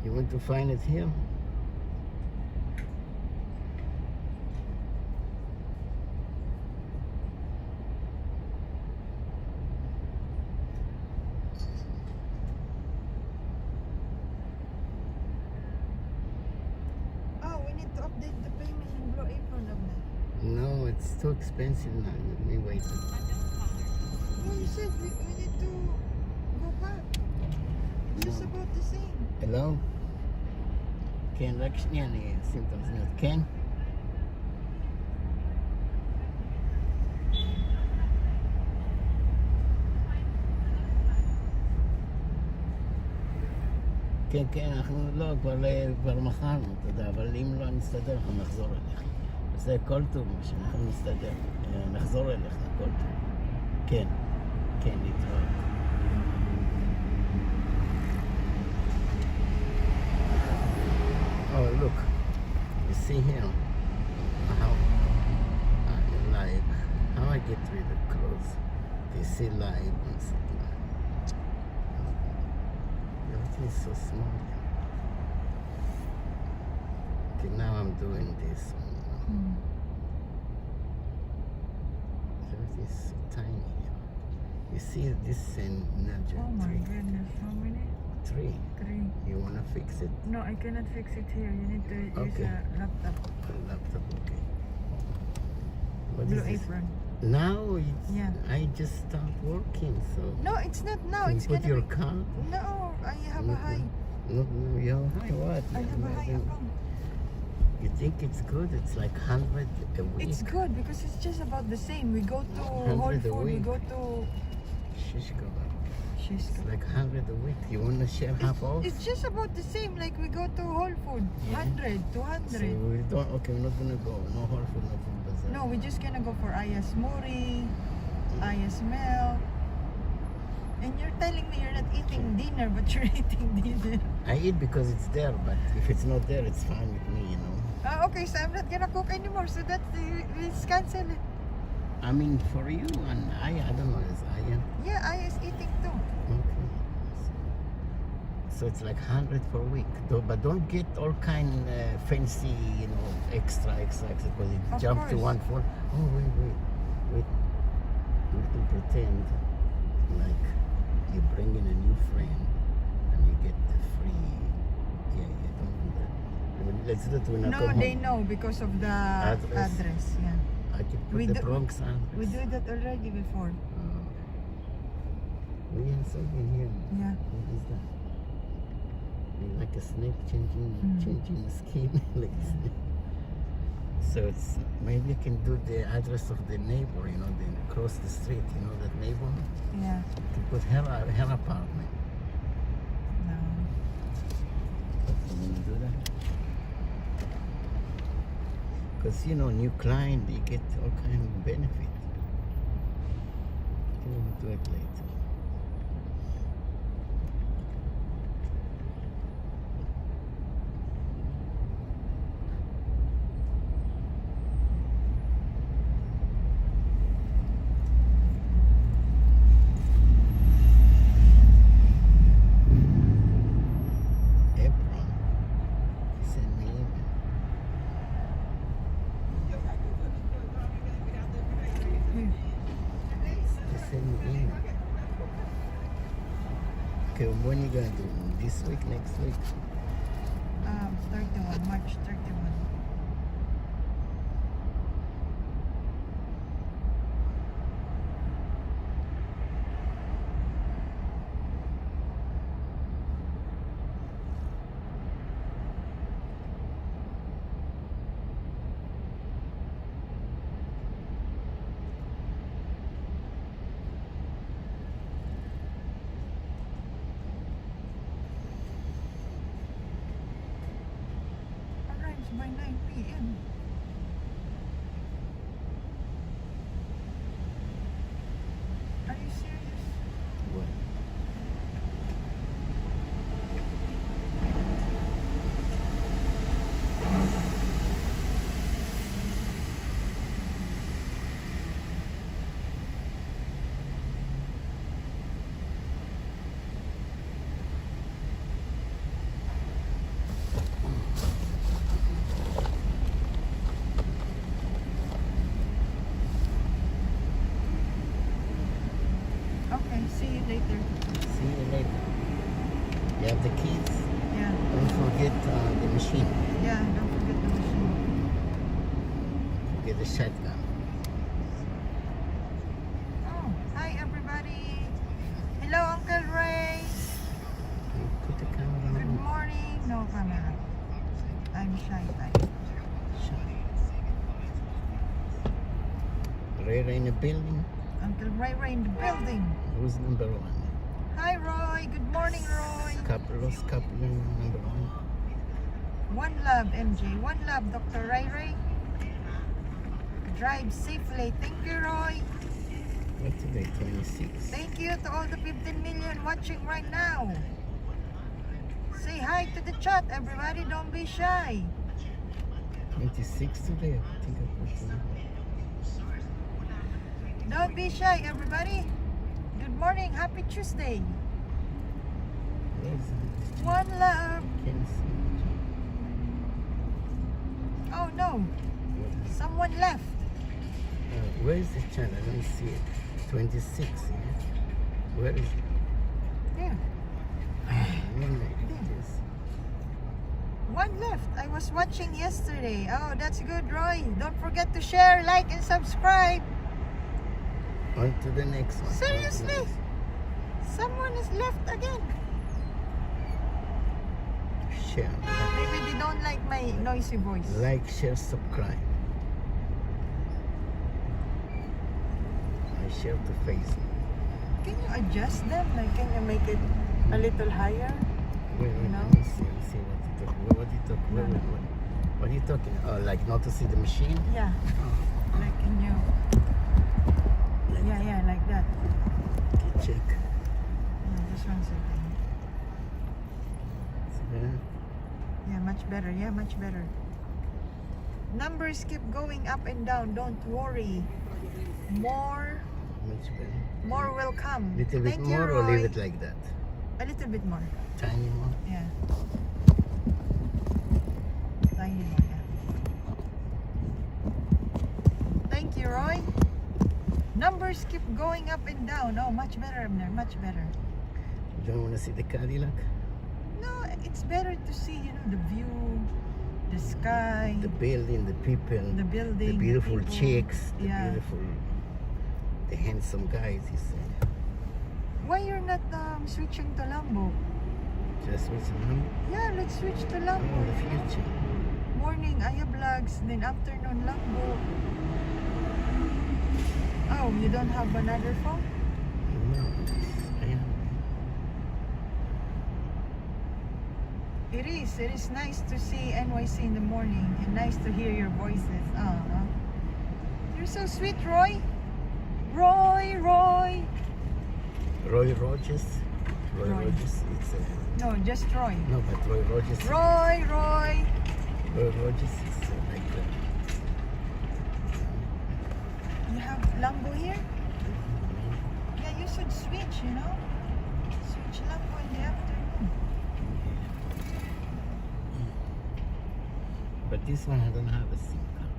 You want to find it here? Oh, we need to update the payment in Blue Apron of that. No, it's too expensive now. Let me wait. No, you said we need to go back. It's just No. about the same. Hello? כן, רק שנייה, אני אשים את האוזניות. כן? כן, כן, אנחנו לא, כבר מכרנו, אתה יודע, אבל אם לא נסתדר, אנחנו נחזור אליך. זה כל טוב, מה שאנחנו נסתדר. נחזור אליך, כל טוב. כן, כן, להתראות. Oh, look, you see here how live, how I get rid of clothes. You see live and something. Everything is so small. Okay, now I'm doing this one. Everything is so tiny here. You see this in Oh my goodness, how many? 3. 3. You wanna fix it? No, I cannot fix it here. You need to use Okay. a laptop. Laptop, okay. What Blue is this? Apron. Now it's, Yeah. I just start working, so No, it's not now. you It's put gonna your be... card. No, I have a high. No, you hi, what? I have a high account. You think it's good? It's like 100 a week. It's good because it's just about the same. We go to 100 Whole a Food. We week. go to Shish kebab. Shish It's kebab. like 100 a week. You wanna share half off? It's just about the same. Like we go to Whole Food. Yeah. 100, So 200. we don't. Okay, we're not gonna go. No Whole Food, no Food Bazaar. No, we're just gonna go for Aya's Muri, Aya's Mel. And you're telling me you're not eating dinner, but you're eating dinner. I eat because it's there, but if it's not there, it's fine with me, you know. Okay, so I'm not gonna cook anymore. So that's let's cancel it. I mean, for you and I don't know, is Aya? Yeah, Aya's eating too. Okay. So it's like 100 per week. But don't get all kind fancy, you know, extra, because it Of jump to course. 1 4. Oh, wait. We can pretend like you bring in a new friend and you get the free. Yeah, don't do that. I mean, let's do it when I No, come they home. know because of the Address. address. Yeah, I can put We the do- Bronx address. we did that already before. We have something here. Yeah. What is that? Like a snake changing the skin like a snake. So it's maybe you can do the address of the neighbor, you know, then across the street, you know, that neighbor. Yeah. You can put her apartment. No. You want to do that? Because you know, new client, they get all kind of benefit. You will do it later. Apron. Send me email. Send me email. Okay, when you gonna do? This week, next week? 31, March 31. Arrives by 9 p.m. Are you serious? What? You have the keys. Yeah. Don't forget the machine. Yeah, don't forget the machine. Get the shotgun. Oh, hi everybody. Hello, Uncle Ray. Put the camera Good on. morning. No camera. I'm shy type. Rera in the building. Uncle Ray Ray in the building. Who's number one? Hi, Roy. Good morning, Roy. Populous, number one. One love, MJ. One love, Dr. Ray Ray. Drive safely. Thank you, Roy. What today? 26. Thank you to all the 15 million watching right now. Say hi to the chat, everybody. Don't be shy. 26 today. I think I put it. Don't be shy, everybody. Good morning. Happy Tuesday. Where is it? One love. Can't see. Oh no, someone left. Where is the channel? I don't see it. 26. Yeah? Where is it? There. It is. One left. I was watching yesterday. Oh, that's good, Roy. Don't forget to share, like, and subscribe. On to the next one. Seriously? Someone is left again. Share. Maybe they don't like my noisy voice. Like, share, subscribe. I share to Facebook. Can you adjust them? Like, can you make it a little higher? Wait, No. let me see. Let me see what you talk. What are you talking? Oh, like not to see the machine? Yeah. Oh, Like, can you? like Yeah, like that. Okay, check. Yeah, just 1 second. It's better. Yeah, much better. Yeah, much better. Numbers keep going up and down. Don't worry. More Much better. will come. Little bit Thank more you, or leave Roy. it like that? A little bit more. Tiny more? Yeah. Tiny more, yeah. Thank you, Roy. Numbers keep going up and down. Oh, much better, Abner. Much better. You don't want to see the Cadillac? No, it's better to see, the view, the sky, The building, the people, the building, the beautiful people. chicks, Yeah. the handsome guys, he said. Why you're not switching to Lambo? Just with some Yeah, let's switch to in Lambo. the future. Morning, Aya Vlogs, then afternoon, Lambo. Oh, you don't have another phone? No, I am. It is nice to see NYC in the morning and nice to hear your voices. You're so sweet, Roy. Roy. Roy Rogers. Roy Roy. Rogers. It's No, just Roy. no, but Roy Rogers. Roy. Roy Rogers is like You have Lambo here? Yeah, you should switch, Switch Lambo in the afternoon. But this one I don't have a SIM card.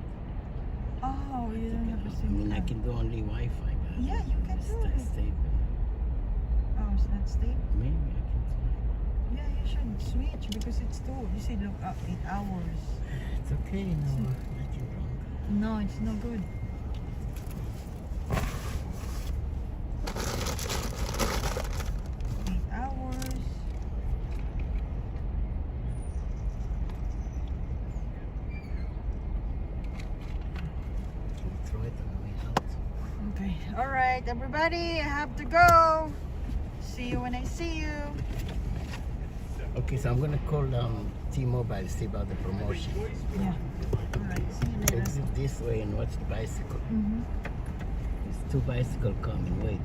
Oh, you don't have a I SIM mean, I card. can do only Wi-Fi. But Yeah, you can it's do not it. stable. Oh, it's not stable. Maybe I can try. Yeah, you should switch because it's too. You see, look up 8 hours. It's okay. No, nothing wrong. No, it's no good. Throw it on the way out. Okay. All right, everybody. I have to go. See you when I see you. Okay, so I'm gonna call T-Mobile, see about the promotion. Yeah. All right. See you later. Exit this way and watch the bicycle. Mm-hmm. There's 2 bicycles coming. Wait.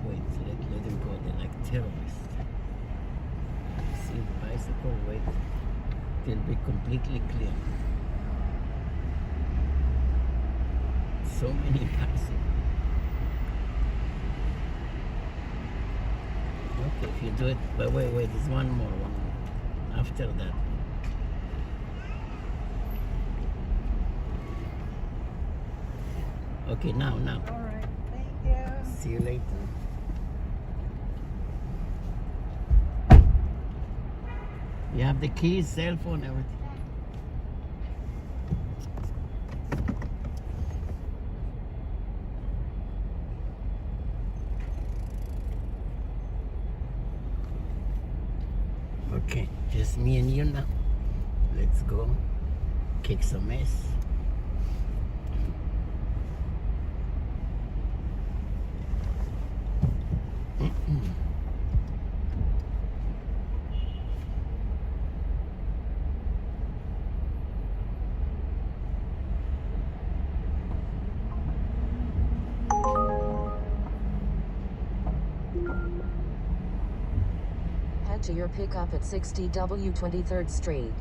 Let them go. They're like terrorists. See the bicycle? Wait. They'll be completely clear. So many bicycles. Okay, if you do it, but wait, there's one more. After that. Okay, now. All right. Thank you. See you later. You have the keys, cell phone, everything. Okay, just me and you now. Let's go kick some ass. Head to your pickup at 60 W 23rd Street.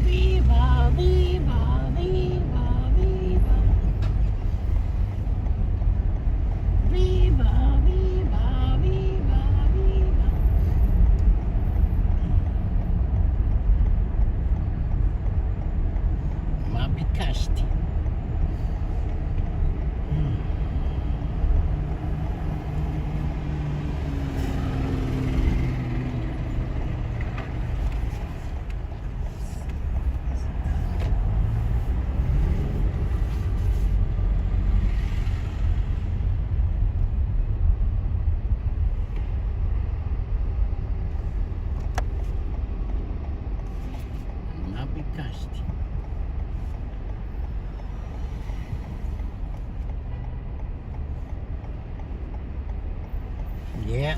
Viva, viva, viva, viva. Viva, viva, viva, viva. Ma bicasti. Ma bicasti. Yeah.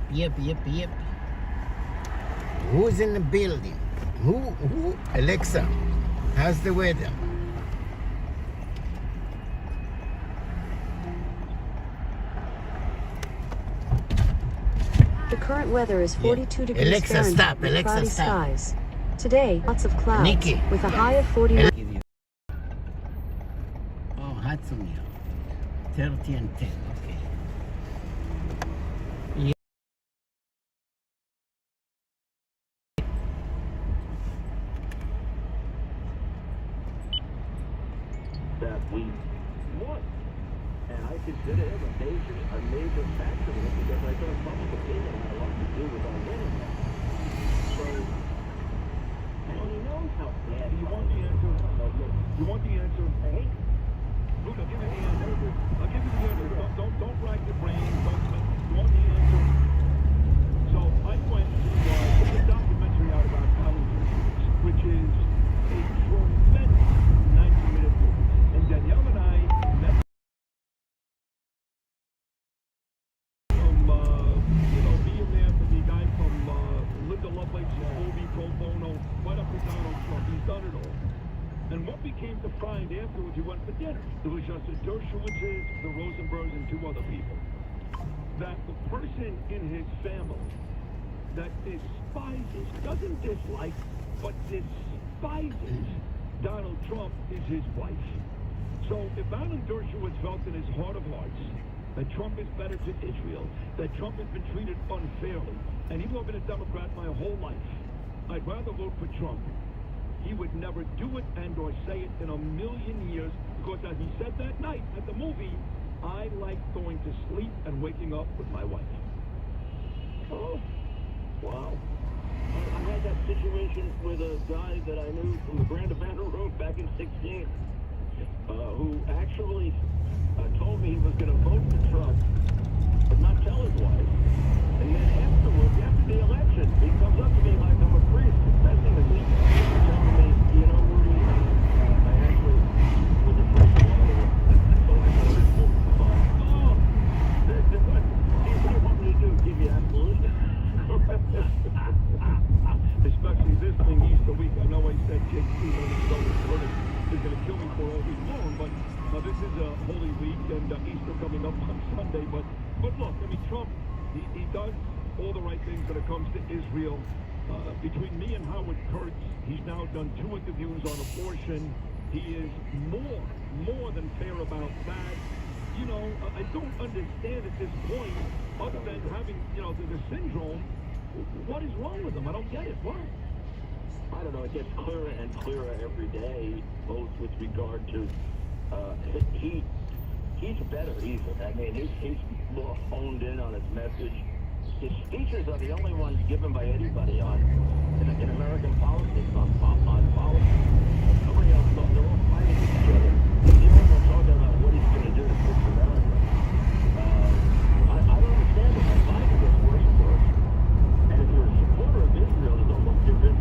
Yep. Who's in the building? Who? Alexa, how's the weather? The current weather is 42 degrees Alexa, Fahrenheit stop. with Alexa, cloudy stop. skies. Today, lots of clouds Nikki. with a high of 49. Give you. Oh, Hatsumia. 30 and 10. Okay. Yeah. That we won. And I consider him a major factor in it because I thought public opinion had a lot to do with our winning. So, and he knows how bad. You want the answer? You want the answer? Hey, Look, I'll give you the answer. I'll give you the answer. Don't rack your brain. You want the answer? So I went to a documentary out about Halloween, which is a tremendous 90-minute movie. And Danielle and I met from, being there for the guy from Linda Lovelace's movie Pro Bono, right up to Donald Trump. He's done it all. And what we came to find afterwards, we went for dinner. It was just the Dershowitzes, the Rosenbergs, and 2 other people. That the person in his family that despises, doesn't dislike, but despises Donald Trump is his wife. So if Alan Dershowitz felt in his heart of hearts that Trump is better to Israel, that Trump has been treated unfairly, and even though I've been a Democrat my whole life, I'd rather vote for Trump. He would never do it and or say it in a million years, because as he said that night at the movie, I like going to sleep and waking up with my wife. oh, wow. I had that situation with a guy that I knew from the Grand Abandon Road back in 16, who actually told me he was going to vote for Trump, but not tell his wife. And then afterwards, after the election, he comes up to me like I'm a priest, confessing to me, telling me, you know, Rudy, I actually was afraid to lie to him, so I voted for him. Oh, what do you want me to do? Give you absolution? Especially this thing, Easter week. I know I said Jake Steele is going to kill me for all week long, but this is a Holy Week and Easter coming up on Sunday. But look, I mean, Trump, he does all the right things when it comes to Israel. Between me and Howard Kurtz, he's now done 2 interviews on abortion. He is more than fair about that. you know, I don't understand at this point, other than having, you know, the syndrome. What is wrong with them? I don't get it. What? I don't know. It gets clearer and clearer every day, both with regard to he's better. I mean, he's more honed in on his message. His speeches are the only ones given by anybody in American politics on policy. Nobody else. They're all fighting with each other. They're all talking about what he's going to do to fix America. I don't understand it. My Biden gets worse and worse. And if you're a supporter of Israel, it's almost different.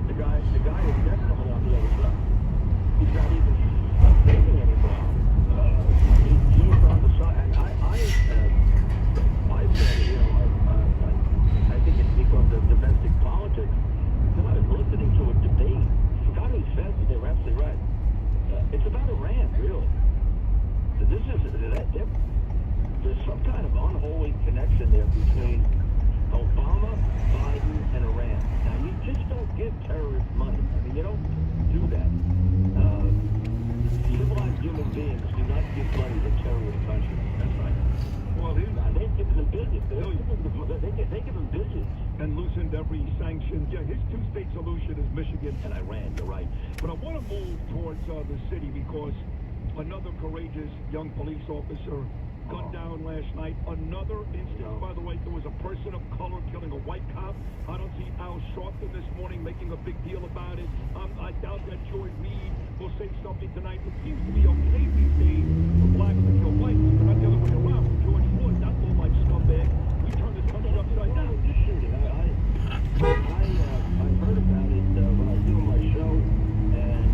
The guy is definitely on the other side. He's not even thinking anymore. He's on the side. And I said, you know, I think it's because of domestic politics. I was listening to a debate. Scott who says that they were absolutely right. It's about Iran, really. There's some kind of unholy connection there between Obama, Biden, and Iran. Now, you just don't give terrorists money. I mean, you don't do that. Civilized human beings do not give money to terrorist countries. That's right. Well, They give them billions. They give them billions. and loosened every sanction. Yeah, his two-state solution is Michigan And Iran, you're right. But I want to move towards the city because another courageous young police officer gunned down last night. Another instance, by the way, there was a person of color killing a white cop. I don't see Al Sharpton this morning making a big deal about it. I doubt that Joy Reid will say something tonight. It seems to be okay these days for blacks to kill whites, but not the other way around. George Floyd, that little like scumbag, we turned this country upside down. This shooting, I heard about it when I was doing my show, and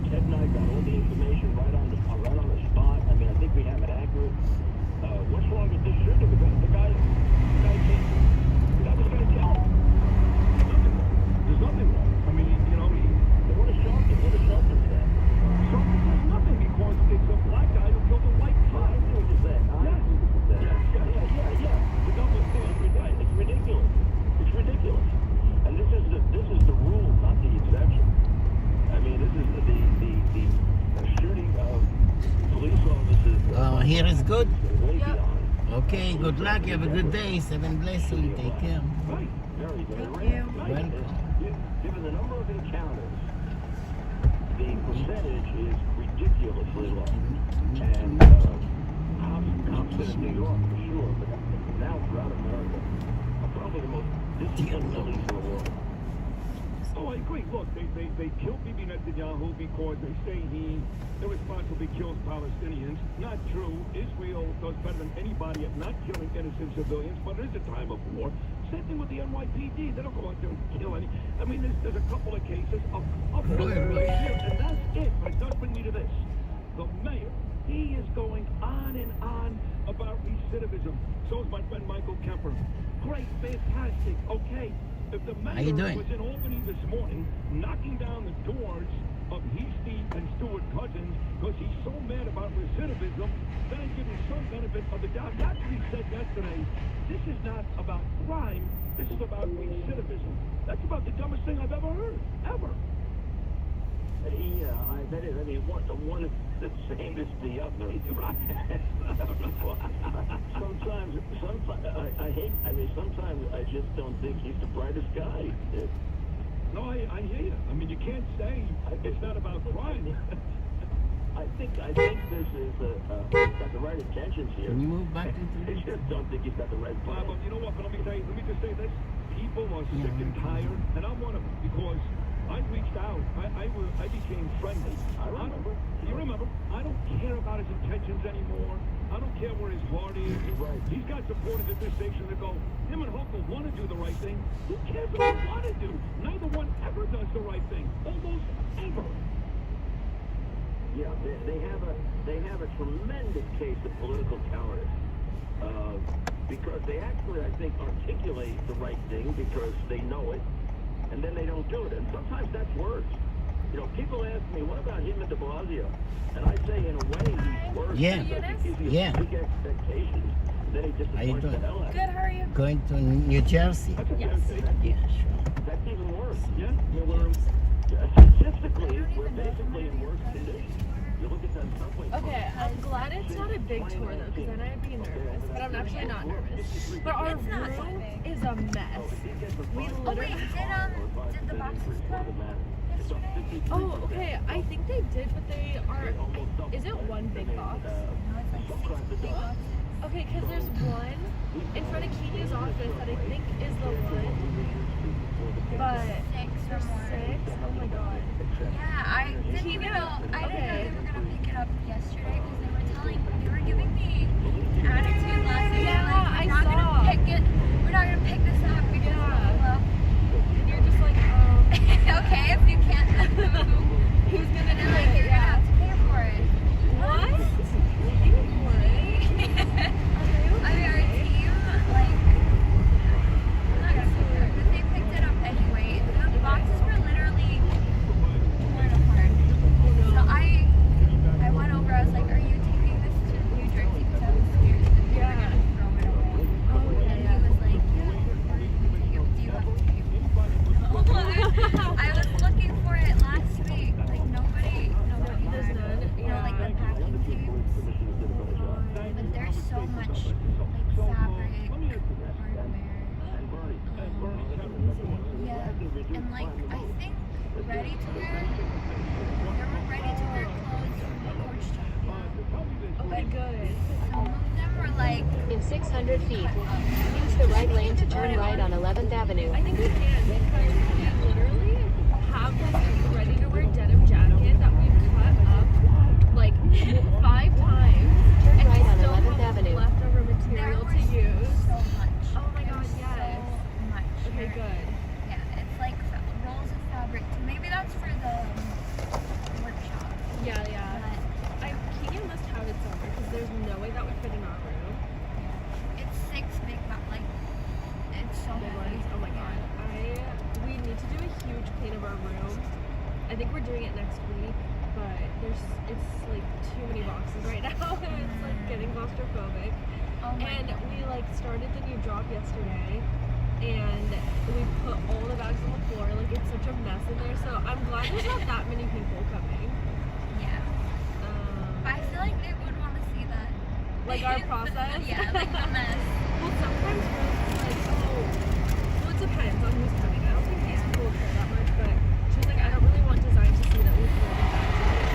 Ted and I got all the information right on the spot. I mean, I think we have it accurate. What's wrong with this shooting? The guy can't. That was going to kill him. There's nothing wrong. I mean, you know, What a Sharpton said. Sharpton says nothing because it's a black guy who killed a white I cop. see what you're saying. Yeah. The double standard. It's ridiculous. It's ridiculous. And this is the rule, not the exception. I mean, this is the shooting of police officers. Here is good. Way beyond. Okay, good luck. You have a good day. 7 blessings. Take care. Right. Very good. Thank you. Welcome. Given the number of encounters, the percentage is ridiculously low. And cops in New York for sure, but now throughout America, are probably the most disciplined police in the world. Oh, I agree. Look, they killed Bibi Netanyahu because they say he irresponsibly kills Palestinians. Not true. Israel does better than anybody at not killing innocent civilians, but it is a time of war. Same thing with the NYPD. They don't go out there and kill any. I mean, there's a couple of cases of and that's it. But it does bring me to this. The mayor, he is going on and on about recidivism. So is my friend Michael Kemper. Great, fantastic, okay. If the How you mayor doing? was in Albany this morning, knocking down the doors of Heastie and Stuart Cousins because he's so mad about recidivism, then I'd give him some benefit of the doubt. He actually said yesterday, this is not about crime, this is about recidivism. That's about the dumbest thing I've ever heard, ever. I bet it. I mean, the one is the same as the other. Sometimes I just don't think he's the brightest guy. No, I hear you. I mean, you can't say it's not about crime. I think this is he's got the right intentions here. Can you move back I into the... just don't think he's got the right plan. But you know what? But let me just say this. People are sick and tired, and I'm one of them because I reached out. I became friendly. I remember. You remember? I don't care about his intentions anymore. I don't care where his heart is. Right. He's got supporters at this station that go, him and Hochul want to do the right thing. Who cares what they want to do? Neither one ever does the right thing. Almost ever. Yeah, they have a tremendous case of political cowardice. Because they actually, I think, articulate the right thing because they know it, and then they don't do it. And sometimes that's worse. You know, people ask me, what about him and de Blasio? And I say, in a way, he's worse. Yeah. Because he gives you Yeah. big expectations, and then he How you disappoints the doing? hell out of Good, you. how are you? Going to New Jersey? That's okay. Yes. Yeah, sure. That's even worse. Yeah? Well, Statistically, we're basically in worse condition. You look at that subway. Okay, I'm glad it's not a big tour though, because then I'd be nervous. But I'm actually not nervous. But our room is a mess. We Oh wait, literally. did the boxes come yesterday? Oh, okay. I think they did, but they are. Is it one big box? No, it's like 6 big boxes. Okay, because there's one in front of Kenya's office that I think is the one. But 6 or there's more. 6. Oh my god. Yeah, I didn't even know. I didn't know they were gonna pick it up yesterday because they were giving me attitude last week. Yeah, Like, I we're not saw. gonna pick it. We're not gonna pick this up because And you're just like, okay, if you can't move, who's gonna do then like it? you're gonna have to pay for it. What? I mean, our team, like, I'm not gonna pick it up, but they picked it up anyway. The boxes were literally torn apart. So I went over. I was like, "Are you taking this to New Jersey?" Because I was scared that they were gonna throw it away. And he was like, "Yeah, we're gonna take it. Do you have tape?" I was looking for it last week. Like nobody There's had. none. You know, like the packing tapes. But there's so much like fabric, hardware. Yeah, and like I think ready to wear. There were ready to wear clothes from the coach shop. Okay, good. Some of them were like. In 600 feet, use the right lane to turn right on 11th Avenue. I think we can because we literally have like a ready-to-wear denim jacket that we've cut up like 5 times. Turn And right we on still 11th have Avenue. leftover There material were to use. so much. Oh my god, There's yes. So much. Okay, good. Yeah, it's like rolls of fabric. Maybe that's for the workshop. Yeah, yeah. But Kenya must have it somewhere because there's no way that would fit in our room. it's 6 big, but like it's so Big heavy. ones. Oh my god. We need to do a huge clean of our room. I think we're doing it next week, but it's like too many boxes right now. It's like getting claustrophobic. Oh my And God. we like started the new job yesterday, and we put all the bags on the floor. Like it's such a mess in there. So I'm glad there's not that many people coming. Yeah. But I feel like they would want to see that. Like our process. Yeah, like the mess. Well, sometimes girls are like, oh, well, it depends on who's coming. I don't think these people will care that much, but she's like, I don't really want design to see that we throw the bags in there.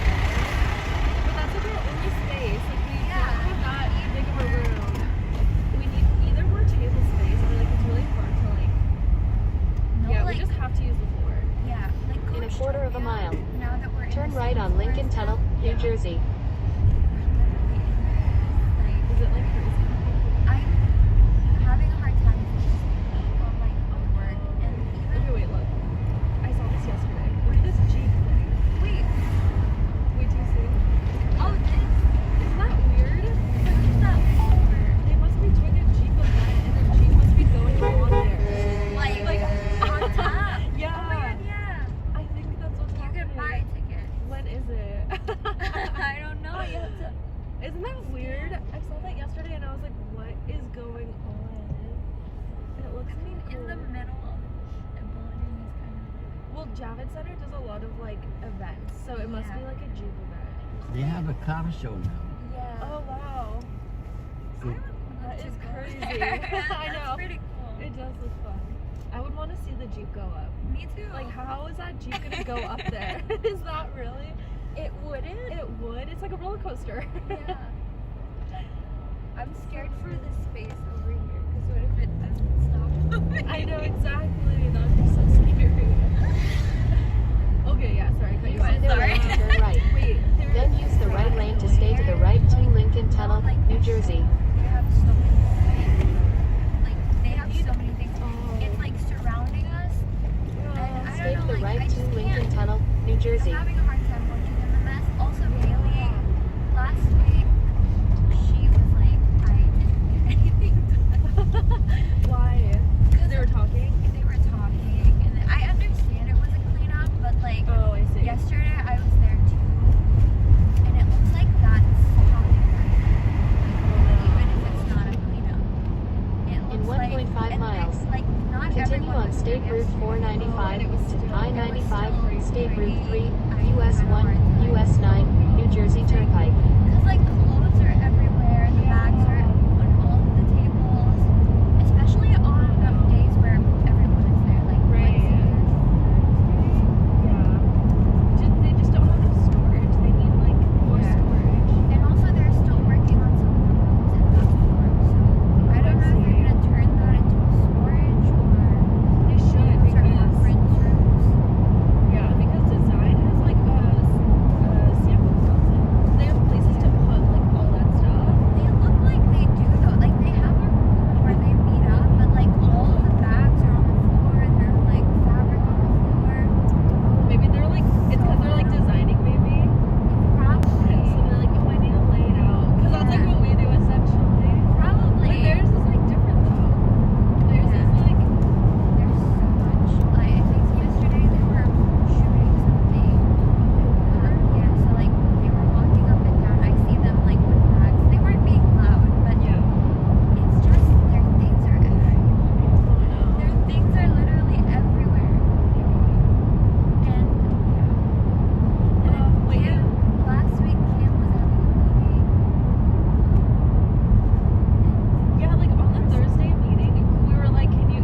But that's like our only space. Like we don't have that big of a room. We need either more table space or like it's really hard to like. No, Yeah, like, we just have to use the floor. yeah, like In a Coach quarter of a Topia, mile, Now that we're in turn the right same on Lincoln floor Tunnel, as New Yeah. Jersey. them, we're literally in Is it like crazy? I'm having a hard time focusing on like work and even Okay, wait, look. I saw this yesterday. Look at this Jeep thing. wait. Wait, do you see? Oh, this Isn't that weird? what's that for? They must be doing a Jeep event and the Jeep must be going on there. Like on top. Yeah. Oh my god, yeah. I think that's what's You happening. can buy a ticket. When is it? I don't know. You have to. Isn't that weird? I saw that yesterday and I was like, what is going on? And it looks I mean, in the cool. middle of the building is kind of. Well, Javits Center does a lot of like events, so it must be Yeah. like a Jeep event. They have a car show now. Yeah. Oh wow, So that is crazy. That's I know. pretty cool. It does look fun. I would want to see the Jeep go up. Me too. Like, how is that Jeep gonna go up there? Is that really? it wouldn't. It would. It's like a roller coaster. Yeah. I'm scared for the space over here because what if it doesn't stop? I know exactly. That would be so scary. Okay, yeah. Sorry, cut you Use off. either lane to turn right. Wait. Then use the right lane to stay to the right to Lincoln Tunnel, New Jersey. They have so many. Like they have so many things. It's like surrounding us. And I Stay don't to know, the like, right I to just Lincoln can't. Tunnel, New Jersey. I'm having a hard time working in the mess. Also, Bailey, last week, she was like, I didn't get anything done. Why? Because they were talking. They were talking, and I understand it was a cleanup, but like, Oh, I see. yesterday I was there too, and it looks like that's how they work. Even if it's not a cleanup. It In looks like, 1.5 and miles, there's, like, not Continue everyone on was State there Route yesterday. 495 Oh, and it was to still- I-95, it was State still Route 3, pretty- US 1, US 9, New Jersey Turnpike. Because like clothes are everywhere, the bags are on all of the tables, especially on days where everyone is there, like Wednesday or Thursday. They just don't have enough storage. They need like more storage. And also they're still working on some of the rooms in that floor, so I don't know if they're gonna turn that into a storage or They should those are because conference rooms. because design has like a sample closet. They have places to put like all that stuff. They look like they do though, like they have a room where they meet up, but like all of the bags are on the floor, they're like fabric on the floor. Maybe they're like it's because they're like designing maybe. Probably. So they're like, oh, I need to lay it out because that's like what we do essentially. Probably. But theirs is like different though. Theirs is like There's so much. Like I think yesterday they were shooting something. Yeah, so like they were walking up and down. I see them like with bags. They weren't being loud, but it's just their things are everywhere. Their things are literally everywhere. And last week Kim was having a meeting. yeah, like on the Thursday meeting, we were like, can you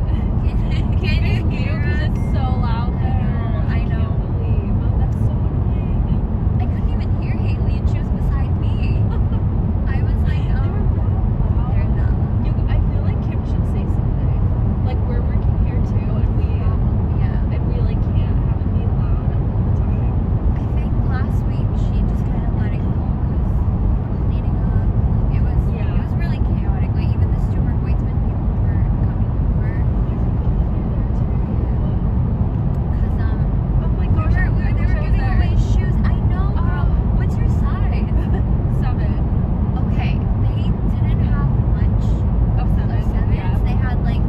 Can you hear because us? it's so loud there. I know. Can't believe that's so annoying. I couldn't even hear Haley and she was beside me. I was like, they're not loud. I feel like Kim should say something. Like we're working here too, and we like can't have it be loud all the time. I think last week she just kind of let it go because cleaning up. It was really chaotic. Like even the Stuart Weitzman people were coming over. Cause Oh my gosh, they were giving away shoes. I know, girl. What's your size? 7. Okay, they didn't have much Oh, of 7. sevens. Yeah. They had like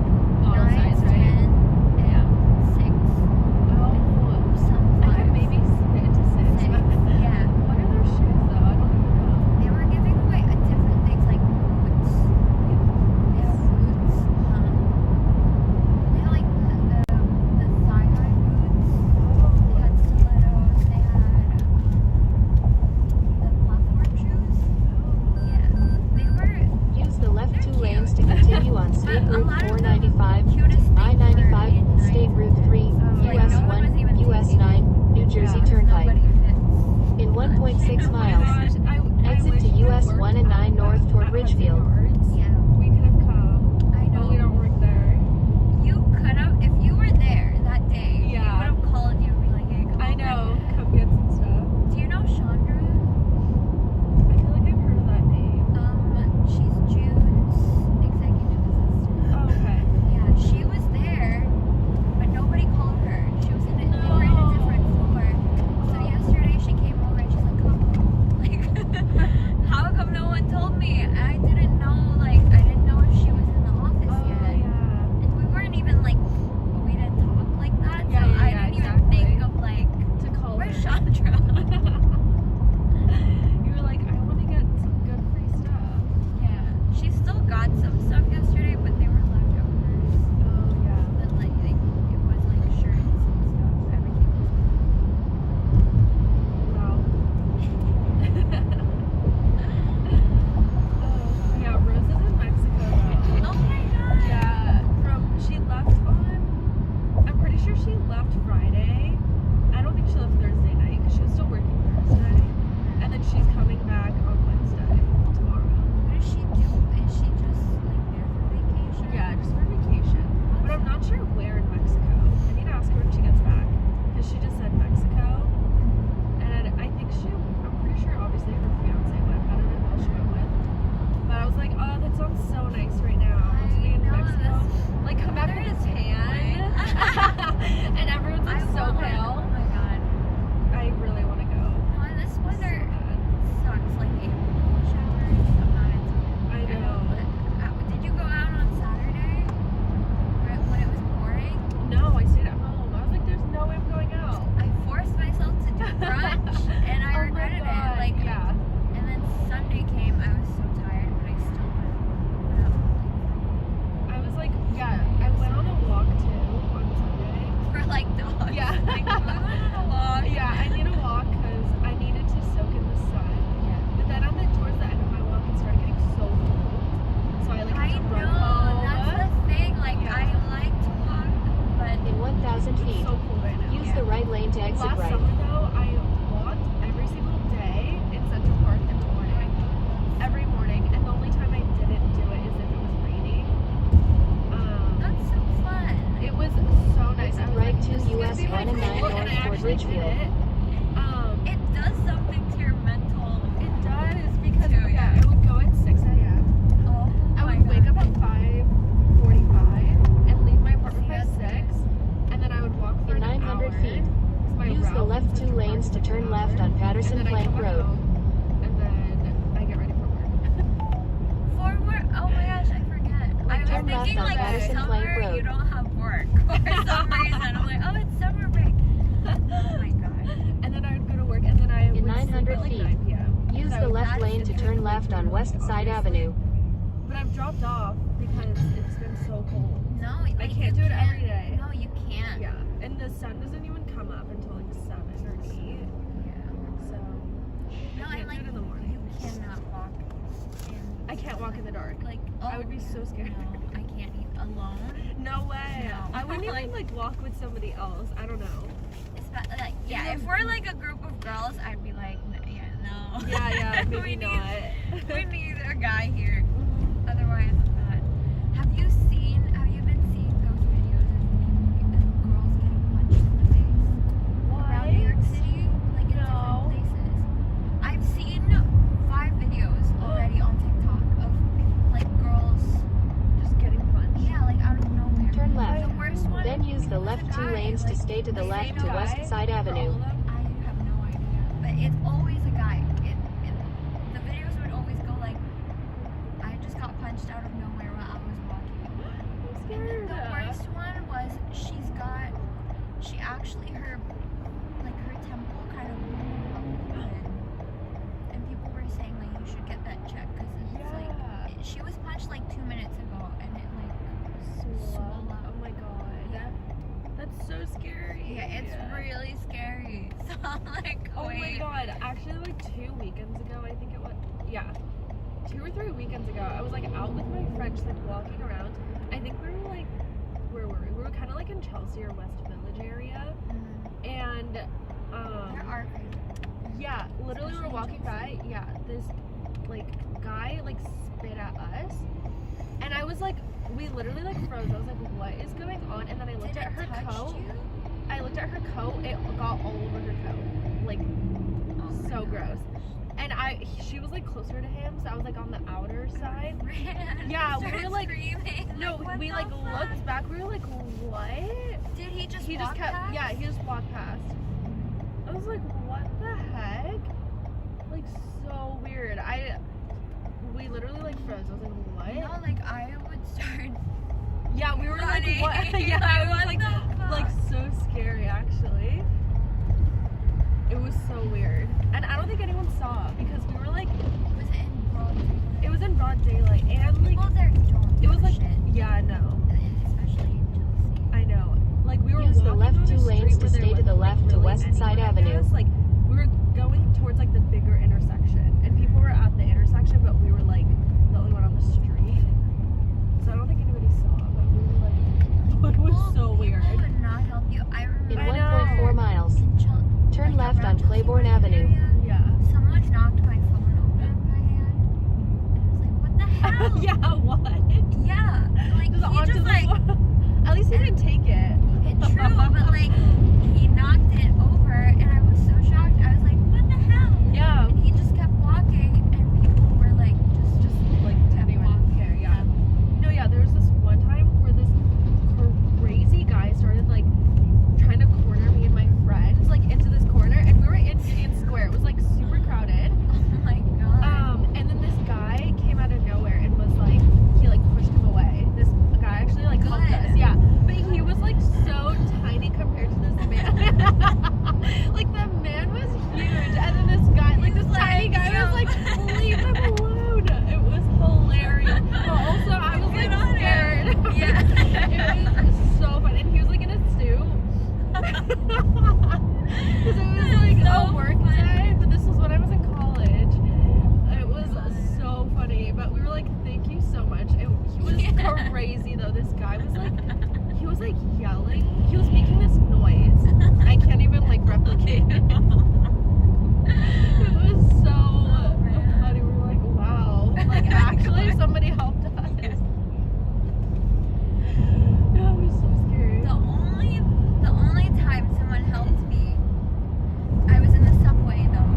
Auto 9, size, 10, right? and 6. Oh, Some I could flats. maybe fit into 6. 6. Yeah. What are their shoes though? I don't even know. They were giving away different things like boots. They have boots. They had like the thigh-high boots. They had stilettos. They had the platform shoes. Yeah, they were. Use the left They're 2 cute. lanes to continue on But State a Route lot of the 495, cutest things were in I-95, State Route 3, Like, US no one was 1, even US taking 9, New Jersey Yeah, Turnpike. nobody fits. In 1.6 Oh my miles, gosh, I exit wish to we US worked 1 and 9 north toward at Hudson Ridgefield. Yards. Yeah, We could have come. I know. But we don't work there. You could have, if you were there that day, we Yeah. would have called you and be like, hey, come I over. know. Come get some stuff. Do you know Chandra? I feel like I've heard of that name. She's June's executive assistant. Oh, okay. In 1,000 feet, So cold right now. use the right lane to exit Last right. summer though, I walked every single day in Central Park in the morning. Every morning, and the only time I didn't do it is if it was raining. That's so fun. It was so nice. I was Right like, to this is gonna US be my 109 goal, and I north toward actually did Ridgefield. it. It does something to your mental. It does because Too, yeah. I would go at 6 a.m. Oh I my would wake God. up at 5:45 and leave my apartment by See, that's 6, and then I would walk for In an 900 hour. feet, 'cause my use the route left in 2 Central lanes Park to is turn an left hour, on Patterson and then I Plank go back Road. home, and then I get ready for work. Forward. Oh my gosh, I forget. I was turn left thinking on like Patterson summer Plank Road. you don't have work for some reason. I'm like, oh, it's summer break. Oh my god. And then I would go to work, and then I would 900 sleep at like feet, 9 p.m. use So the left that's lane to turn left on West Side Avenue. But I've dropped off because it's been so cold. No, I like, can't you do it every day. No, you can't. Yeah, and the sun doesn't even come up until like 7 or 8. Yeah. So No, I can't like, do it in the morning. you cannot walk in. I can't walk in the dark. Like, I would be so scared. No, I can't eat alone. No way. No. I wouldn't even like walk with somebody else. I don't know. Like, yeah, if we're like a group of girls, I'd be like, yeah, no. Yeah, maybe we not. Need, we need a guy here. Otherwise, not. Have you been seeing those videos of people, of girls getting punched in the face around New York City, like in No. different places? I've seen 5 videos already on TikTok of like girls, Just getting punched. yeah, like out of nowhere. Turn left. The worst one. Then use the was a left 2 guy, lanes to like, stay to the they left say to no West guy Side for all Avenue. of them. I have no idea, but it's always a guy. The videos would always go like, I just got punched out of nowhere while I was walking. I'm And scared. then the worst one was she actually her temple kind of blew open, and people were saying like you should get that checked because it's Yeah. she was punched like 2 minutes ago and it like swole up. Oh my god. Yeah. That's so scary. Yeah, it's really scary. So I'm like, Oh my wait. god. Actually, like 2 weekends ago, I think it was. Yeah. 2 or 3 weekends ago, I was like out with my friend, just like walking around. I think we were like, where were we? We were kind of like in Chelsea or West Village area. And, There are crazy. yeah, literally we were Especially in walking by. Yeah, this like guy like spit at us. And I was like, we literally like froze. I was like, what is going on? And then I looked Did at it her touch coat. you? I looked at her coat. It got all over her coat. Like, Oh so my gross. And she was like closer to him, so I was like on the outer side. Ran. Yeah, we Started were like, screaming. no, what we the like fuck? looked back. We were like, what? Did he just He walk just kept, past? yeah, he just walked past. I was like, what the heck? Like, so weird. We literally like froze. I was like, what? No, like I would start. Yeah, we were running. like, what? Yeah, it was What like, the fuck? like so scary actually. It was so weird. And I don't think anyone saw because we were like, Was it in broad daylight? it was in broad daylight and like, People there don't it was give a like, shit. yeah, I know. Especially in Chelsea. I know. Like we were Use the walking left on a 2 lanes street to where there stay to the wasn't, like, left to really West Side anyone, I Avenue. guess. Like we were going towards like the bigger intersection and people were at the intersection but we were like the only one on the street. So I don't think anybody saw, but we were like, it was so weird. People would not help you. I In remember. I know. 1.4 miles, in turn like, left around on Claiborne Chelsea Avenue. area, Yeah. Someone knocked my phone over by hand. And I was like, what the hell? Yeah, what? Yeah. Like, Just he onto just the like, floor. At least he didn't take it. it's true, but like, he knocked it over and I was so shocked. I was like, what the hell? Yeah. And he just kept walking and people were like, just Like kept didn't even walking. care, yeah. No, yeah, there was this one time where this crazy guy started like trying to corner me and my friends like into this corner and we were in Union Square. It was like super crowded. Oh my god. And then this guy came out of nowhere and was like, he like pushed him away. This guy actually like helped Good. us. Yeah. But he was like so tiny compared to this man. Like the man was huge and then this guy, like this tiny guy was like, leave him alone. It was hilarious. But also I was like Get on scared. him. Yeah. It was so fun. And he was like in a suit. Because it was like So a work day, but this was when I was in college. It was so funny, but we were like, thank you so much. He was crazy though. This guy was like, he was like yelling. He was making this noise. I can't even like replicate it. It was so funny. We were like, wow. Like actually somebody helped us. Yeah. Yeah, it was so scary. The only time someone helped me, I was in the subway though.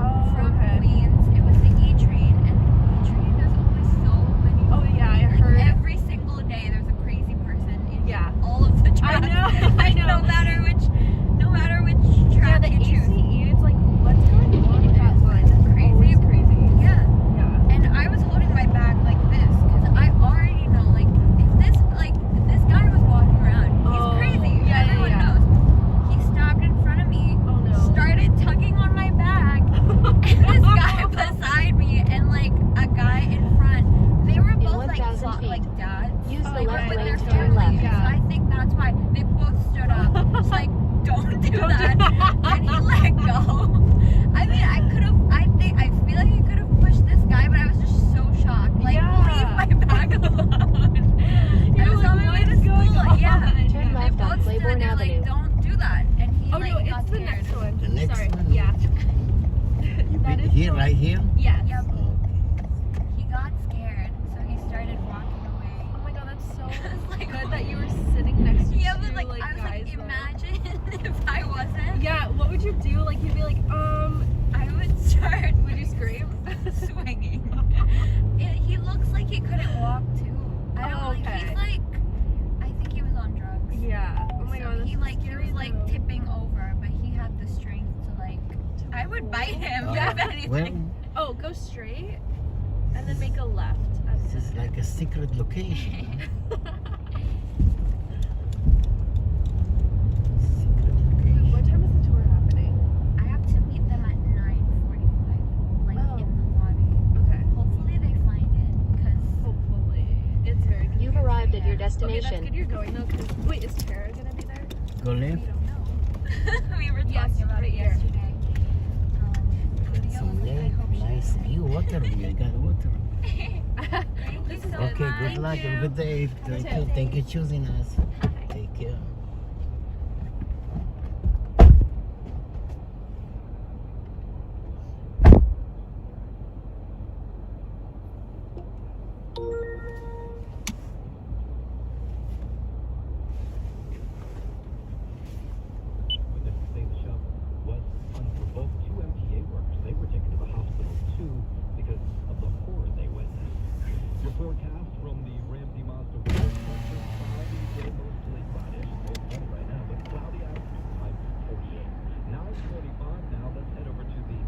Oh, From okay. Queens. It was the E train, and E train there's always so many. Oh yeah, I Like heard. every single day there's a crazy person in Yeah. all of the tracks. know, I Like, know. No matter which Yeah, track the you choose. ACE, it's like, what's going on with that line? It's Crazy. always crazy. Yeah. Yeah. And I was holding my bag like this because I already know, like, if this guy was walking around, he's Oh, crazy. yeah, yeah, Everyone yeah. knows. He stopped in front of me, Oh no. started tugging on my bag, and this guy beside me and like a guy in front. They were In both like 1,000 feet. like dads. Use the They were left with lane their to turn families. left. So I think that's why they both stood up. Just like, don't do that. And he let go. I mean, I feel like he could have pushed this guy, but I was just so shocked. Like, Yeah. leave my bag alone. I You're was on like, my way to what's going school. on? Yeah. Turn They left on both stood Claiborne there like, Avenue. don't do that. And he Oh like no, got it's the scared. next one. The next Sorry. one? Yeah. You That been is here, the- right here? Yes. Yep. Oh, He got scared, so he started walking away. Oh my god, that's so Like, good that you were sitting next to Yeah, two but like I was guys. like, though. imagine if I wasn't. Yeah, what would you do? Like you'd be like, I would start would you scream? swinging. He looks like he couldn't walk too. I don't Oh, know. okay. He's like, I think he was on drugs. Yeah. Oh my So god, he that's like he scary, was like though. tipping over, but he had the strength to like. I would bite him oh. if anything. Well, Oh, go straight and then make a left. this is like a secret location. Huh? Secret location. What time is the tour happening? I have to meet them at 9:45, like Oh. in the lobby. Okay. Hopefully they find it, cause Hopefully. It's very good. You've arrived at your Okay, that's destination. good you're going though, because wait, is Tara gonna be there? Go we left. don't know. we were talking Yes, about right it here. yesterday. Some lake, nice view, water view. I got water. Thank you so much. Okay, good luck. Have a good day. Thank you. Thank you for choosing us. Take care. When the state shop was unprovoked, 2 MTA workers, they were taken to the hospital too because of the horror they witnessed. Your forecast from the Ramsey Mazda weather center, cloudy, day mostly cloudish. It's sunny right now, but cloudy afternoon, high 48. 9:45 now. Let's head over to the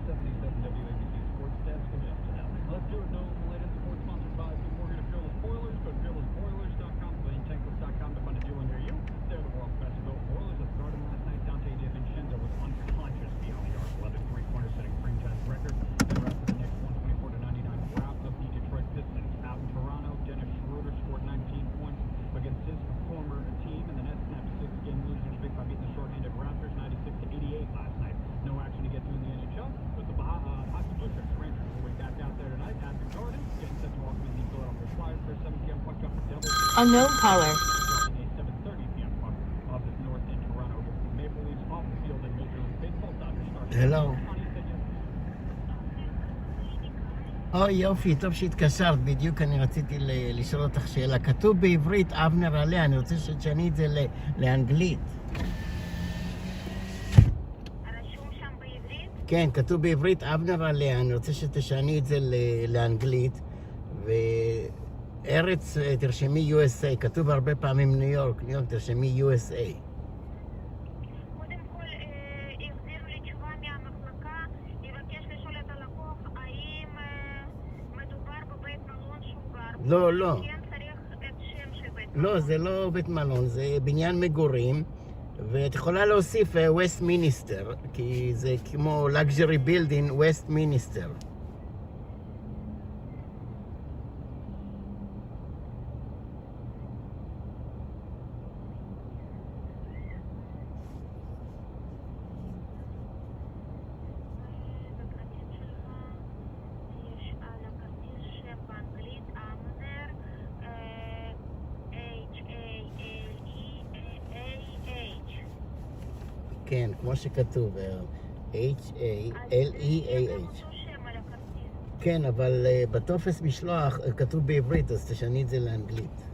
77 WABC Sports Desk and jump to now. Let's do it. No related sports sponsored by Blue Morgan and Fearless Boilers. Go to fearlessboilers.com, tankless.com to find a dealer near you. They're the world's best built boilers. That started last night. Dante DiVincenzo was unconscious beyond the arc. 11 3-pointer setting franchise record. They're out for the next 124-99 rout of the Detroit Pistons. Out in Toronto, Dennis Schroeder scored 19 points against his former team, and the Nets snapped 6-game losing streak by beating the short-handed Raptors 96-88 last night. No action to get to in the NHL, but the Hockey Blue Shirts Rangers will be back out there tonight at the Garden, getting set to welcome in the Philadelphia Flyers for a 7 p.m. puck drop. The Devils Unknown caller. dropping a 7:30 p.m. puck off the north in Toronto. Maple Leafs off the field in Major League Baseball. Dodgers start. Hello. אוי יופי, טוב שהתקשרת, בדיוק אני רציתי לשאול אותך שאלה. כתוב בעברית אבנר עליה, אני רוצה שתשני את זה לאנגלית. רשום שם בעברית? כן, כתוב בעברית אבנר עליה, אני רוצה שתשני את זה לאנגלית. וארץ, תרשמי USA, כתוב הרבה פעמים ניו יורק, תרשמי USA. קודם כל, החזירו לי תשובה מהמחלקה, יבקש לשאול את הלקוח האם מדובר בבית מלון שהוא גר בו. לא, לא. כן צריך את שם של בית מלון. לא, זה לא בית מלון, זה בניין מגורים, ואת יכולה להוסיף ווסט מיניסטר, כי זה כמו luxury building ווסט מיניסטר. בכרטיס שלך יש על הכרטיס שם באנגלית, אבנר, H-A-L-E כן, כמו שכתוב, H-A-L-E-A-H. שם על הכרטיס. כן, אבל בטופס משלוח כתוב בעברית, אז תשני את זה לאנגלית.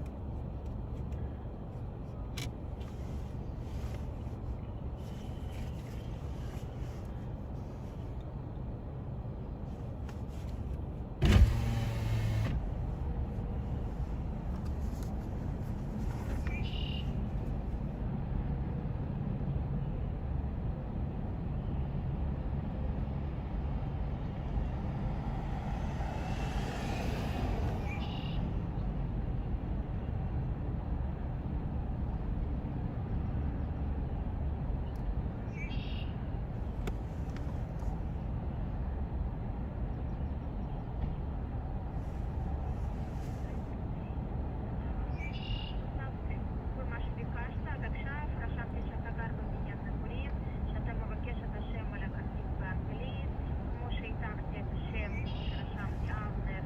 ומה שביקשת עד עכשיו, רשמתי שאתה גר בבניין מגורים, שאתה מבקש את השם על הכרטיס באנגלית, כמו שהתאמתי את השם שרשמתי, אבנר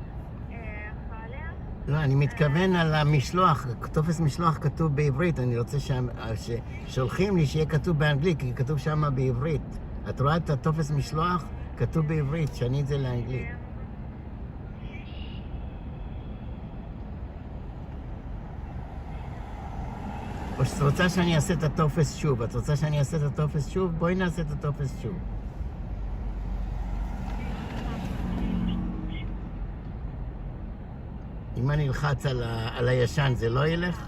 חליה. לא, אני מתכוון על המשלוח, טופס משלוח כתוב בעברית, אני רוצה ששולחים לי שיהיה כתוב באנגלית, כי כתוב שם בעברית. את רואה את הטופס משלוח? כתוב בעברית, שני את זה לאנגלית. או שאת רוצה שאני אעשה את הטופס שוב? את רוצה שאני אעשה את הטופס שוב? בואי נעשה את הטופס שוב. אם אני אלחץ על הישן, זה לא ילך?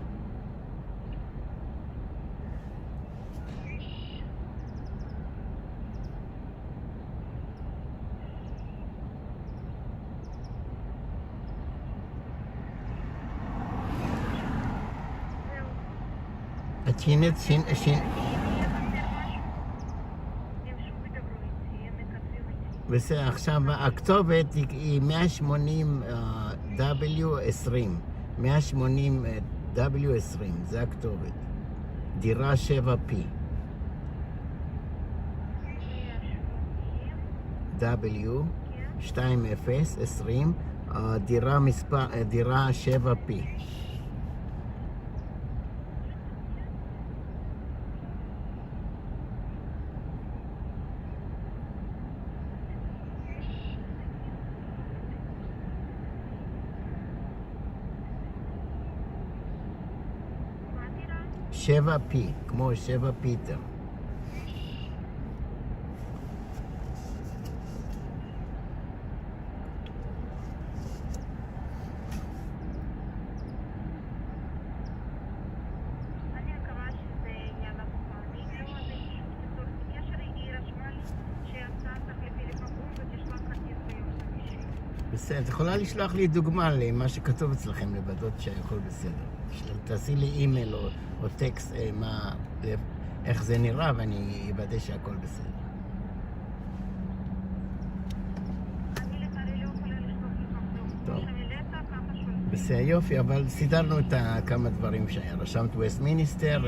את שינית, הם שוב ידברו איתי, הם מכתבים איתי. בסדר, עכשיו הכתובת היא 180 W20. 180 W20, זה הכתובת. דירה 7P. W 2020, דירה 7P. מה דירה? 7P, כמו 7 פיטר. אני מקווה שזה יהיה נכון. אם לא, אז אני שוב תיצור קשר, היא רשמה לי שההצעה תחליפי לפגום ותשלח כרטיס ביום חמישי. בסדר, את יכולה לשלוח לי דוגמה למה שכתוב אצלכם, לוודאות שהכל בסדר. תעשי לי אימייל או טקסט, איך זה נראה, ואני אוודא שהכל בסדר. אני לצערי לא יכולה לשלוח לך כלום. טוב. שמילאת ככה שוב. בסדר, יופי, אבל סידרנו את כמה דברים שהיה. רשמת ווסטמיניסטר,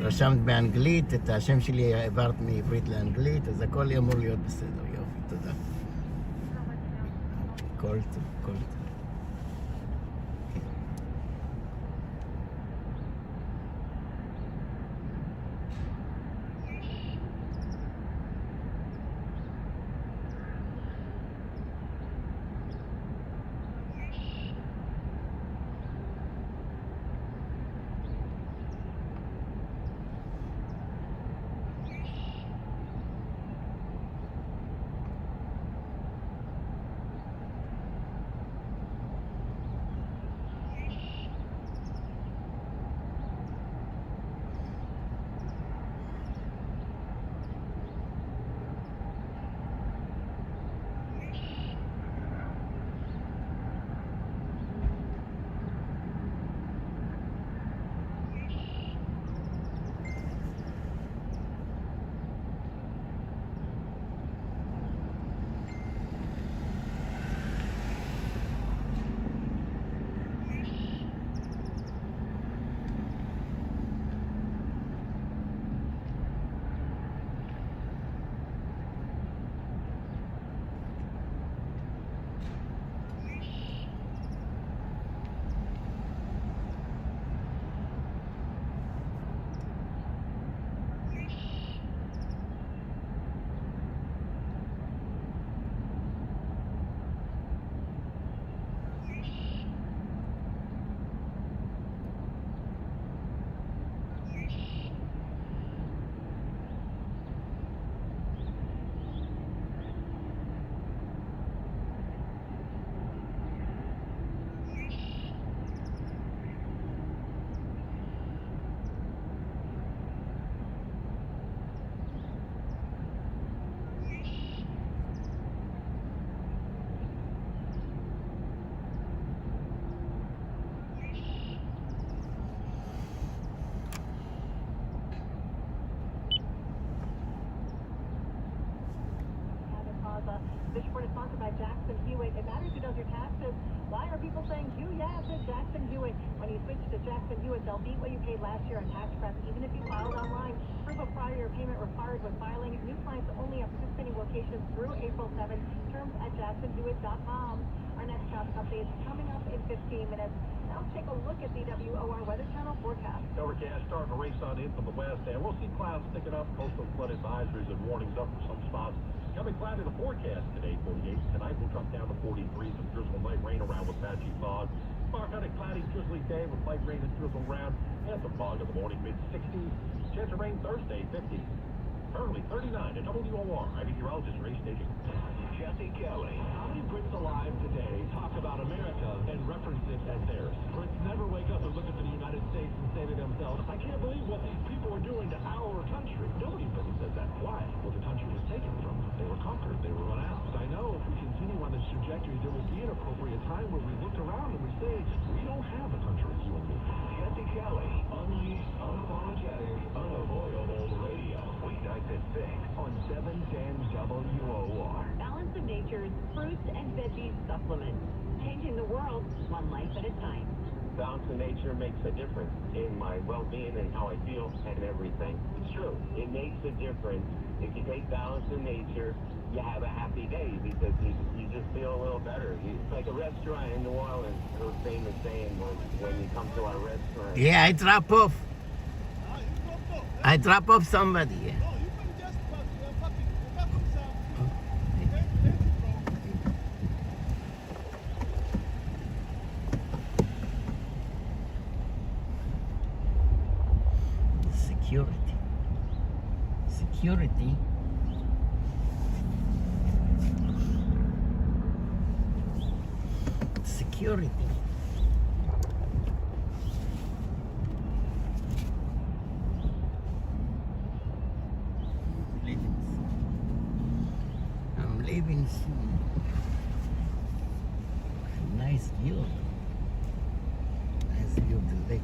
רשמת באנגלית, את השם שלי העברת מעברית לאנגלית, אז הכל אמור להיות בסדר. יופי, תודה. כל טוב, כל טוב. at Jackson Hewitt. It matters who does your taxes. Why are people saying you? Yeah, it's at Jackson Hewitt. When you switch to Jackson Hewitt, they'll beat what you paid last year on tax prep, even if you filed online. Proof of prior year payment required when filing. New clients only at participating locations through April 7th. Terms at jacksonhewitt.com. Our next traffic update is coming up in 15 minutes. Now let's take a look at the WOR Weather Channel forecast. Overcast starting to race on in from the west, and we'll see clouds sticking up. Coastal flood advisories and warnings up for some spots. Coming cloudy the forecast today, 48. Tonight we'll drop down to 43. Some drizzle, light rain around with patchy fog. Tomorrow kind of cloudy, drizzly day with light rain and drizzle around, and some fog in the morning, mid-60s. Chance of rain Thursday, 50. Currently 39 at WOR. I'm meteorologist Ray Staging. Jesse Kelly. How many Brits alive today talk about America and reference it as theirs? Brits never wake up and look at the United States and say to themselves, I can't believe what these people are doing to our country. Nobody in Britain says that. Why? Well, the country was taken from them. They were conquered. They were run out. But I know if we continue on this trajectory, there will be an appropriate time where we look around and we say, we don't have a country, you and me. Jesse Kelly. Unleashed, unapologetic, unavoidable radio. Weeknights at 6 on 710 WOR. Balance of Nature's fruits and veggies supplement. Changing the world one life at a time. Balance in nature makes a difference in my well-being and how I feel and everything. It's true. It makes a difference. If you take balance in nature, you have a happy day because you just feel a little better. It's like a restaurant in New Orleans. Those famous saying when you come to our restaurant. Yeah, I drop off. I drop off somebody. Yeah. Security. Security. Security. I'm leaving soon. Nice view. Nice view of the lake.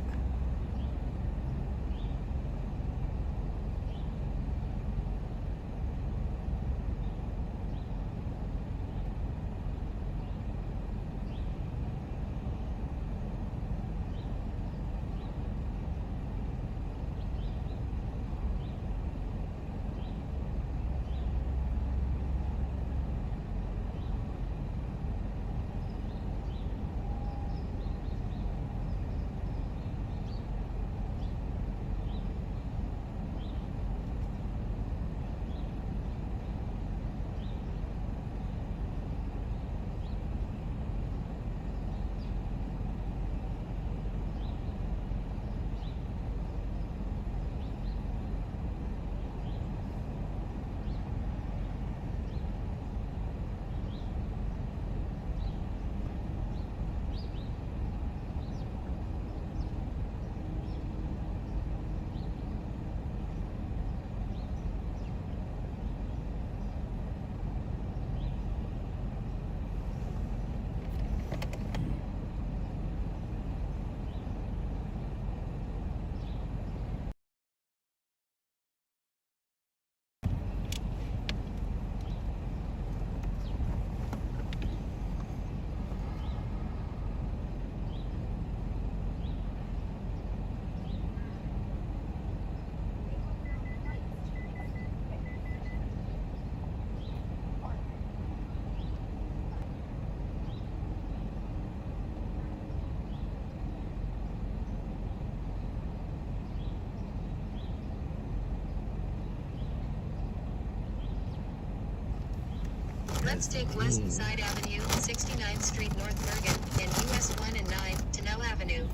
Let's take West Side Avenue, 69th Street North Bergen, and US 1 and 9, Tennelle Avenue.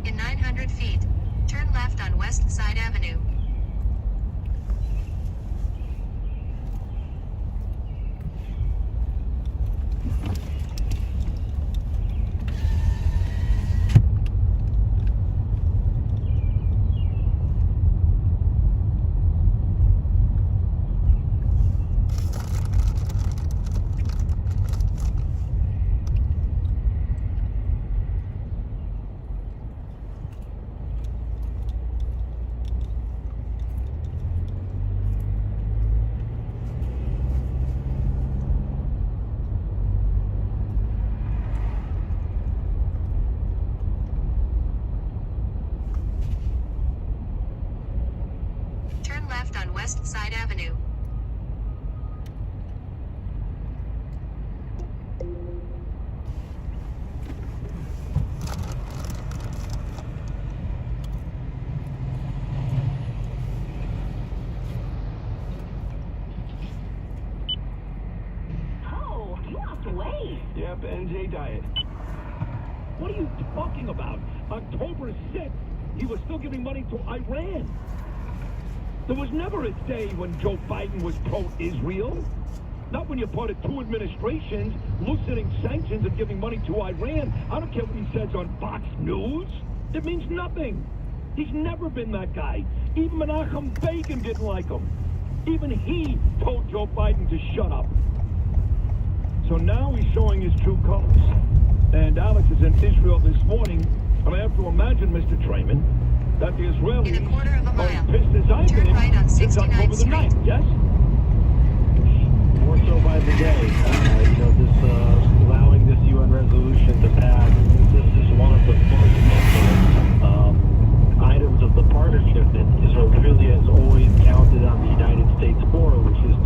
In 900 feet, turn left on West Side Avenue. West Side Avenue. Oh, you lost weight. Yep, NJ diet. What are you talking about? October 6th, he was still giving money to Iran. There was never a day when Joe Biden was pro-Israel. Not when you're part of two administrations loosening sanctions and giving money to Iran. I don't care what he says on Fox News. It means nothing. He's never been that guy. Even Menachem Begin didn't like him. Even he told Joe Biden to shut up. So now he's showing his true colors. And Alex is in Israel this morning. And I have to imagine, Mr. Trayman, that the Israelis In a quarter of a are mile, as pissed as I've turn been right on since 69th October the Street. 9th, yes? More so by the day. This allowing this UN resolution to pass, this is one of the fundamental items of the partnership that Israel really has always counted on the United States for, which is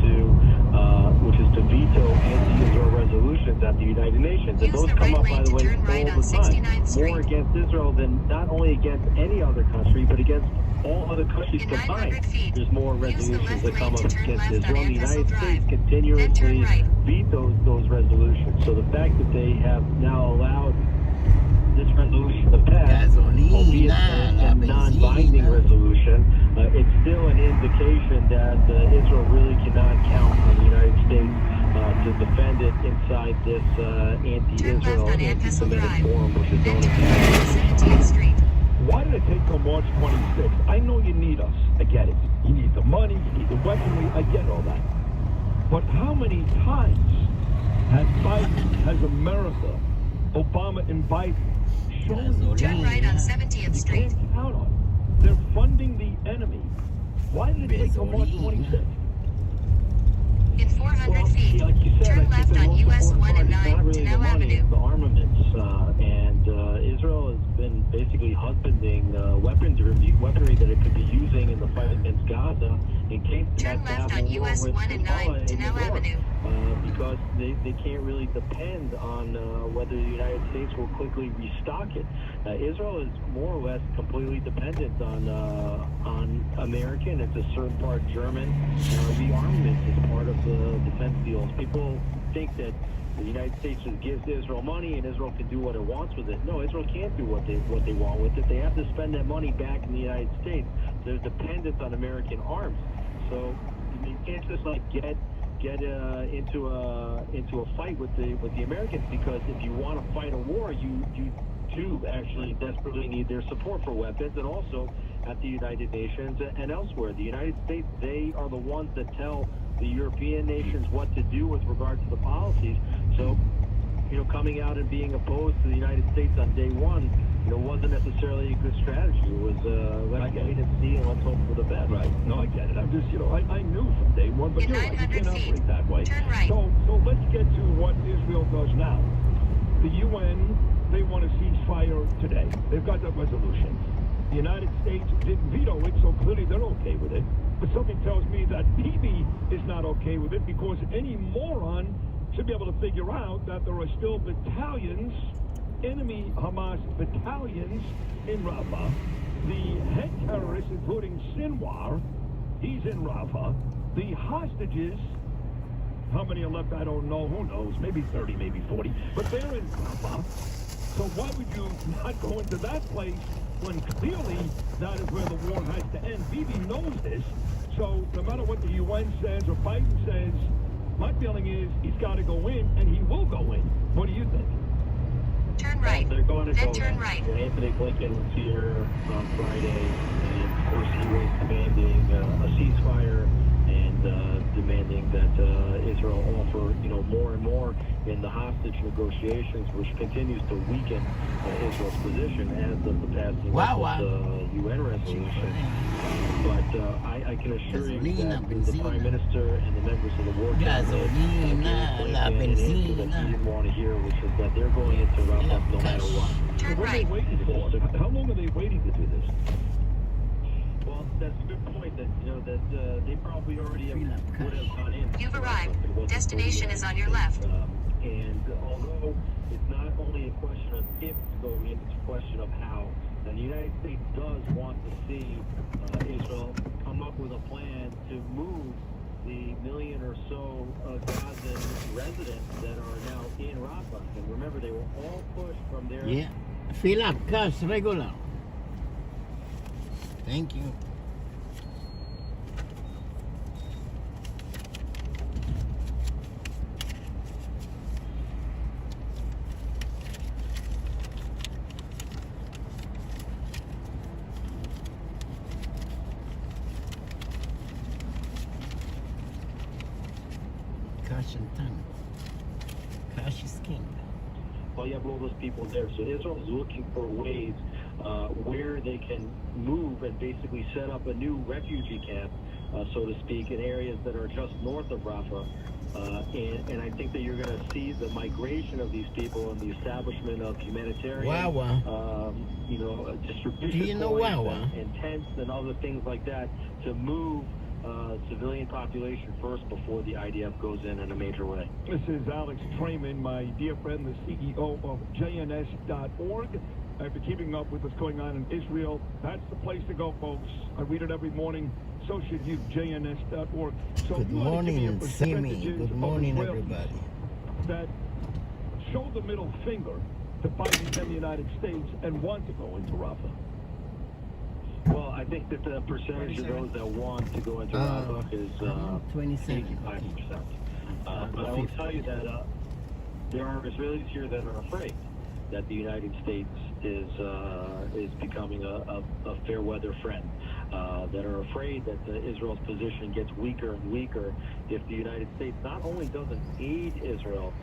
to veto anti-Israel resolutions at the United Nations. And Use those the come right up, by lane the to way, turn right all on the time. 69th Street. More against Israel than not only against any other country, but against all other countries In combined. 900 feet, There's more use the resolutions left that come lane up to turn against left Israel. on The United Anfield States Drive. Then continuously turn right. vetoes those resolutions. So the fact that they have now allowed this resolution to pass, albeit a non-binding resolution, it's still an indication that Israel really cannot count on the United States to defend it inside this Turn anti-Israel, left on Anfield anti-Semitic Drive. forum, which is Then known turn as right on 17th Street. Why did it take till March 26th? I know you need us. I get it. You need the money, you need the weaponry. I get all that. But how many times has America, Obama and Biden, shown you Turn right on 70th you Street. can't count on? They're funding the enemy. Why did it take till March 26th? In 400 feet, like you said, turn I think left the on most US important 1 part and is 9 not really the Tenell money, Avenue. it's the armaments. Israel has been basically husbanding weaponry that it could be using in the fight against Gaza in case it Turn has to left have on a war US with 1 and 9 Hezbollah in the Tenell north, Avenue. because they can't really depend on whether the United States will quickly restock it. Israel is more or less completely dependent on American, and to a certain part German, rearmament as part of the defense deals. People think that the United States just gives Israel money and Israel can do what it wants with it. No, Israel can't do what they want with it. They have to spend that money back in the United States. They're dependent on American arms. So you can't just like get into a fight with the Americans, because if you want to fight a war, you do actually desperately need their support for weapons, and also at the United Nations and elsewhere. The United States, they are the ones that tell the European nations what to do with regard to the policies. So, coming out and being opposed to the United States on day one, wasn't necessarily a good strategy. It was, let's wait and see and let's hope for the best. Right. No, I get it. I'm just, I knew from day one, but In you're right. You 900 can't feet, operate that way. turn right. So let's get to what Israel does now. The UN, they want a ceasefire today. They've got that resolution. The United States didn't veto it, so clearly they're okay with it. But something tells me that Bibi is not okay with it, because any moron should be able to figure out that there are still battalions, enemy Hamas battalions in Rafah. The head terrorist, including Sinwar, he's in Rafah. The hostages, how many are left, I don't know. Who knows? Maybe 30, maybe 40. But they're in Rafah. So why would you not go into that place when clearly that is where the war has to end? Bibi knows this. So no matter what the UN says or Biden says, my feeling is he's got to go in, and he will go in. What do you think? Turn right. They're going to Then go turn in. right. Anthony Blinken was here on Friday, and of course he was demanding a ceasefire and demanding that Israel offer, more and more in the hostage negotiations, which continues to weaken Israel's position as of the passing of the UN resolution. But I can assure you that the Prime Minister and the members of the War Cabinet and he didn't want to hear, which is that they're going into Rafah no matter what. Turn What are they right. waiting for? How long are they waiting to do this? Well, that's a good point. That they probably already would have gone in. You've arrived. Destination is on your left. And although it's not only a question of if to go in, it's a question of how. And the United States does want to see Israel come up with a plan to move the million or so Gazan residents that are now in Rafah. And remember, they were all pushed from their... Yeah. Fill up, cash, regular. Thank you. Cash and time. Cash is king. Well, you have all those people there. So Israel is looking for ways where they can move and basically set up a new refugee camp, so to speak, in areas that are just north of Rafah. And I think that you're going to see the migration of these people and the establishment of humanitarian, distribution Do you know points and tents and other things like that to move civilian population first before the IDF goes in a major way. This is Alex Trayman, my dear friend, the CEO of JNS.org. I've been keeping up with what's going on in Israel. That's the place to go, folks. I read it every morning. So should you, JNS.org. So Good morning, Sammy. Good morning, everybody. That show the middle finger to Biden and the United States and want to go into Rafah. Well, I think that the percentage of those that want to go into Rafah is 27. 85%. But I will tell you that there are Israelis here that are afraid that the United States is becoming a fair weather friend. That are afraid that Israel's position gets weaker and weaker if the United States not only doesn't aid Israel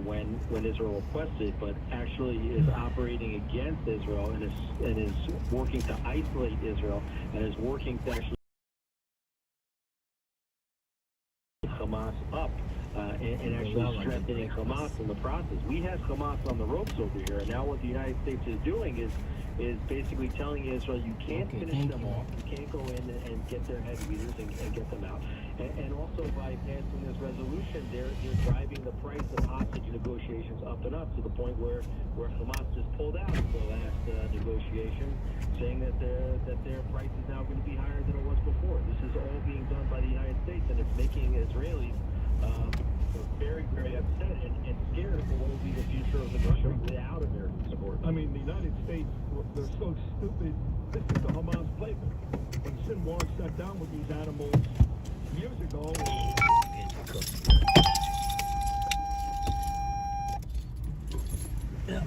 when Israel requests it, but actually is operating against Israel and is working to isolate Israel and is working to actually Hamas up and actually strengthening Hamas in the process. We have Hamas on the ropes over here, and now what the United States is doing is basically telling Israel you can't finish them off, you can't go in and get their head leaders and get them out. And also by passing this resolution, they're driving the price of hostage negotiations up and up to the point where Hamas just pulled out of the last negotiation, saying that their price is now going to be higher than it was before. This is all being done by the United States, and it's making Israelis very, very upset and scared for what will be the future of the country without American support. I mean, the United States, they're so stupid. This is the Hamas playbook. When Sinwar sat down with these animals years ago. Yeah.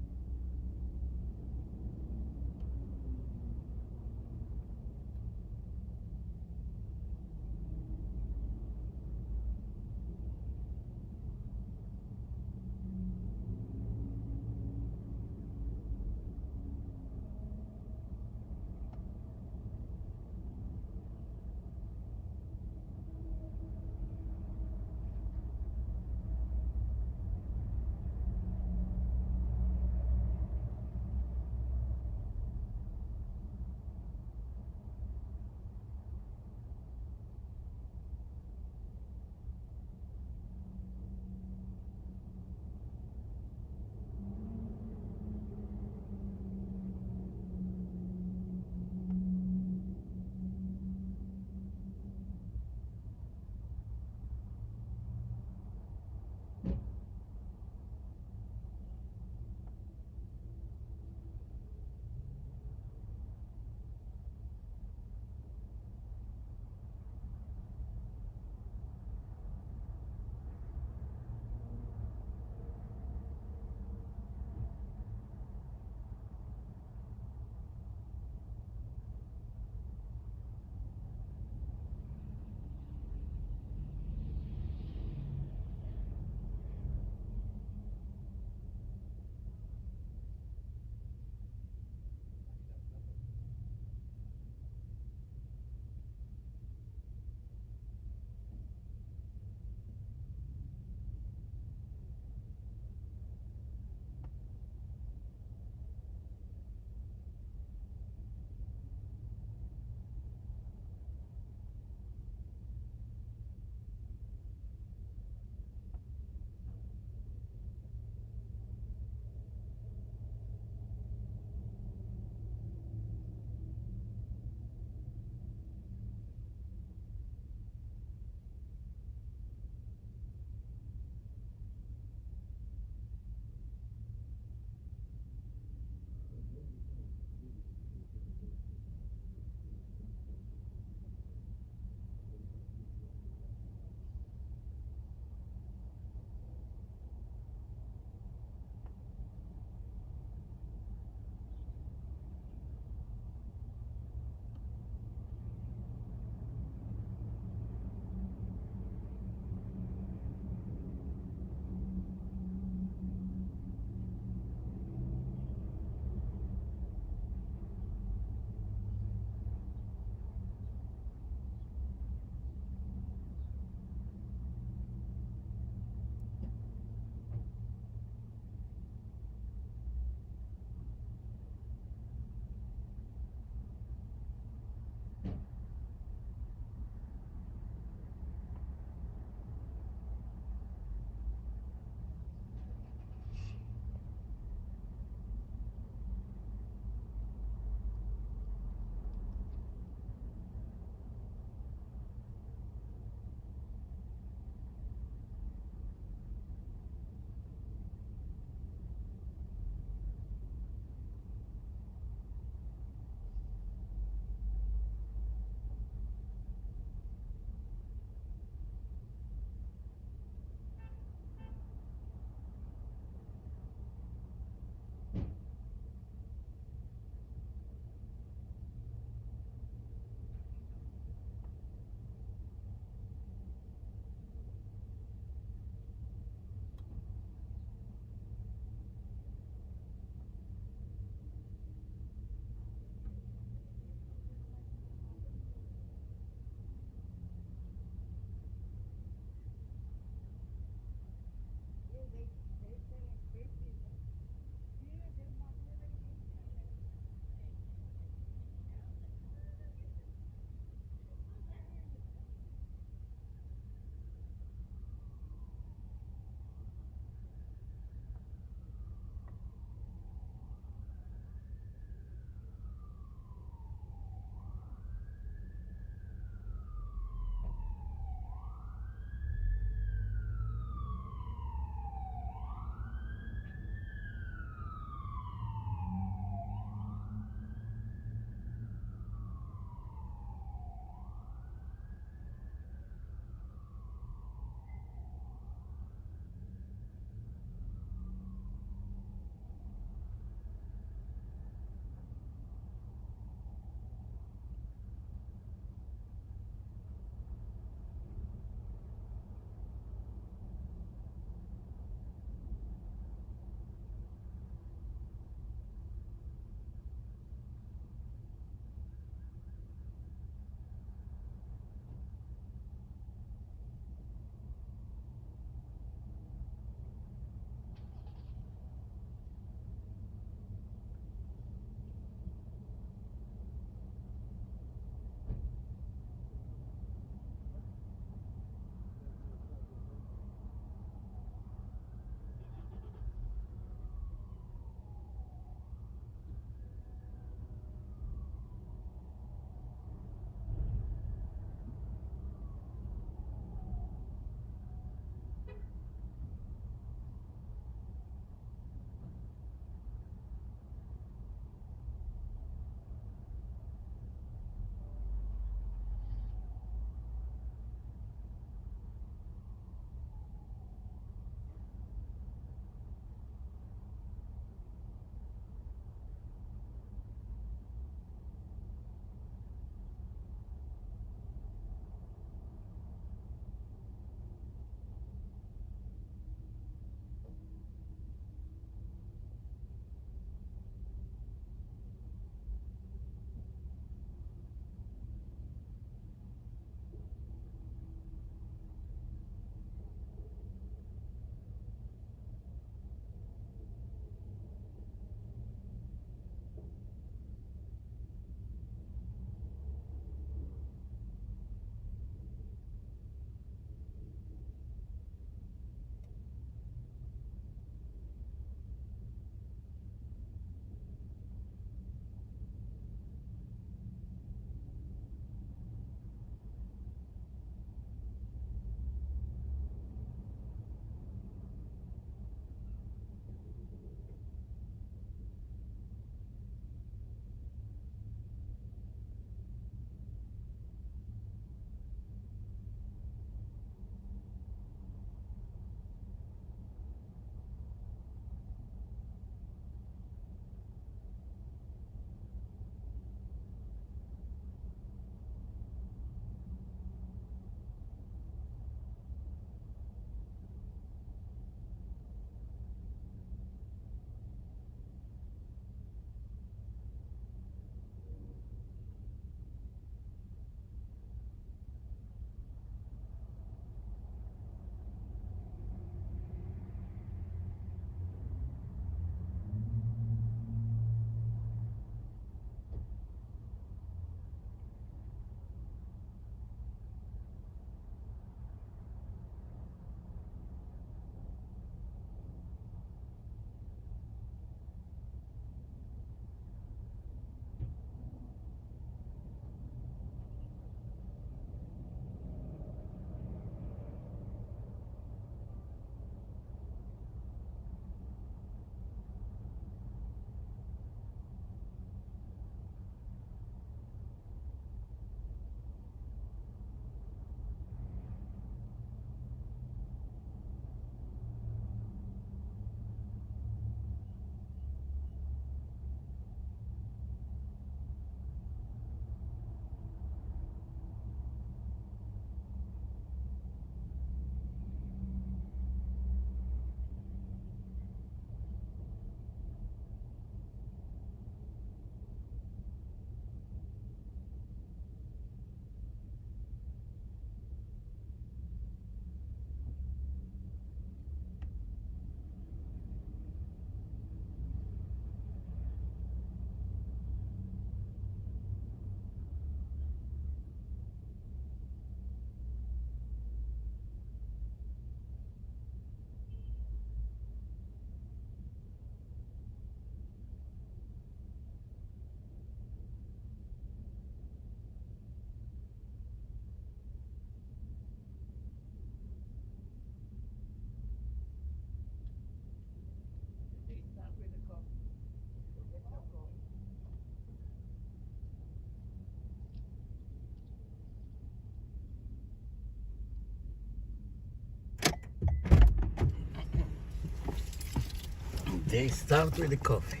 They start with the coffee.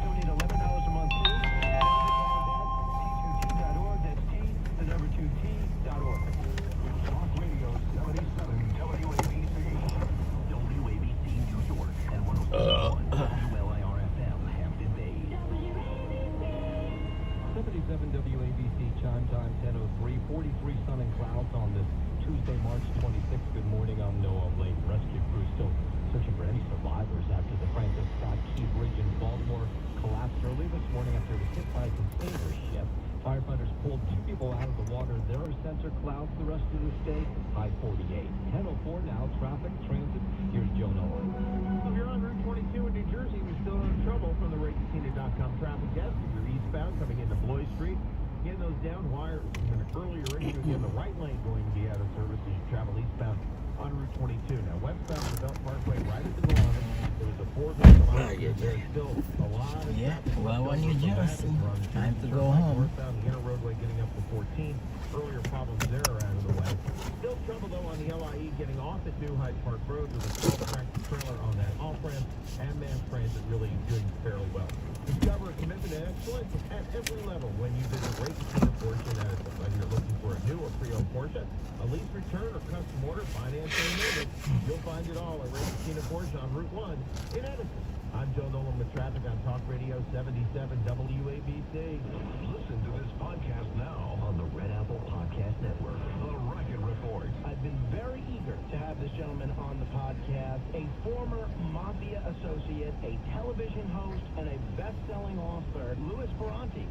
Donate $11 a month too. T2T.org. That's T, the number 2T.org. Talk Radio 77 WABC. WABC New York and 107.1 WLIR-FM Hampton Bays. 77 WABC chime time 10:03. 43 sun and clouds on this Tuesday, March 26th. Good morning. I'm Noah Lane. Rescue crew still searching for any survivors after the Francis Scott Key Bridge in Baltimore collapsed early this morning after it was hit by a container ship. Firefighters pulled 2 people out of the water. There are sensor clouds the rest of this day. High 48. 10:04 now. Traffic, transit. Here's Joe Nolan. If you're on Route 22 in New Jersey, we're still in trouble from the WIKIPEDIA.com traffic desk. If you're eastbound coming into Bloy Street, getting those down wires. An earlier issue in the right lane going to be out of service as you travel eastbound on Route 22. Now, westbound the Belt Parkway right at the Milano. There was a 4-vehicle accident. There's still a lot of traffic. Well, when you just time to go home. Northbound the inner roadway getting up to 14. Earlier problems there are out of the way. Still trouble though on the LIE getting off at New Hyde Park Road with a small tractor trailer on that off-ramp, and mass transit really doing fairly well. Discover a commitment to excellence at every level when you visit Workspace Porsche in Edison. Whether you're looking for a new or pre-owned Porsche, a lease return or custom order, financing and moving, you'll find it all at Workspace Porsche on Route 1 in Edison. I'm Joe Nolan with traffic on Talk Radio 77 WABC. Listen to this podcast now on the Red Apple Podcast Network. The Record Report. I've been very eager to have this gentleman on the podcast, a former mafia associate, a television host, and a best-selling author, Louis Ferranti.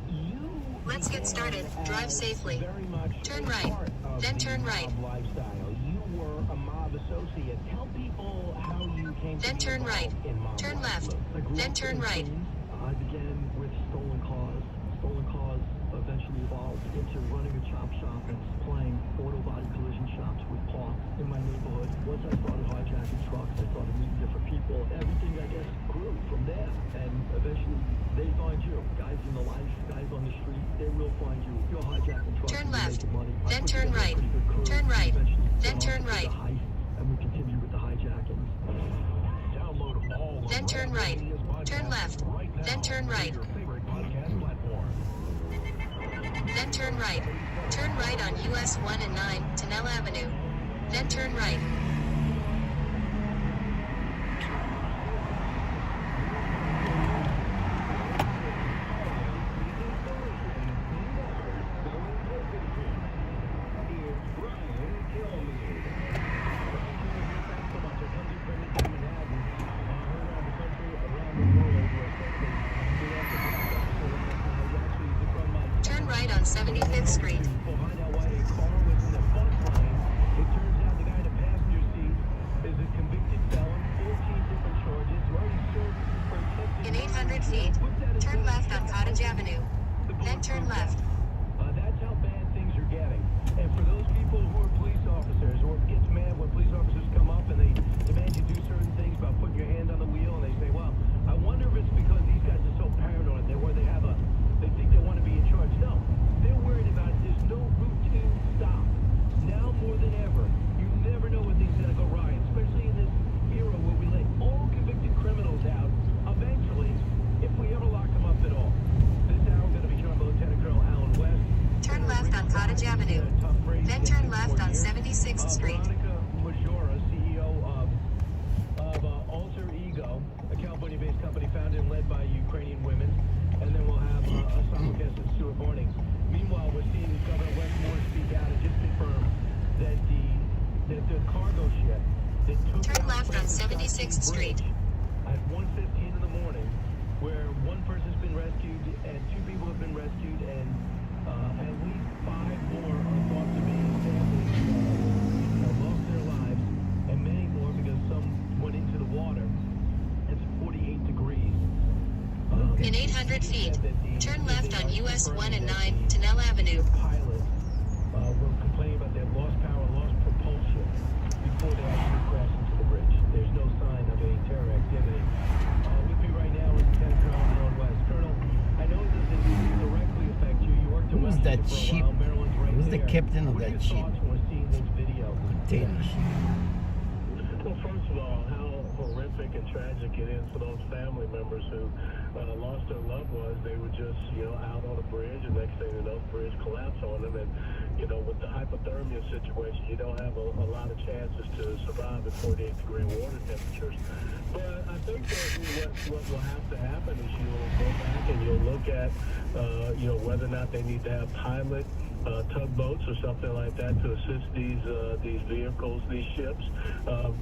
Let's get started. Drive safely. Very much Turn a right. part of Then the turn right. mob lifestyle. You were a mob associate. Tell people how you came Then to be turn right. involved in mob Turn life. left. I grew Then up turn in right. Queens. I began with stolen cars. Stolen cars eventually evolved into running a chop shop and playing auto body collision shops with parks in my neighborhood. Once I started hijacking trucks, I started meeting different people. Everything, I guess, grew from there. And eventually, they find you. Guys in the life, guys on the street, they will find you. You're hijacking trucks. Turn you're left. making money. Then I put turn together a right. pretty good crew. Turn right. Eventually, Then got turn off to right. the heist, and we continue with the hijacking. Download all of Then turn right. Radia's podcasts Turn left. right now Then turn on right. your favorite podcast platform. Then turn right. Turn right on US 1 and 9, Tennelle Avenue. Then turn right. Turn right on 75th Street. Find out why a car was in a fun plane. It turns out the guy in the passenger seat is a convicted felon, 14 different charges, already served for attempted In 800 feet, turn left on Cottage Avenue. Then turn left. That's how bad things are getting. And for those people who are police officers or gets mad when police officers come up and they demand you do certain things about putting your hand on the wheel and they say, well, I wonder if it's because these guys are so paranoid where they think they want to be in charge. No, they're worried about there's no routine stop. Now more than ever, you never know when things are going to go right, especially in this era where we let all convicted criminals out eventually, if we ever lock them up at all. This hour we're going to be joined by Lieutenant Colonel Alan West. Turn left on Cottage Avenue. Then turn left on 76th Street. Veronica Majora, CEO of Alter Ego, a California-based company founded and led by Ukrainian women. And then we'll have a simulcast of Stuart Barney. Meanwhile, we're seeing Governor Wes Moore speak out and just confirm that the cargo ship that took Turn out left on Francis 76th Scott Key Street. Bridge at 1:15 in the morning, where one person's been rescued and 2 people have been rescued, and at least 5 more are thought to be sadly lost their lives, and many more because some went into the water. It's 48 degrees. In 800 feet, turn left on US 1 and 9, Tennelle Avenue. Pilots were complaining about their lost power, lost propulsion before they actually crashed into the bridge. There's no sign of a terror activity. With me right now is Lieutenant Colonel Alan West. Colonel, I know it doesn't directly affect you. You worked in Who's that Washington for a cheap? while. Maryland's right Who's the captain of that ship? Container ship. Well, first of all, how horrific and tragic it is for those family members who lost their loved ones. They were just, out on a bridge, and next thing you know, the bridge collapsed on them. And, with the hypothermia situation, you don't have a lot of chances to survive at 48-degree water temperatures. But I think that what will have to happen is you'll go back and you'll look at, whether or not they need to have pilot tugboats or something like that to assist these vehicles, these ships.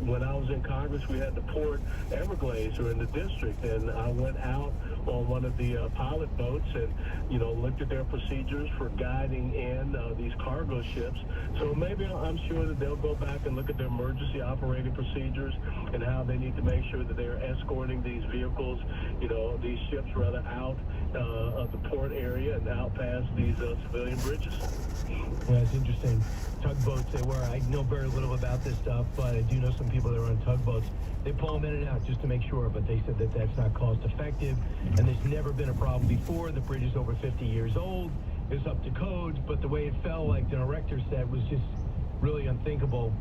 When I was in Congress, we had the Port Everglades, or in the district, and I went out on one of the pilot boats and looked at their procedures for guiding in these cargo ships. So maybe I'm sure that they'll go back and look at their emergency operating procedures and how they need to make sure that they're escorting these vehicles, these ships rather, out of the port area and out past these civilian bridges. Yeah, it's interesting. Tugboats, I know very little about this stuff, but I do know some people that are on tugboats. They pull them in and out just to make sure, but they said that that's not cost effective, and there's never been a problem before. The bridge is over 50 years old. It's up to code, but the way it fell, like the director said, was just really unthinkable.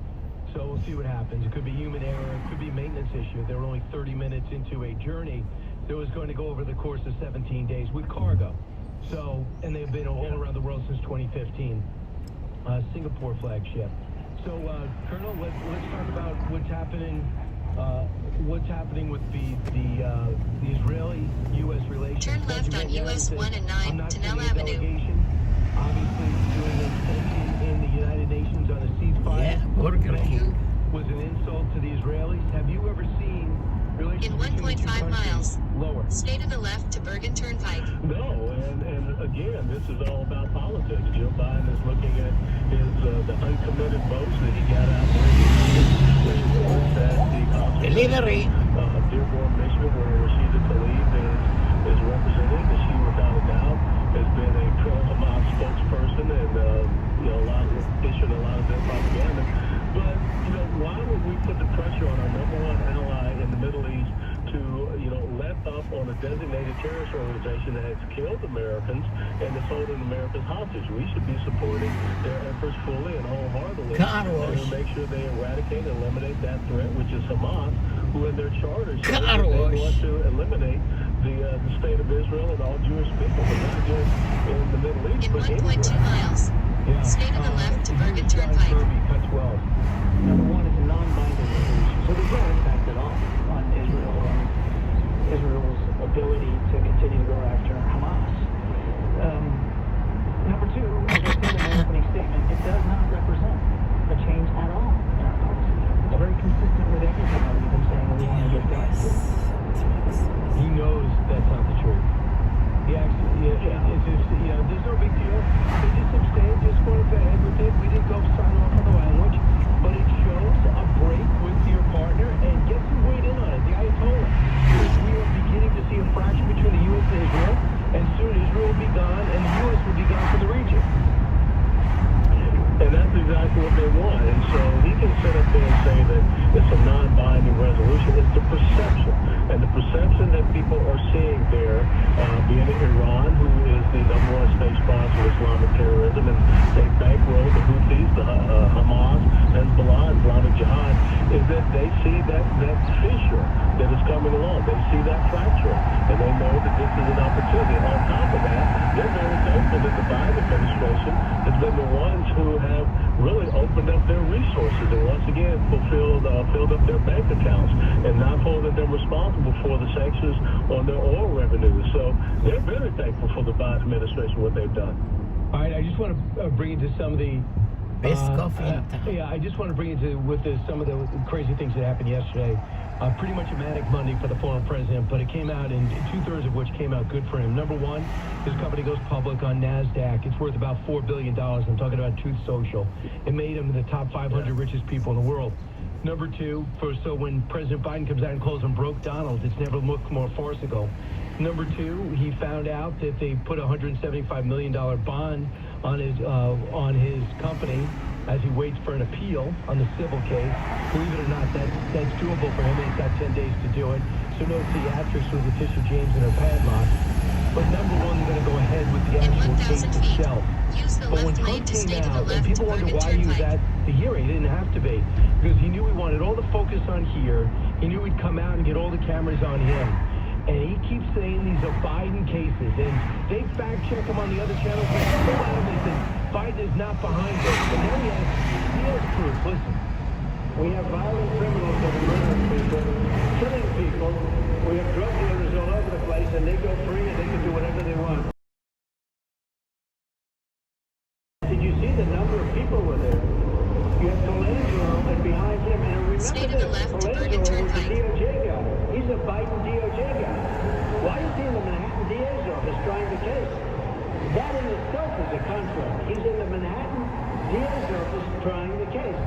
So we'll see what happens. It could be human error. It could be a maintenance issue. They were only 30 minutes into a journey that was going to go over the course of 17 days with cargo. So, and they've been all around the world since 2015. Singapore flagship. So, Colonel, let's talk about what's happening with the Israeli-U.S. relations. Turn left on US 1 and 9, I'm not Tunnel sending a Avenue. delegation. Obviously, doing an extension in the United Nations on a ceasefire. Yeah, Burger King. Was an insult to the Israelis. Have you ever seen relations In between the two 1.5 miles. countries lower? Stay to the left to Bergen Turnpike. No, and again, this is all about politics. Joe Biden is looking at the uncommitted votes that he got out there. Delivery. Dearborn, Michigan, where Rashida Tlaib is represented, and she, without a doubt, has been a pro-Hamas spokesperson and a lot of issuing a lot of their propaganda. But why would we put the pressure on our number one ally in the Middle East to let up on a designated terrorist organization that has killed Americans and is holding Americans hostage? We should be supporting their efforts fully and wholeheartedly to make sure they eradicate and eliminate that threat, which is Hamas, who in their charters say that they want to eliminate the state of Israel and all Jewish people, but not just in the Middle East, In but 1.2 anywhere. miles. Yeah. Stay to the left to Bergen Turnpike. Cut 12. Number one, it's a non-binding resolution, so there's no impact at all on Israel or Israel's ability to continue to go after Hamas. Number two, as I said in my opening statement, it does not represent a change at all in our policy. It's very consistent with everything that we've been saying we want to get done. He knows that's not the truth. He actually, there's no big deal. They just abstained, just went ahead with it. We didn't go sign off on the language, but it shows a break with your partner, and guess who weighed in on it? The Ayatollah. We are beginning to see a fracture between the U.S. and Israel, and soon Israel will be gone, and the U.S. will be gone from the region. And that's exactly what they want. And so he can sit up there and say that it's a non-binding resolution. It's the perception. And the perception that people are seeing there, being in Iran, who is the number one state sponsor of Islamic terrorism, and they bankroll the Houthis, the Hamas, Hezbollah, Islamic Jihad, is that they see that fissure that is coming along. They see that fracture. And they know that this is an opportunity. And on top of that, they're very thankful that the Biden administration has been the ones who have really opened up their resources and once again filled up their bank accounts and not holding them responsible for the sanctions on their oil revenues. So they're very thankful for the Biden administration, what they've done. All right, I just want to bring you to some of the Best coffee in town. Yeah, I just want to bring you to some of the crazy things that happened yesterday. Pretty much a manic Monday for the former president, but it came out, and 2/3 of which came out good for him. Number one, his company goes public on NASDAQ. It's worth about $4 billion. I'm talking about Truth Social. It made him the top 500 richest people in the world. Number two, so when President Biden comes out and calls him broke Donald, it's never looked more farcical. Number two, he found out that they put a $175 million bond on his company as he waits for an appeal on the civil case. Believe it or not, that's doable for him. He's got 10 days to do it. So no theatrics with Letitia James and her padlock. But number one, they're going to go ahead with the In actual 1,000 case feet, itself. Use the But when left lane Trump to came stay to the out, and left to people wonder Bergen why he was Turnpike. at the hearing, he didn't have to be, because he knew he wanted all the focus on here. He knew he'd come out and get all the cameras on him. And he keeps saying these are Biden cases, and they fact check him on the other channels. They pull out and they said Biden is not behind this. And now he has proof. Listen. We have violent criminals that are murdering people, killing people. We have drug dealers all over the place, and they go free and they can do whatever they want. Did you see the number of people were there? You have Colangelo, and behind him, and remember Stay to the left to Bergen Colangelo was the Turnpike. DOJ guy. He's a Biden DOJ guy. Why is he in the Manhattan DA's office trying the case? That in itself is a conflict. He's in the Manhattan DA's office trying the case.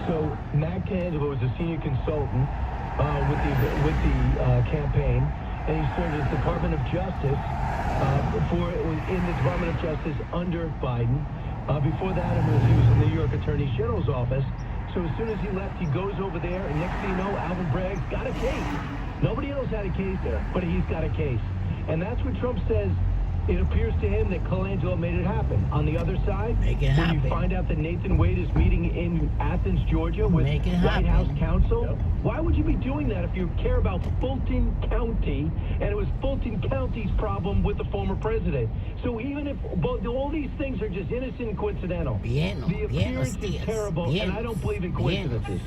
So Matt Colangelo was a senior consultant with the campaign, and he served as Department of Justice in the Department of Justice under Biden. Before that, he was in the New York Attorney General's office. So as soon as he left, he goes over there, and next thing you know, Alvin Bragg's got a case. Nobody else had a case, but he's got a case. And that's what Trump says. It appears to him that Colangelo made it happen. On the other side, Make it when happen. you find out that Nathan Wade is meeting in Athens, Georgia with Make it White happen. House counsel, why would you be doing that if you care about Fulton County, and it was Fulton County's problem with the former president? So even if all these things are just innocent and coincidental, the appearance is terrible, and I don't believe in coincidences.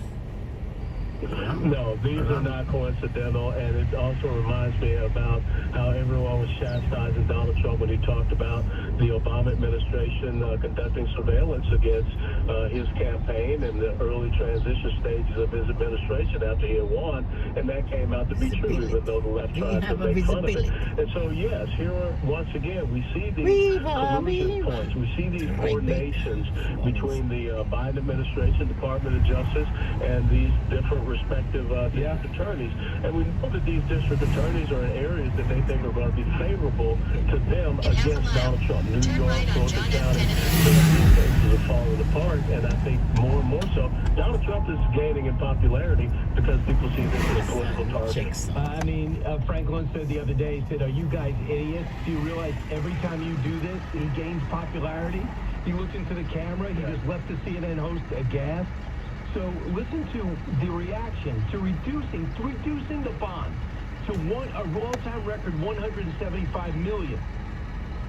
No, these are not coincidental, and it also reminds me about how everyone was chastising Donald Trump when he talked about the Obama administration conducting surveillance against his campaign in the early transition stages of his administration after he had won, and that came out to be true, even though the left tried to make fun of it. And so, yes, here once again, we see these collusion points. We see these coordinations between the Biden administration, Department of Justice, and these different respective district attorneys. And we know that these district attorneys are in areas that they think are going to be favorable to them against Donald Trump. New York, Fulton County, these cases are falling apart, and I think more and more so, Donald Trump is gaining in popularity because people see this as a political target. I mean, Franklin said the other day, he said, are you guys idiots? Do you realize every time you do this, he gains popularity? He looked into the camera, he just left the CNN host aghast. So listen to the reaction to reducing the bond to an all-time record $175 million.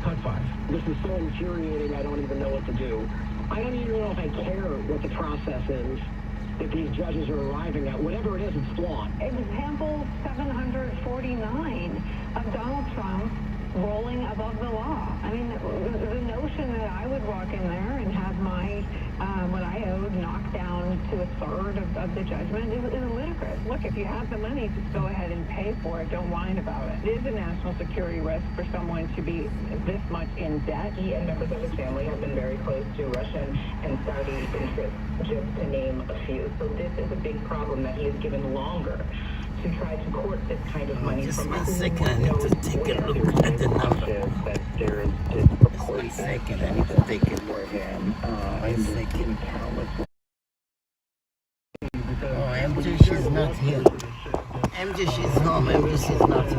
Cut 5. This is so infuriating, I don't even know what to do. I don't even know if I care what the process is that these judges are arriving at. Whatever it is, it's flawed. Example 749 of Donald Trump rolling above the law. I mean, the notion that I would walk in there and have my what I owed knocked down to a third of the judgment is ludicrous. Look, if you have the money, just go ahead and pay for it. Don't whine about it. It is a national security risk for someone to be this much in debt. He and members of his family have been very close to Russian and Saudi interests, just to name a few. So this is a big problem that he is given longer to try to court this kind of money just from one second, I need to take a look at the number. that there is One second, I need to take a look at one second. Oh, MJ, she's not here. MJ, she's home. MJ, she's not here.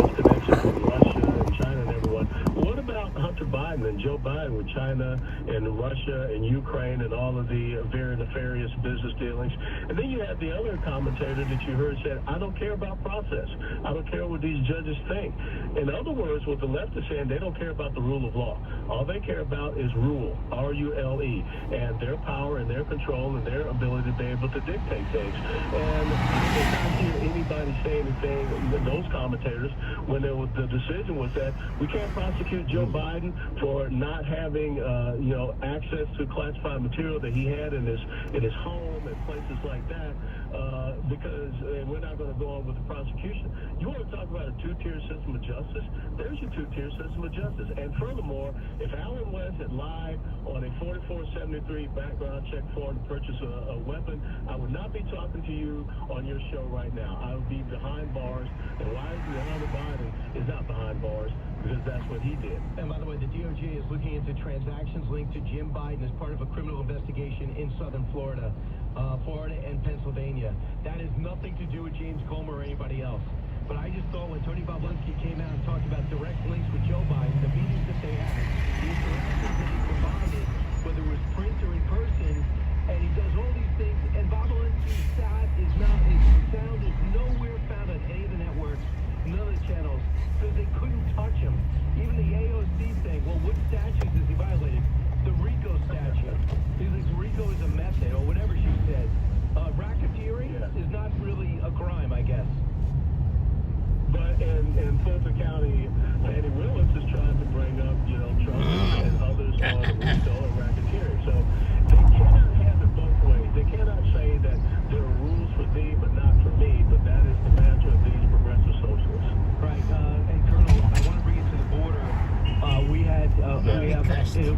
Russia and China and everyone. What about Hunter Biden and Joe Biden with China and Russia and Ukraine and all of the very nefarious business dealings? And then you had the other commentator that you heard said, I don't care about process. I don't care what these judges think. In other words, what the left is saying, they don't care about the rule of law. All they care about is rule, R-U-L-E, and their power and their control and their ability to be able to dictate things. And I did not hear anybody say anything, those commentators, when the decision was that we can't prosecute Joe Biden for not having, access to classified material that he had in his home and places like that, because we're not going to go on with the prosecution. You want to talk about a two-tier system of justice? There's your two-tier system of justice. And furthermore, if Alan West had lied on a 4473 background check form to purchase a weapon, I would not be talking to you on your show right now. I would be behind bars. And why is Hunter Biden is not behind bars? Because that's what he did. And by the way, the DOJ is looking into transactions linked to Jim Biden as part of a criminal investigation in southern Florida and Pennsylvania. That has nothing to do with James Comer or anybody else. But I just thought when Tony Bobulinski came out and talked about direct links with Joe Biden, the meetings that they had, the interactions that he provided, whether it was print or in person, and he does all these things. And Bobulinski's sound is nowhere found on any of the networks, none of the channels, because they couldn't touch him. Even the AOC thing, well, what statutes has he violated? The RICO statute. He thinks RICO is a method, or whatever she said. Racketeering is not really a crime, I guess. But in Fulton County, Andy Willis is trying to bring up, Trump and others on RICO and racketeering. So they cannot have it both ways. They cannot say that there are rules for thee but not for me, but that is the mantra of these progressive socialists. Right, and Colonel, I want to bring it to the border. We have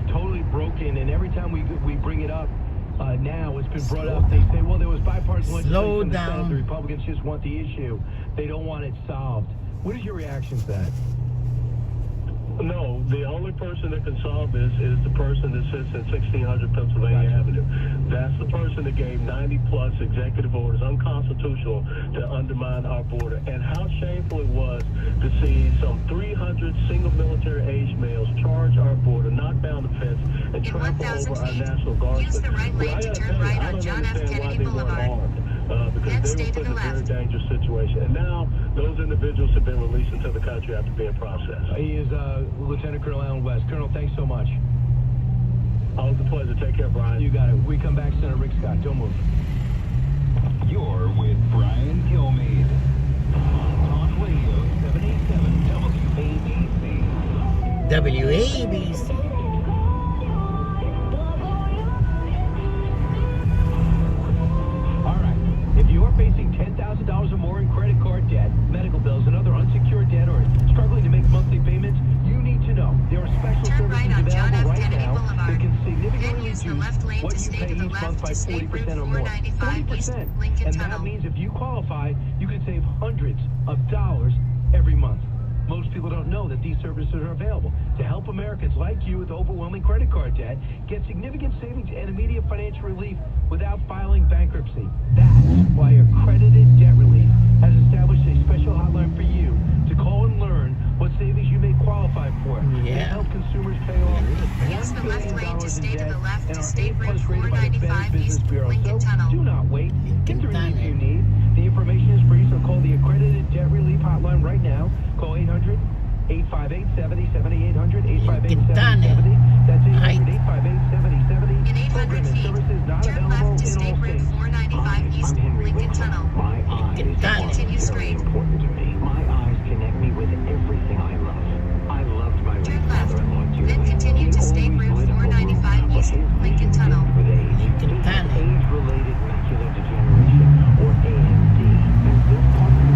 totally broken, and every time we bring it up, now it's been brought up. They say, well, there was bipartisan legislation in the Senate. The Republicans just want the issue. They don't want it solved. What is your reaction to that? No, the only person that can solve this is the person that sits at 1600 Pennsylvania Avenue. That's the person that gave 90-plus executive orders unconstitutional to undermine our border. And how shameful it was to see some 300 single military-age males charge our border, knock down the fence, and trample over our National Guardsmen. Use the right lane to turn right on John F. Kennedy Boulevard. Because they were put in a very dangerous situation. And now those individuals have been released into the country after being processed. He is Lieutenant Colonel Alan West. Colonel, thanks so much. Always a pleasure. Take care, Brian. You got it. We come back, Senator Rick Scott. Don't move. You're with Brian Kilmeade. Talk Radio 787 WABC. If you're facing $10,000 or more in credit card debt, medical bills, and other unsecured debt, or struggling to make monthly payments, you need to know there are special services available right now that can significantly reduce what you pay each month by 40% or more. 40%. And that means if you qualify, you can save hundreds of dollars every month. Most people don't know that these services are available to help Americans like you with overwhelming credit card debt get significant savings and immediate financial relief without filing bankruptcy. That's why Accredited Debt Relief has established a special hotline for you to call and learn what savings you may qualify for and help consumers pay off Use the left lane to stay to the left to and State Route are A+ rated by the Better 495 Business East Bureau. Lincoln So Tunnel. do not wait. Get the relief you need. The information is free, so call the Accredited Debt Relief hotline right now. Call 800-858-7070, 800-858-7070. That's 800-858-7070. In 800 feet, turn left to State Route 495 East Lincoln Tunnel. Then continue straight. Important to me. My eyes connect me with everything I love. I loved my Turn left, then continue to State Route 495 East Lincoln Tunnel. Age-related macular degeneration, or AMD. And this part of the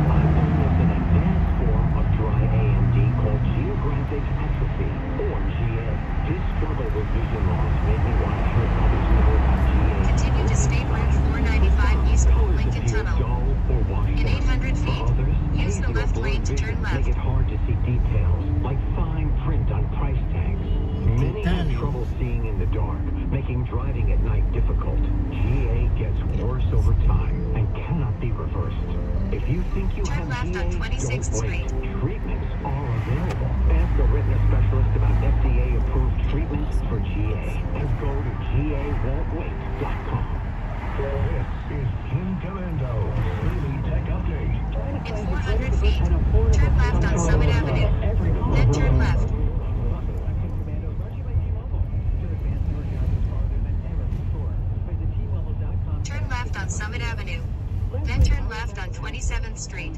I'm diagnosed an advanced form of dry AMD called geographic atrophy, or GA. This struggle with vision loss made me want to hear others know about GA. Continue to State Route 495 East Lincoln Tunnel. In 800 feet, use the left lane to turn left. Make it hard to see details, like fine print on price tags. Many have trouble seeing in the dark, making driving at night difficult. GA gets worse over time and cannot be reversed. If you think you Turn have left on GA, 26th don't wait. Street. Treatments are available. Ask a retina specialist about FDA-approved treatments for GA and go to GAWon'tWait.com. This is King Commando, Daily Tech Update. In 400 feet, turn left on Summit Avenue. Then turn left. Turn left on Summit Avenue. Then turn left on 27th Street.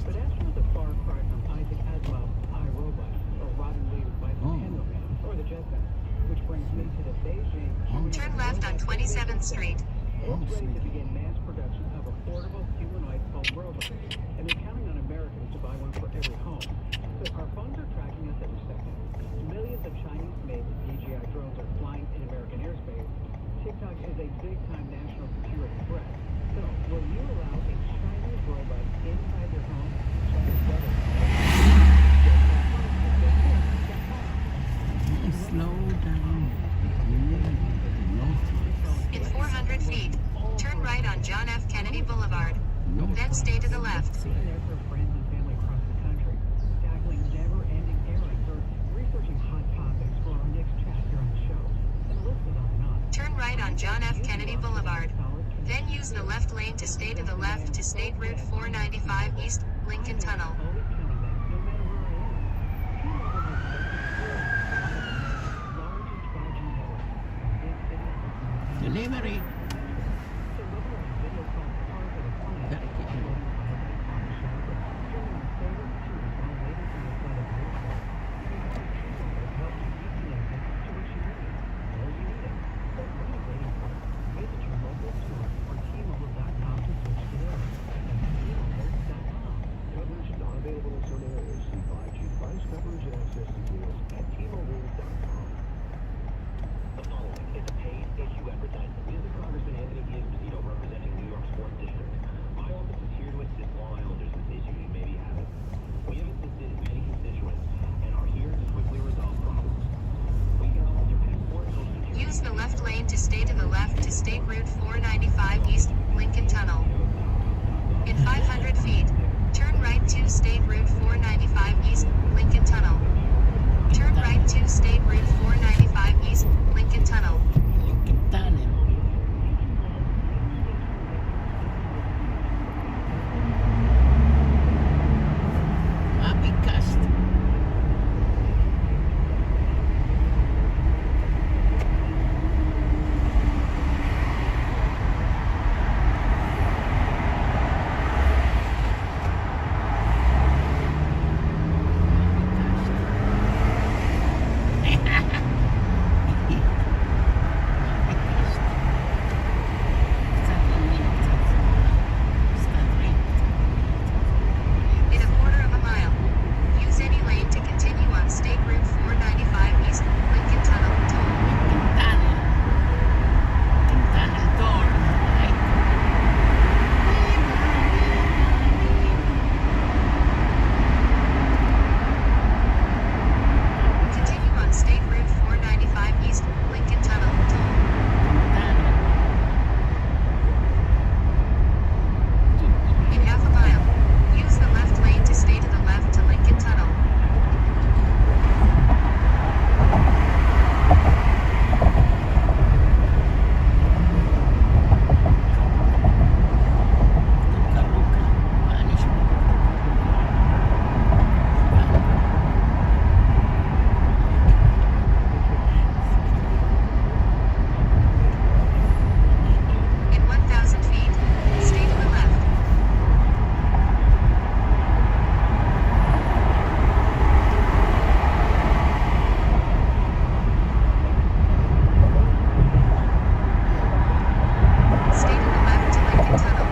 But Astro is a far cry from Isaac Asimov's iRobot, or Robin Williams' Bicentennial Man, or the Jetson, which brings me to the Beijing... Turn left on 27th Street. It's ready to begin mass production of affordable humanoid home robots, and they're counting on Americans to buy one for every home. So our phones are tracking us every second. Millions of Chinese-made DJI drones are flying in American airspace. TikTok is a big-time national security threat. So, will you allow a Chinese robot inside your home? Slow down. In 400 feet, turn right on John F. Kennedy Boulevard. right on John F. Kennedy Boulevard. Then use the left lane to stay to the left to State Route 495 East, Lincoln Tunnel. Delivery. Use the left lane to stay to the left to State Route 495 East, Lincoln Tunnel. In 500 feet, turn right to State Route 495 East, Lincoln Tunnel. Turn right to State Route 495 East, Lincoln Tunnel. Lincoln Tunnel. Cast. In a quarter of a mile, use any lane to continue on State Route 495 East, Lincoln Tunnel toll. Tunnel door. Right? Continue on State Route 495 East, Lincoln Tunnel toll. In half a mile, use the left lane to stay to the left to Lincoln Tunnel. In 1,000 feet, stay to the left. Stay to the left to Lincoln Tunnel.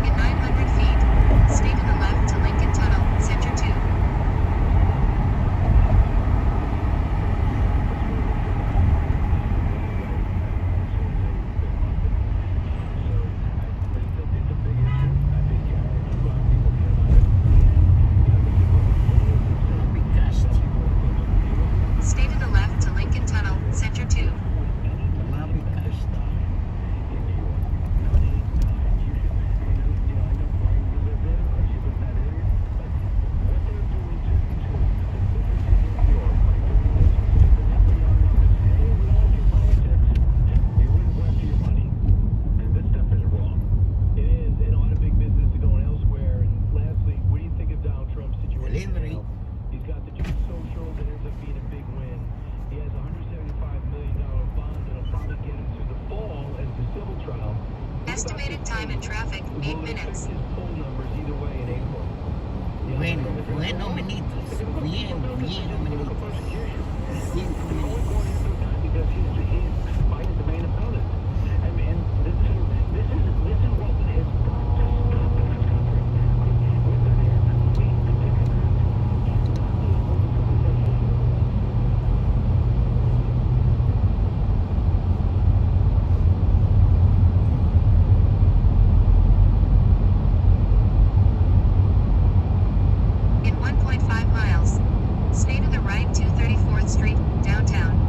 In 900 feet, stay to the left to Lincoln Tunnel, Center 2. Stay to the left to Lincoln Tunnel, Center 2. Delivery. He's got the Jewish social that ends up being a big win. He has a $175 million bond that'll probably get him through the fall as the civil trial. Estimated time in traffic, 8 minutes. His poll numbers either way in April. Bueno, menitos. Bien, menitos. 5 minutos. Because he's fighting the main opponent. And this is what has stopped this country. In 1.5 miles, stay to the right to 34th Street, downtown.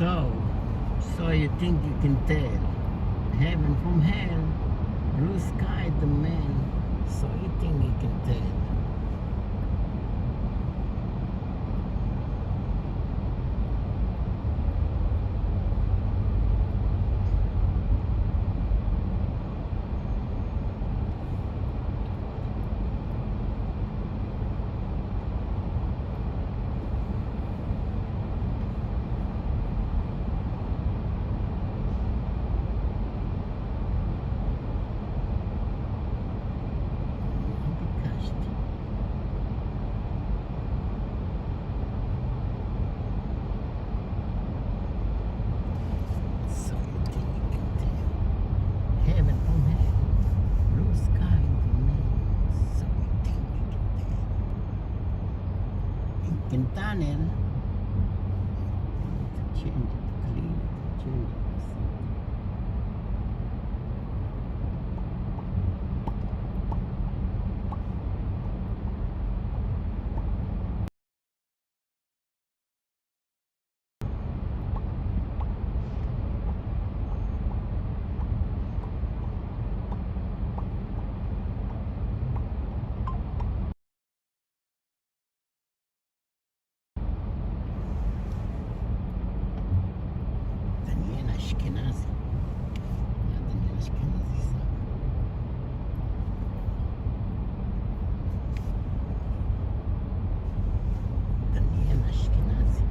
So you think you can tell heaven from hell, blue sky the man. So you think you can tell. Tunnel. Change it, clean it, change it. Ashkenazi. Daniel Ashkenazi. Daniel Ashkenazi.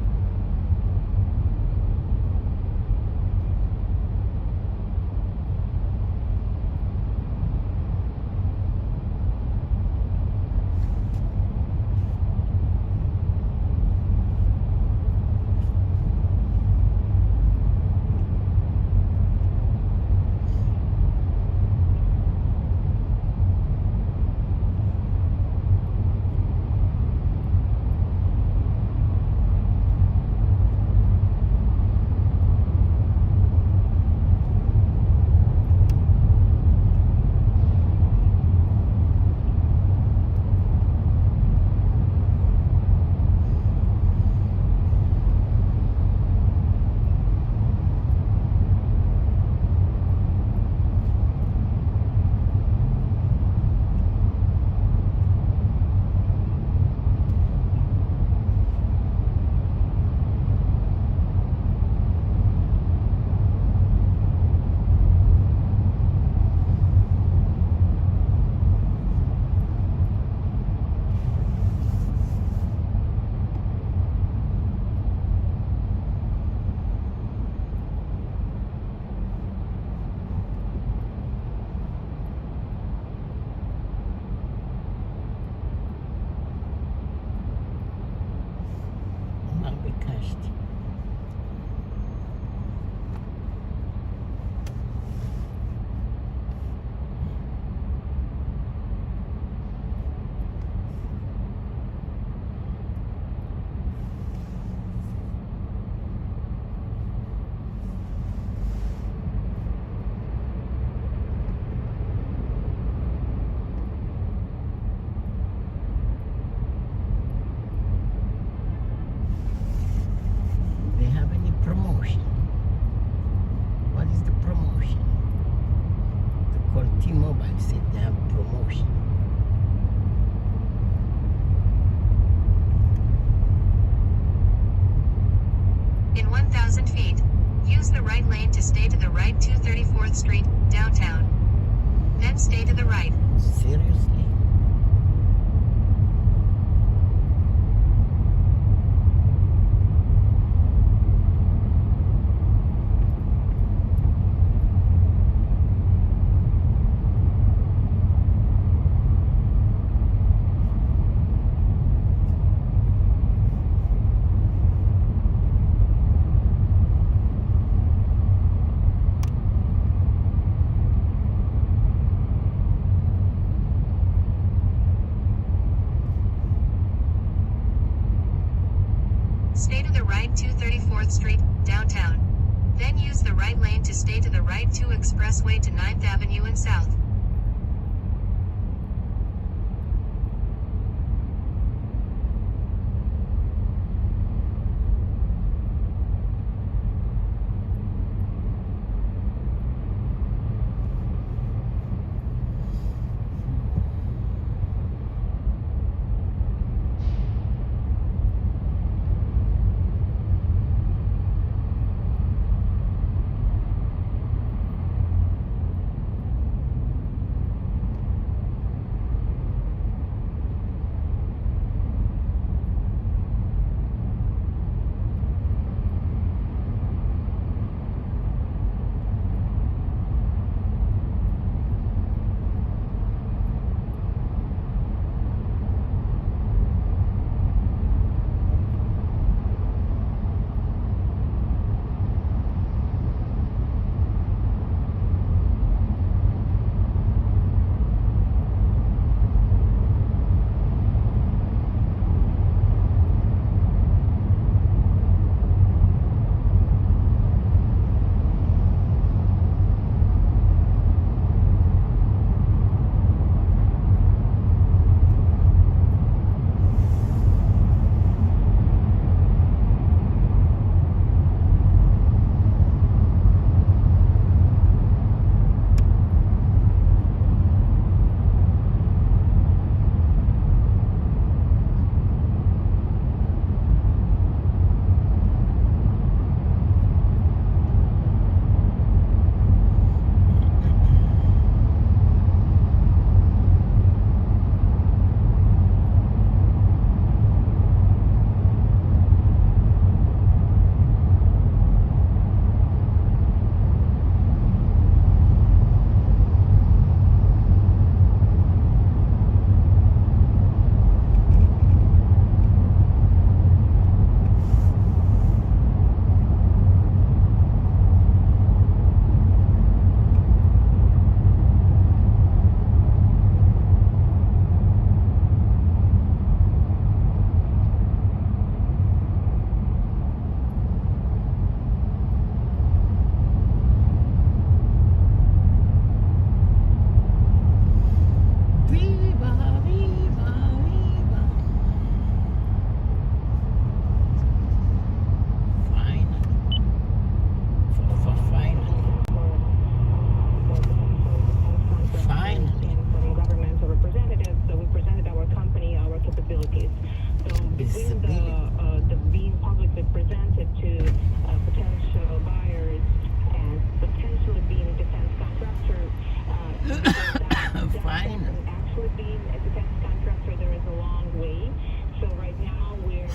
In 1,000 feet, use the right lane to stay to the right 234th Street, downtown. Then stay to the right. Seriously? Stay to the right 234th Street, downtown. Then use the right lane to stay to the right 2 Expressway to 9th Avenue and South.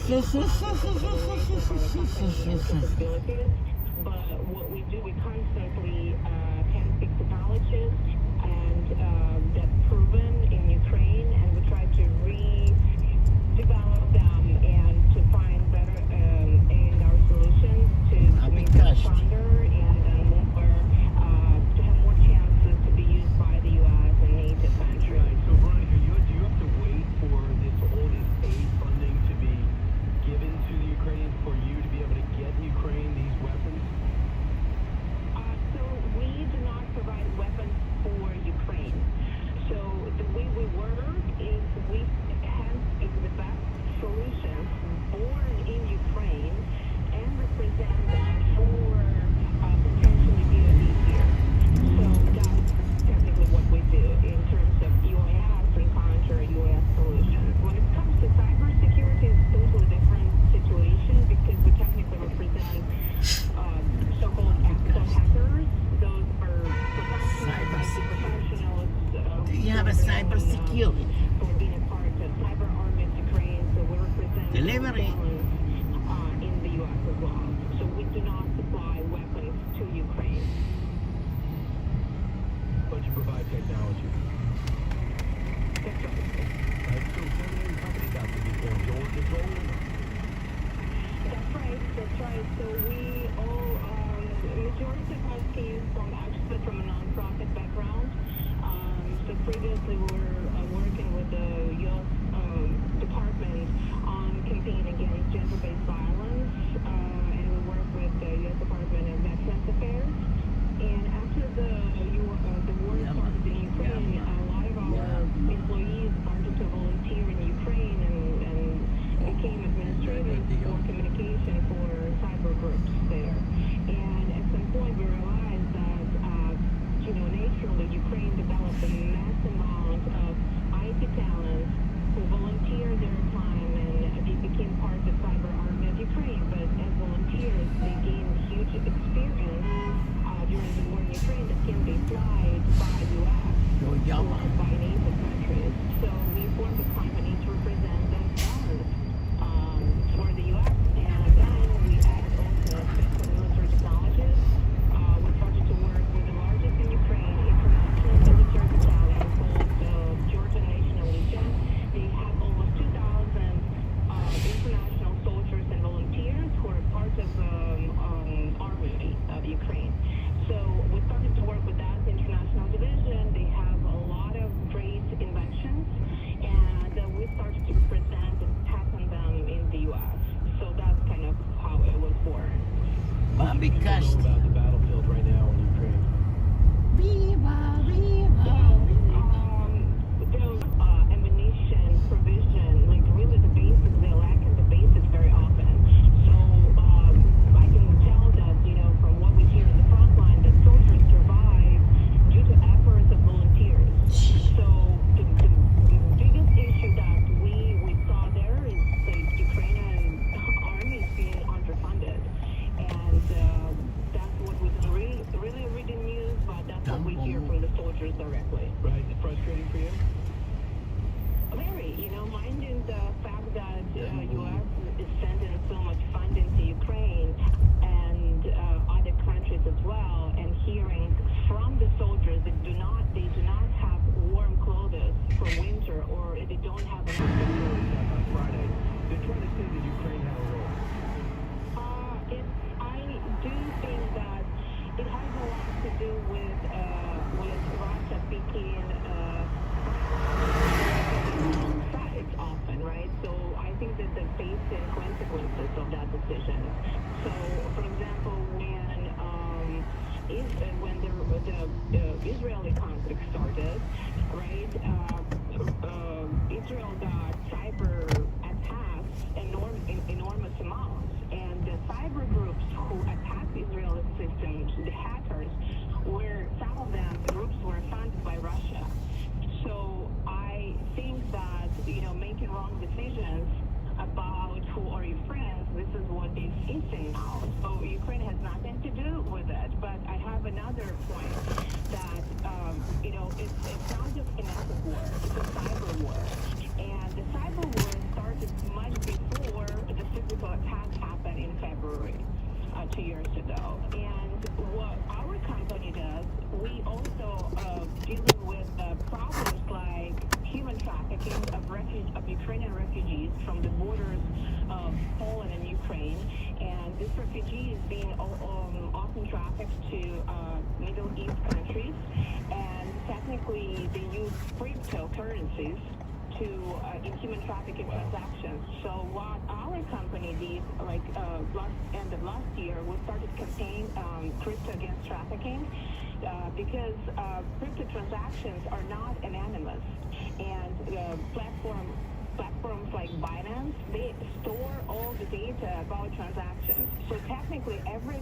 capabilities. But what we do, we constantly handpick technologies and that's proven in Ukraine, and we try to redevelop them and to find better and our solutions to make them stronger and more to have more chances to be used by the U.S. and NATO countries. Right. So, Veronica, do you have to wait for all this aid funding to be given to the Ukrainians for you to be able to get Ukraine these weapons? So we do not provide weapons for Ukraine. So the way we work is we handpick the best solutions born in Ukraine and represent them for potentially DoD here. So that's technically what we do in terms of UAS and counter UAS solutions. When it comes to cybersecurity, it's a totally different situation because we technically represent so-called ethical hackers. Those are professionals. Do you have a cybersecurity? For being a part of cyber army of Ukraine, so we represent Delivery. in the U.S. as well. So we do not supply weapons to Ukraine. But you provide technology. That's right. Right? So, so many companies out there before. It's all That's right. That's right. So we all, majority of us came from actually from a non-profit background. So previously we were working with the U.S. Department on campaign against gender-based violence, and we work with the U.S. Department of Veterans Affairs. And after the war started in Ukraine, a lot of our employees started to volunteer in Ukraine and became administrators for communication for cyber groups there. And at some point we realized that, naturally Ukraine developed a mass amount of IT talents who volunteered their time and they became part of the cyber army of Ukraine. But as volunteers, they gained huge experience during the war in Ukraine that can be applied by U.S. or by NATO countries. So we formed a company to represent themselves for the U.S. And then we added also special military technologies. We started to work with the largest in Ukraine international military battalion called Georgian National Legion. They have almost 2,000 international soldiers and volunteers who are part of the army of Ukraine. So we started to work with that international division. They have a lot of great inventions, and we started to represent and patent them in the U.S. So that's kind of how it was born. Bobby What do you Cash. know about the battlefield right now in Ukraine? Those ammunition provision, like really the basics, they lack in the basics very often. So I can tell that, from what we hear in the front line, that soldiers survive due to efforts of volunteers. So the biggest issue that we saw there is the Ukrainian army is being underfunded. And that's what we really read in news, but that's what we hear from the soldiers directly. Right? It's frustrating for you? Very, minding the fact that U.S. is sending so much funding to Ukraine and other countries as well, and hearing from the soldiers that they do not have warm clothes for winter, or they don't have enough food. On Friday, they're trying to say that Ukraine had a role. I do think that it has a lot to do with Russia picking sides often, right? So I think that the basic consequences of that decision. So, for example, when the Israeli conflict started, right? Israel got cyber attacks enormous amounts, and the cyber groups who attacked Israeli systems, the hackers, some of them, the groups were funded by Russia. So I think that, making wrong decisions about who are your friends, this is what they're facing now. So Ukraine has nothing to do with it. But I have another point that, it's not just an ethic war, it's a cyber war. And the cyber war started much before the ago. And what our company does, we also dealing with problems like human trafficking of Ukrainian refugees from the borders of Poland and Ukraine. And these refugees being often trafficked to Middle East countries. And technically, they use cryptocurrencies in human trafficking transactions. So what our company did, like end of last year, we started campaign crypto against trafficking because crypto transactions are not anonymous, and platforms like Binance, they store all the data about transactions. So technically, every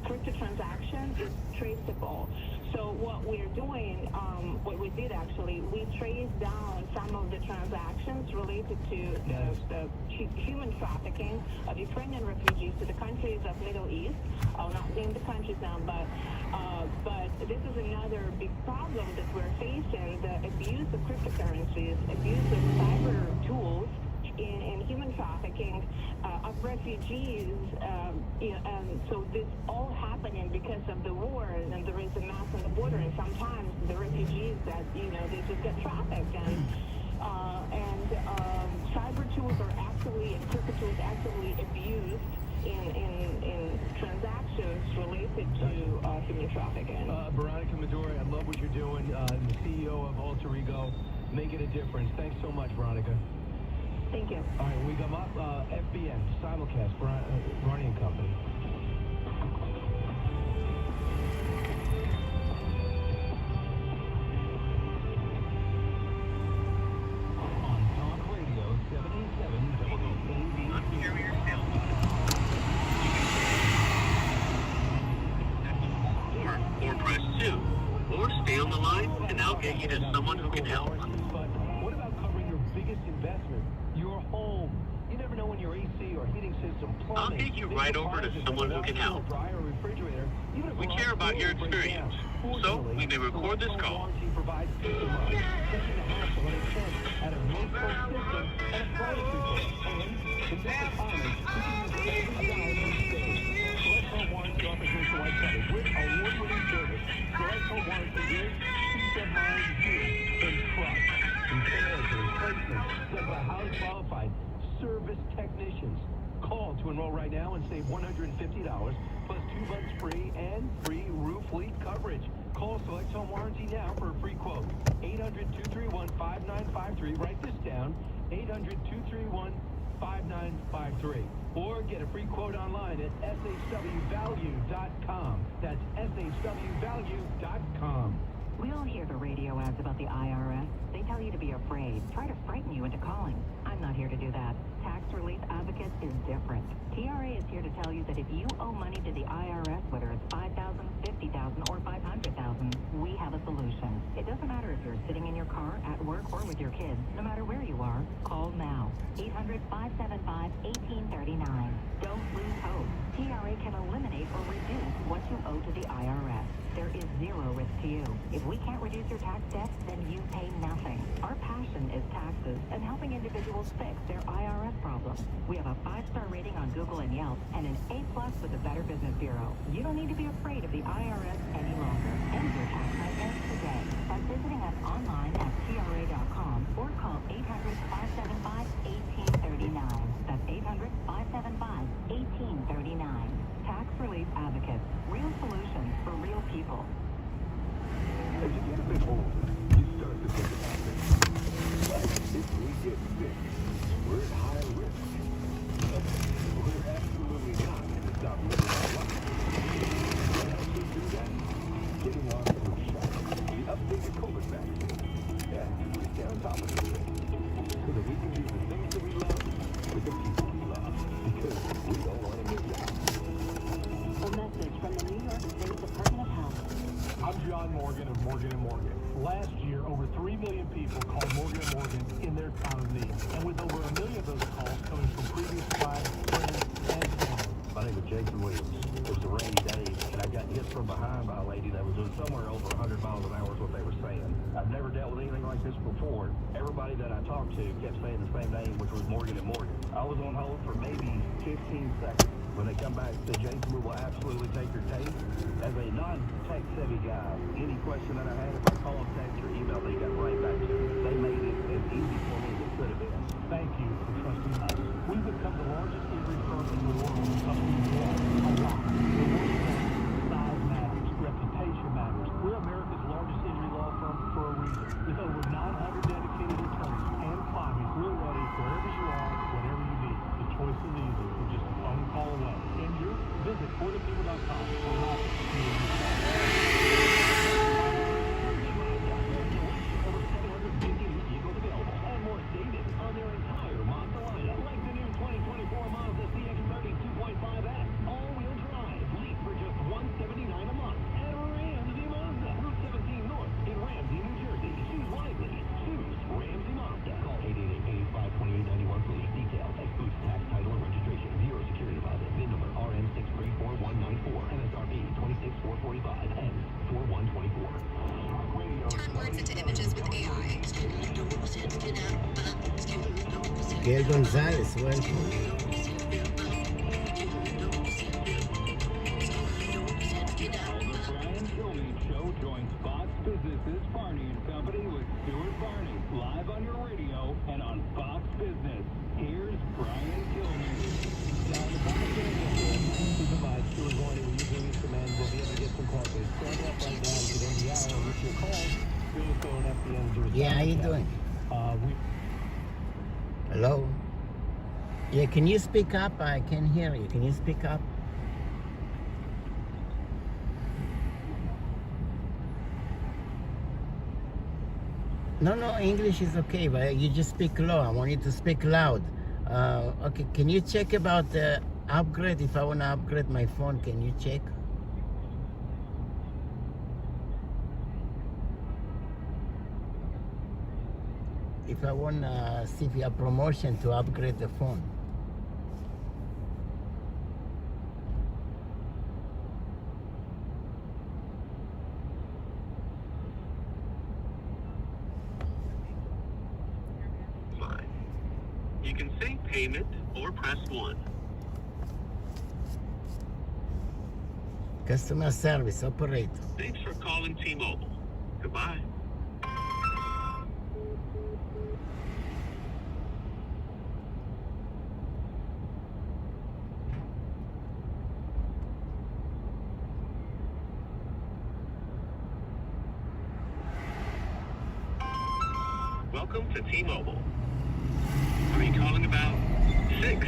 crypto transaction is traceable. So what we're doing, what we did actually, we traced down some of the transactions related to the human trafficking of Ukrainian refugees to the countries of Middle East. I'll not name the countries now, but this is another big problem that we're facing: the abuse of cryptocurrencies, abuse of cyber tools in human trafficking of refugees. And so this all happening because of the war, and there is a mass on the border, and sometimes the refugees that they just get trafficked, and cyber tools are actually, and crypto tools actually abused in transactions related to human trafficking. Veronica Midori, I love what you're doing. The CEO of Alter Ego, making a difference. Thanks so much, Veronica. Thank you. All right, we come up. FBN, simulcast, Ronnie and Company. On Talk Radio 77 WABC. Carrier sales. Or press 2. Or stay on the line, and I'll get you to someone who can help. But what about covering your biggest investment, your home? You never know when your AC or heating system, plumbing, I'll get you right over to someone who can help. We care about your experience, so we may record this call. Qualified service technicians. Call to enroll right now and save $150 plus 2 months free and free roof leak coverage. Call Select Home Warranty now for a free quote. 800-231-5953. Write this down. 800-231-5953. Or get a free quote online at shwvalue.com. That's shwvalue.com. We all hear the radio ads about the IRS. They tell you to be afraid, try to frighten you into calling. I'm not here to do that. Tax Relief Advocate is different. TRA is here to tell you that if you owe money to the IRS, whether it's $5,000, $50,000, or $500,000, we have a solution. It doesn't matter if you're sitting in your car, at work, or with your kids. No matter where you are, call now. 800-575-1839. Don't lose hope. TRA can eliminate or reduce what you owe to the IRS. There is zero risk to you. If we can't reduce your tax debt, then you pay nothing. Our passion is taxes and helping individuals fix their IRS problems. We have a 5-star rating on Google and Yelp and an A+ with the Better Business Bureau. You don't need to be afraid of the IRS any longer. End your tax nightmares today by visiting us online at TRA.com or call 800-575-1839. That's 800-575-1839. Tax Relief Advocates. Real solutions for real people. As you get a bit older, you start to think about things. Like if we get sick, we're at high risk. We're absolutely not going to stop living our life. What helps us do that? Getting our flu shot. The updated COVID vaccine. Yeah, we stay on top of it. So that we can do the things that we love with the people we love. Because we don't want to miss out. A message from the New York State Department of Health. I'm John Morgan of Morgan & Morgan. Last year, over 3 million people called Morgan & Morgan in their time of need. And with over 1 million of those calls coming from previous clients, friends, and family. My name is Jason Williams. It was a rainy day, and I got hit from behind by a lady that was doing somewhere over 100 miles an hour is what they were saying. I've never dealt with anything like this before. Everybody that I talked to kept saying the same name, which was Morgan & Morgan. I was on hold for maybe 15 seconds. When they come back, say, Jason, we will absolutely take your tape. As a non-tech savvy guy, any question that I had, if I call, text, or email, they got right back to me. They made it as easy for me as it could have been. Thank you for trusting us. We've become the largest injury firm in the world. But we want a lot. The Workspace, size matters, reputation matters. We're America's largest injury law firm for a reason. With over 900 dedicated attorneys and clients, we're ready wherever you are, whatever you need. The choice is easy. We're just a phone call away. Injure? Visit forthepeople.com. We're not Over 750 new vehicles available and more savings on their entire Mazda lineup, like the new 2024 Mazda CX-30 2.5S, all-wheel drive, lease for just $179 a month, and Ramsey Mazda, Route 17 North in Ramsey, New Jersey. Choose wisely. Choose Ramsey Mazda. Call 888-885-2891 for lease details. Excludes tax, title, and registration. Zero security deposit. VIN number RM6344194. MSRP 26445 and 4124. Turn words into images with AI. Gail Gonzalez, welcome. Brian Kilmeade Show joins Fox Business's Barney and Company with Stuart Barney, live on your radio and on Fox Business. Here's Brian Kilmeade. Down the keep in mind, Stuart Barney, we're using Instrument. We'll be able to get some coffee. Stand up right now to get in the hour with your call. Still going at the end of Yeah, how you doing? Hello? Yeah, can you speak up? I can hear you. Can you speak up? No, English is okay, but you just speak low. I want you to speak loud. Okay, can you check about the upgrade? If I want to upgrade my phone, can you check? If I want to see if you have promotion to upgrade the phone. Fine. You can say payment or press 1. Customer service operator. Thanks for calling T-Mobile. Goodbye. Welcome to T-Mobile. Are you calling about 6?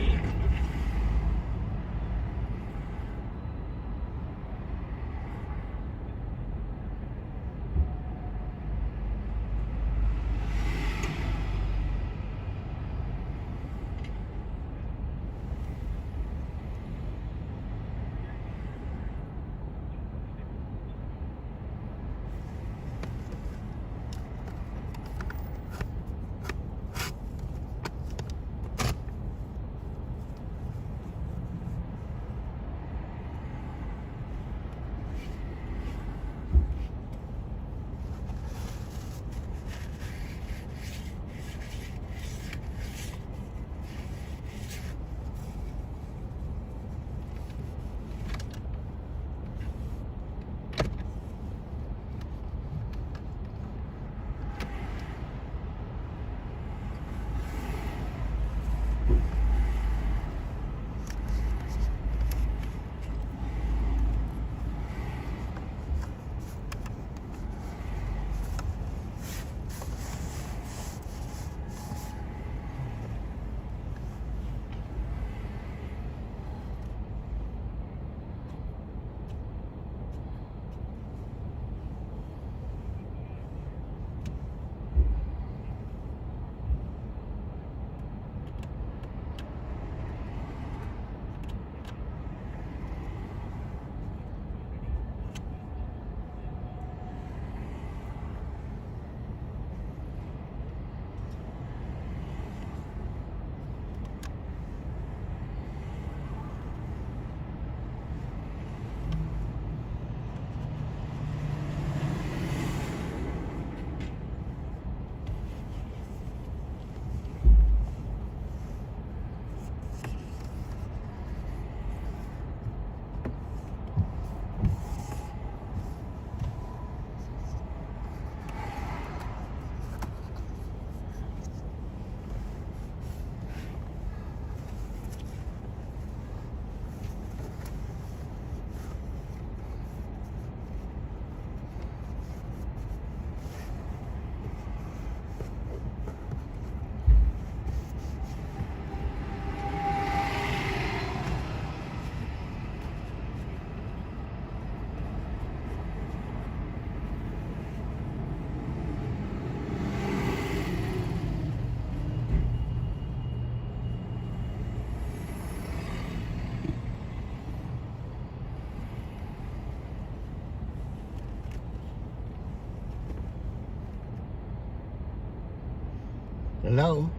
Hello?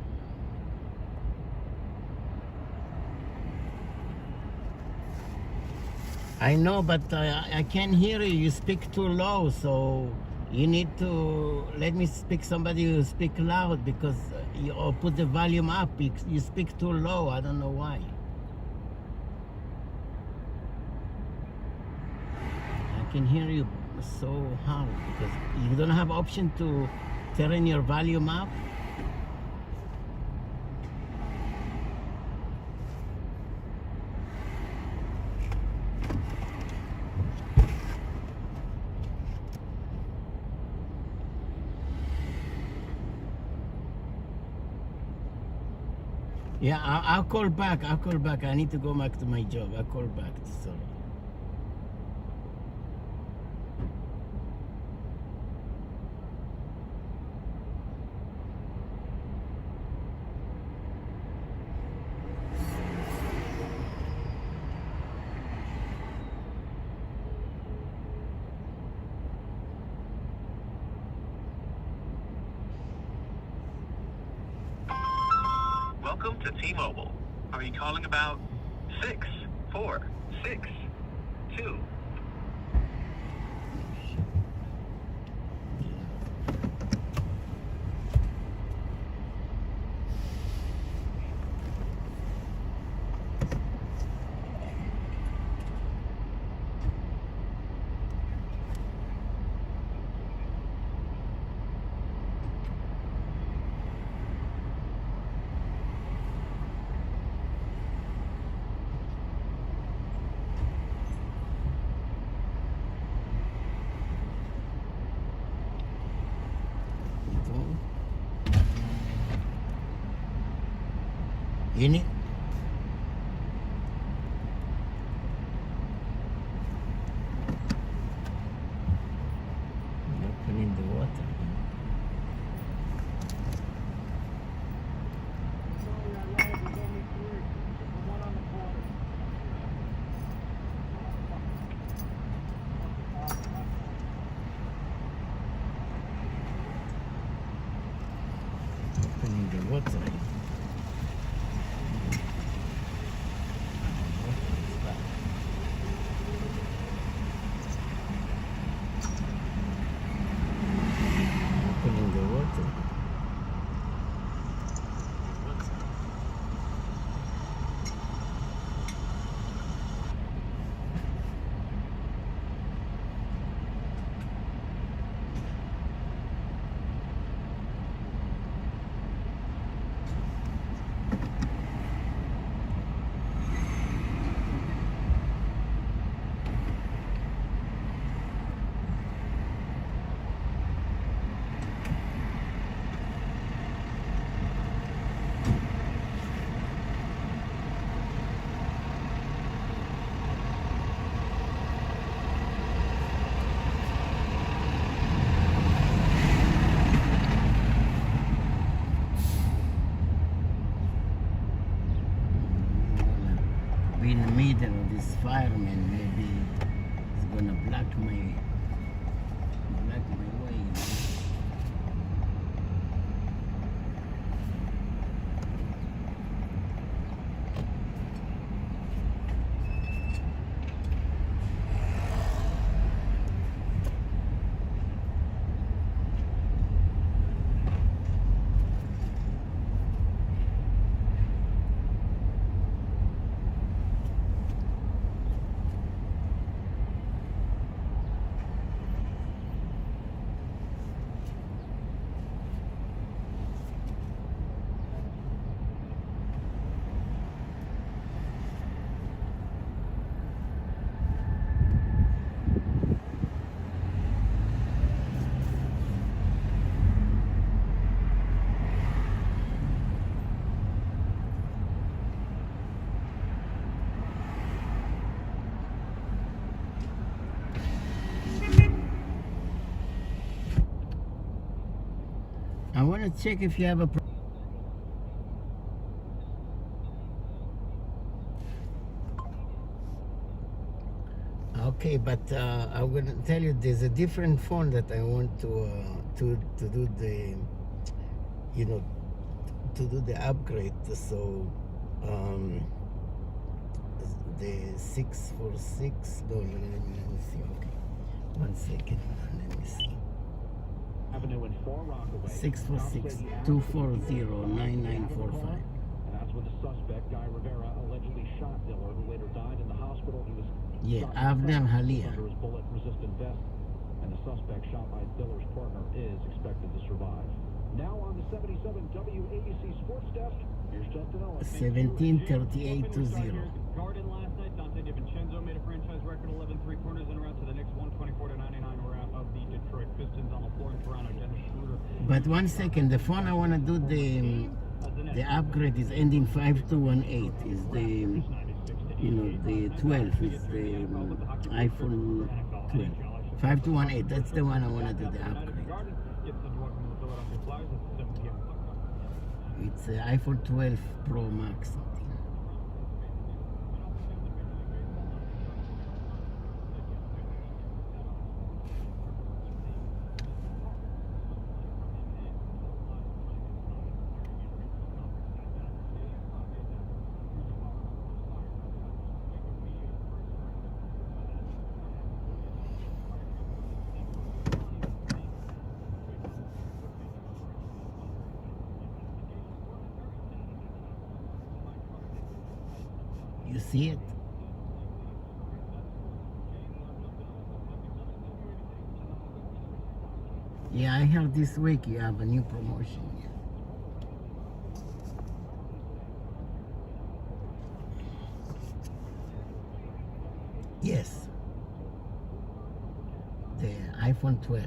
I know, but I can't hear you. You speak too low, so you need to let me speak. Somebody who speak loud, because or put the volume up. You speak too low. I don't know why. I can hear you so hard because you don't have option to turn your volume up. Yeah, I'll call back. I'll call back. I need to go back to my job. I'll call back. Sorry. Welcome to T-Mobile. Are you calling about 6462? You need. Opening the water. Opening the water. Opening the water. Be in the middle of this fireman, maybe it's gonna block my way. I want to check if you have a. Okay, but I'm gonna tell you there's a different phone that I want to do the, to do the upgrade. So the 646. No, let me see. Okay, 1 second. Let me see. Avenue in 4 Rockaway. 646-240-9945. And that's when the suspect, Guy Rivera, allegedly shot Diller, who later died in the hospital. He was Avner Halia. under his bullet-resistant vest, and the suspect shot by Diller's partner is expected to survive. Now on the 77 WABC Sports Desk, here's Justin Ellis. 1738-0. Garden last night, Dante DiVincenzo made a franchise record 11 3-pointers in a route to the Knicks 124-99 route of the Detroit Pistons on the floor in Toronto. Dennis Schroeder. But 1 second, the phone I want to do the upgrade is ending 5218. Is the the 12 is the iPhone 12. 5218. That's the one I want to do the upgrade. It's iPhone 12 Pro Max something. You see it? Yeah, I heard this week you have a new promotion. Yes. The iPhone 12.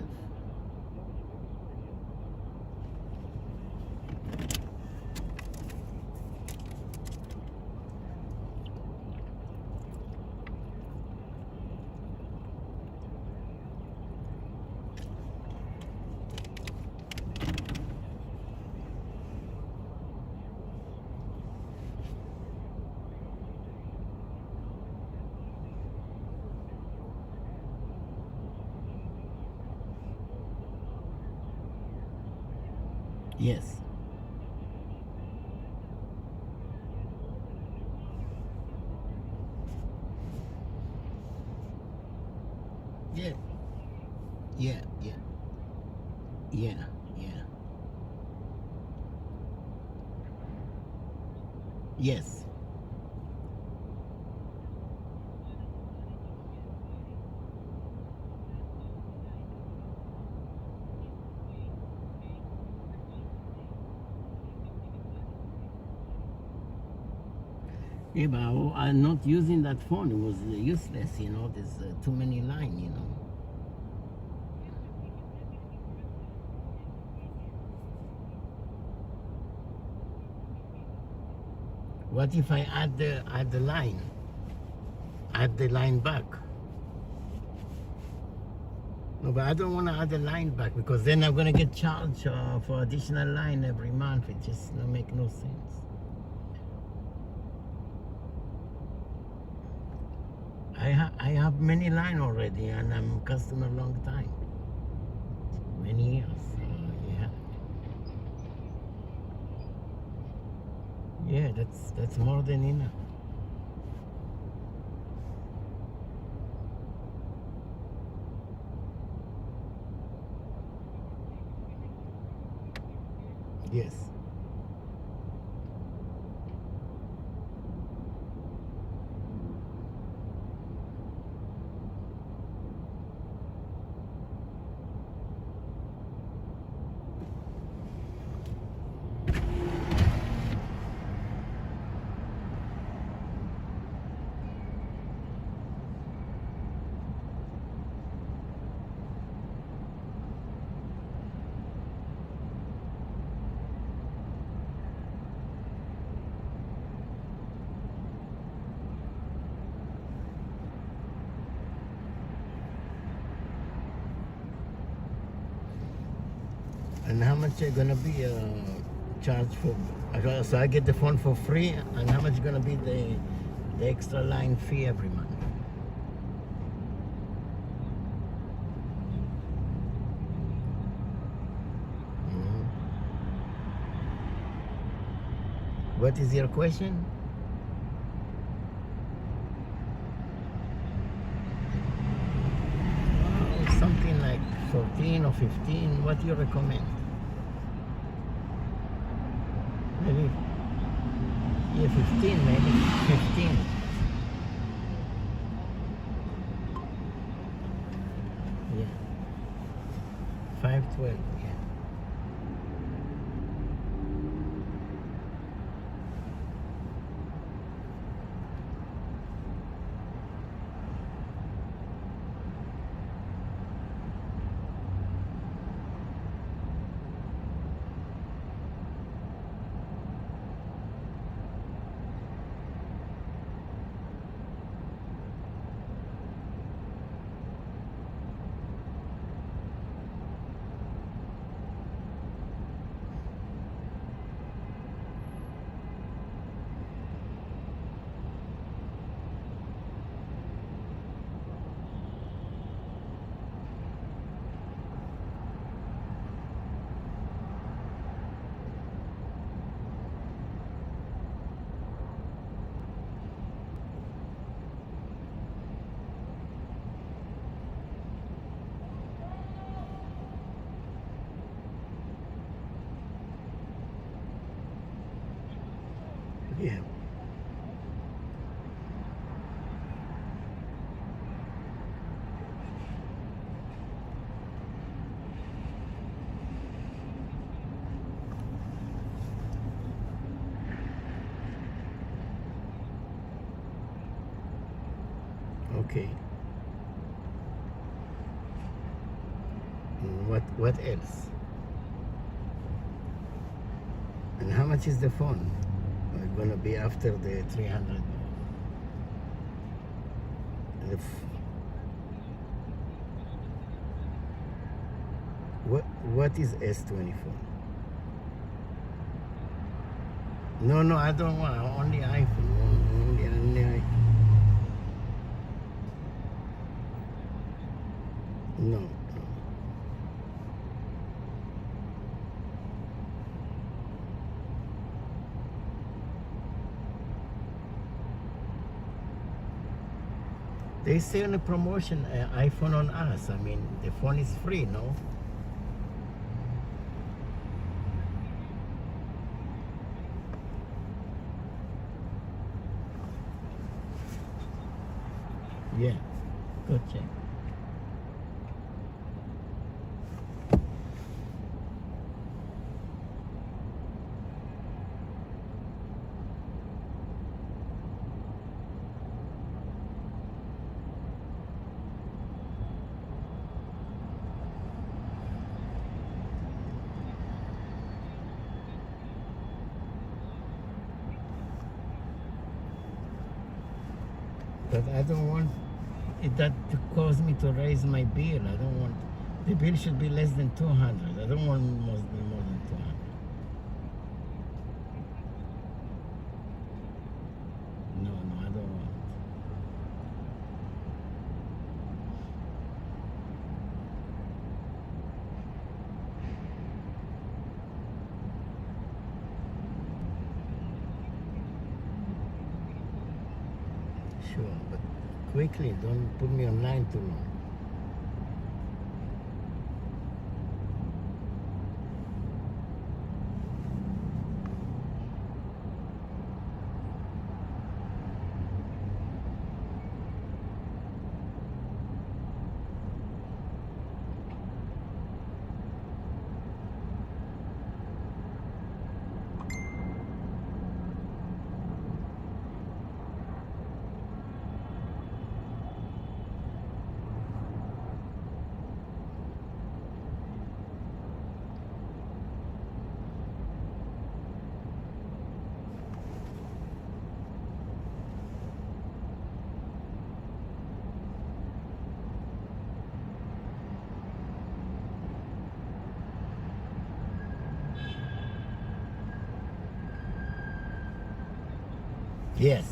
Yes. Yeah. Yeah, yeah. Yeah, yeah. Yes. Yeah, but I'm not using that phone. It was useless, There's too many lines, What if I add the line? Add the line back? No, but I don't want to add the line back because then I'm gonna get charged for additional line every month. It just don't make no sense. I have many line already, and I'm a customer long time, many years. Yeah, that's more than enough. Yes. And how much are gonna be charged for? So I get the phone for free, and how much gonna be the extra line fee every month? What is your question? Something like 14 or 15. What do you recommend? Maybe, yeah, 15, maybe 15. Yeah, 512. Yeah. Yeah. Okay. What else? And how much is the phone? We're gonna be after the 300. What is S24? No, I don't want only iPhone. Only iPhone. No. They say on a promotion, iPhone on us. I mean, the phone is free, no? Yeah, go check. But I don't want that to cause me to raise my bill. I don't want, the bill should be less than 200. I don't want more than 200. No, I don't want. Sure, but quickly, don't put me online too long. Yes.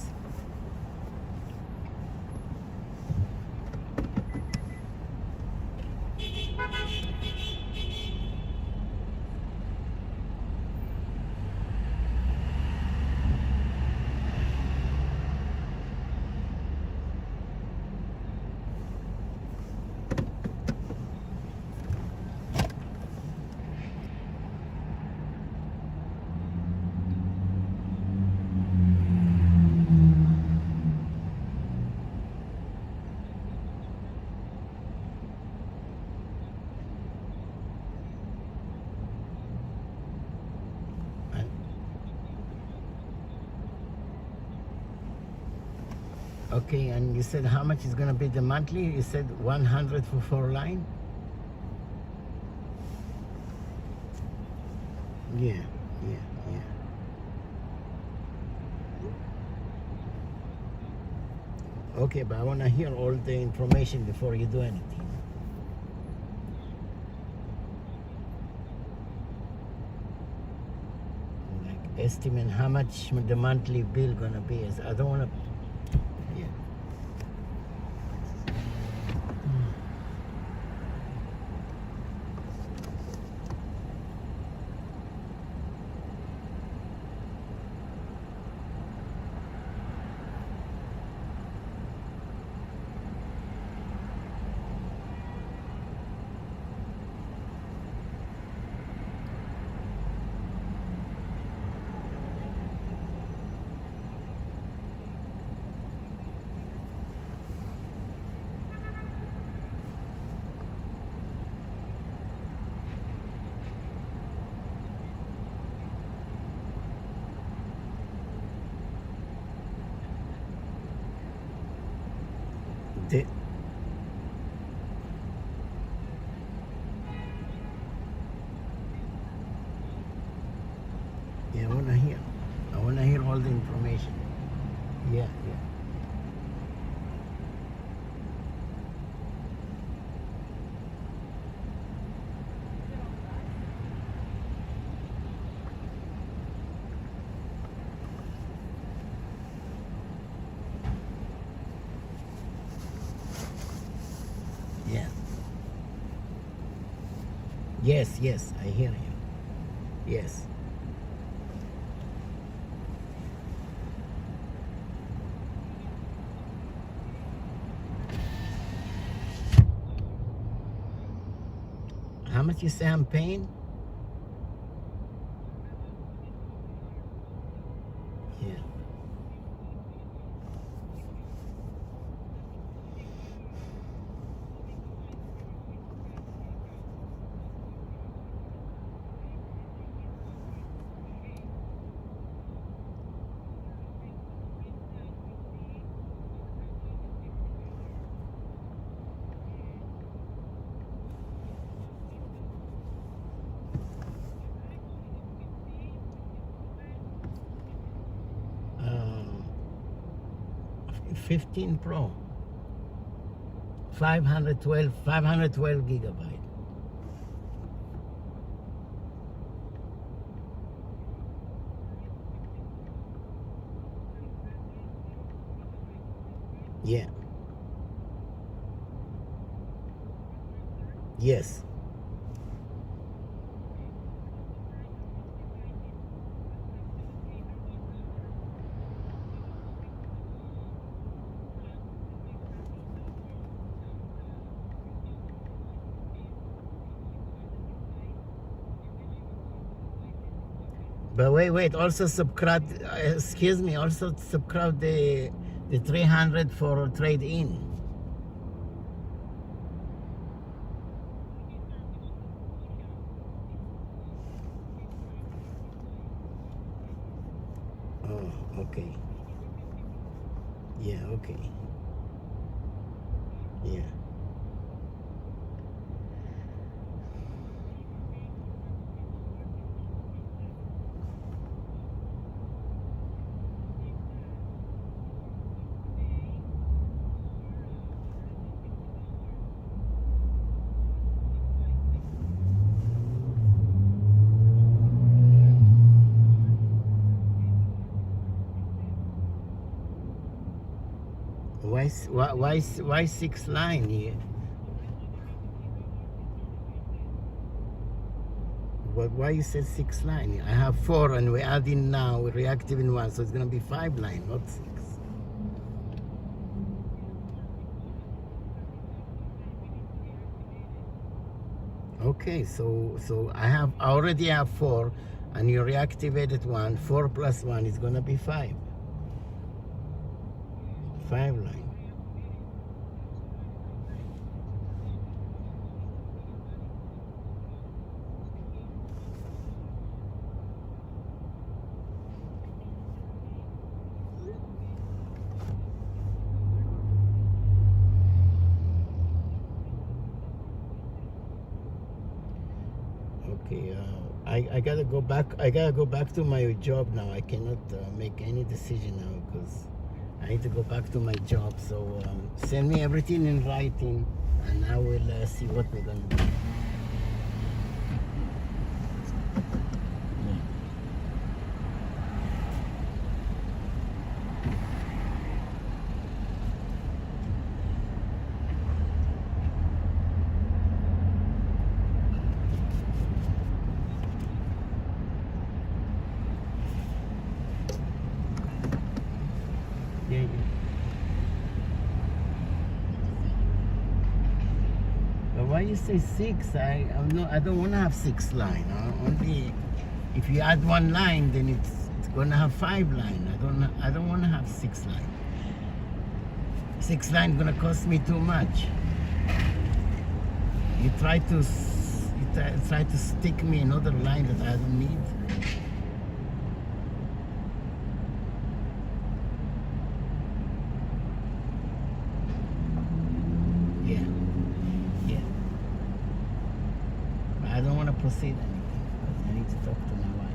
Okay, and you said how much is gonna be the monthly? You said 100 for 4 line? Yeah, yeah. Okay, but I wanna hear all the information before you do anything. Like estimate how much the monthly bill gonna be. I don't wanna. Yeah. The, yeah, I wanna hear all the information. Yeah. Yeah. Yes, I hear you. Yes. How much you say I'm paying? Yeah. Um, 15 Pro. 512 gigabyte. Yeah. Yes. But wait. Also subscribe. Excuse me. Also subscribe the 300 for trade in. Oh, okay. Yeah. Okay. Yeah. Why 6 line here? But why you said 6 line? I have 4 and we're adding now, we're reactivating 1, so it's gonna be 5 line, not 6. Okay, so I already have 4 and you reactivated 1, 4 plus 1 is gonna be 5. 5 line. Okay, I gotta go back. I gotta go back to my job now. I cannot make any decision now because I need to go back to my job. So send me everything in writing, and I will see what we're gonna do. But why you say 6? I don't want to have 6 line. Only if you add 1 line, then it's gonna have 5 line. I don't want to have 6 line. 6 line gonna cost me too much. You try to stick me another line that I don't need. I don't want to proceed anything because I need to talk to my wife.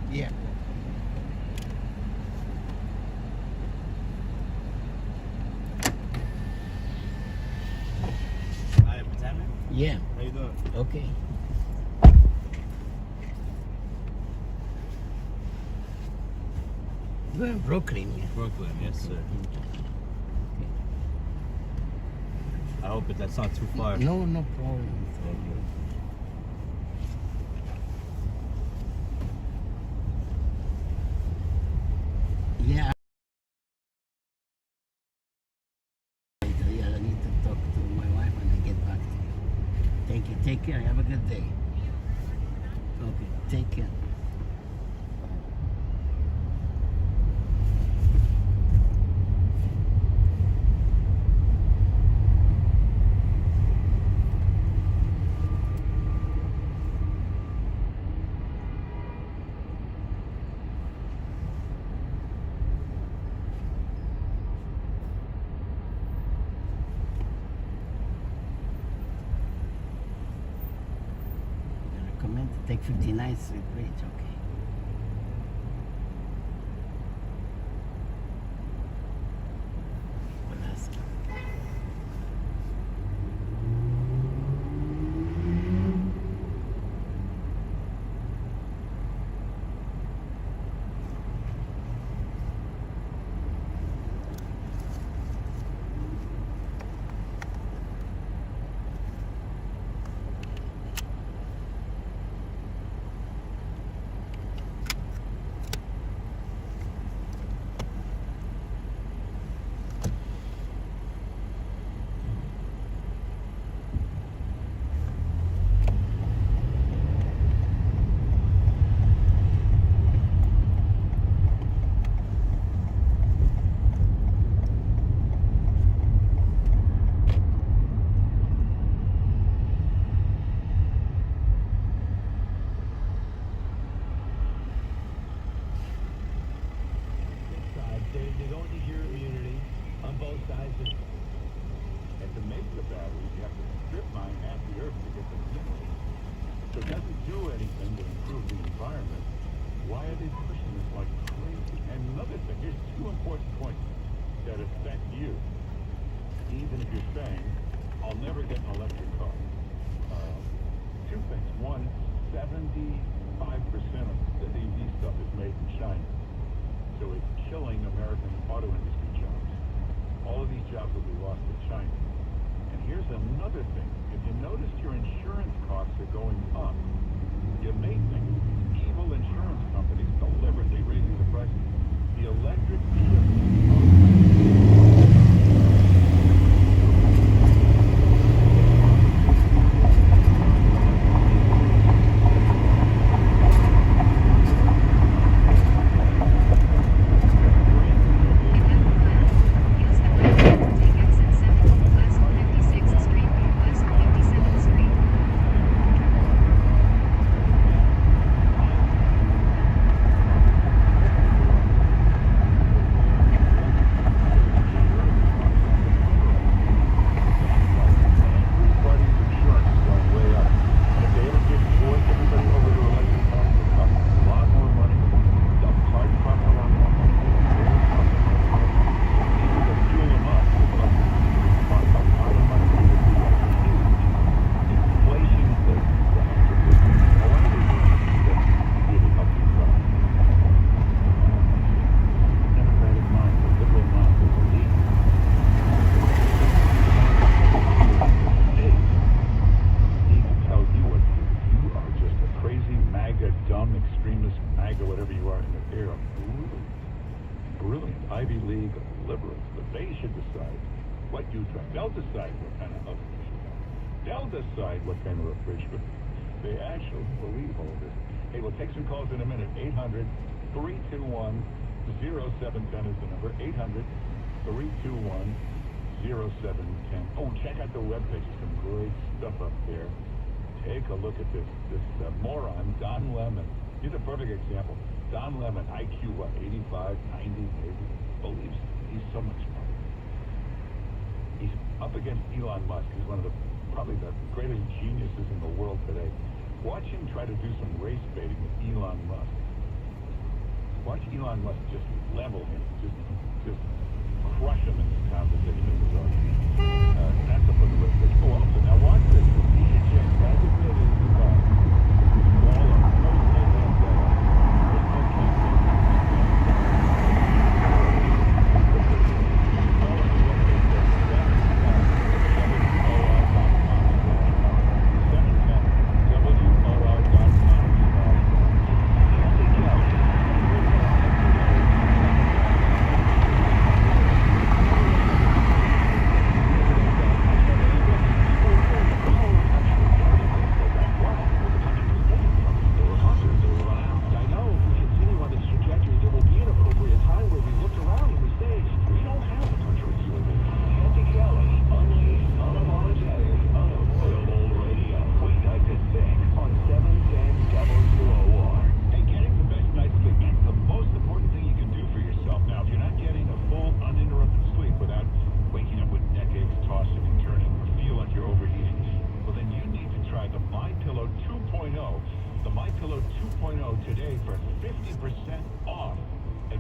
Yeah. Hi, Batman? Yeah. How you doing? Okay. You're in Brooklyn, yeah. Brooklyn, yes, sir. I hope that's not too far. No, no problem. Thank you. Yeah. Yeah, I need to talk to my wife when I get back to you. Thank you. Take care. Have a good day. Okay. Take care. Recommend to take 59th Street Bridge. Okay. Alaska. They're going to your immunity on both sides. And to make the batteries, you have to strip mine half the earth to get the minerals. So it doesn't do anything to improve the environment. Why are they pushing this like crazy? And another thing, here's 2 important points that affect you. Even if you're saying, I'll never get an electric car. 2 things. One, 75% of the EV stuff is made in China. So it's killing American auto industry jobs. All of these jobs will be lost to China. And here's another thing. If you notice your insurance costs are going up, you may think evil insurance companies deliberately raising the prices. The electric vehicles They'll decide what kind of oven you should have. They'll decide what kind of refrigerator. They actually believe all this. Hey, we'll take some calls in a minute. 800-321-0710 is the number. 800-321-0710. Oh, check out the webpage. There's some great stuff up there. Take a look at this moron, Don Lemon. He's a perfect example. Don Lemon, IQ, what, 85, 90, maybe? Believes he's so much smarter. He's up against Elon Musk. He's one of probably the greatest geniuses in the world today. Watch him try to do some race baiting with Elon Musk. Watch Elon Musk just level him, just crush him in this conversation. That's up on the webpage. Oh, also, now watch this.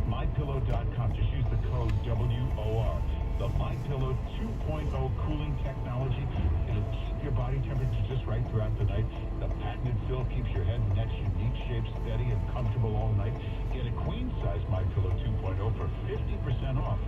MyPillow.com. Just use the code WOR. The MyPillow 2.0 cooling technology. It'll keep your body temperature just right throughout the night. The patented fill keeps your head and neck's unique shape steady and comfortable all night. Get a queen size MyPillow 2.0 for 50% off.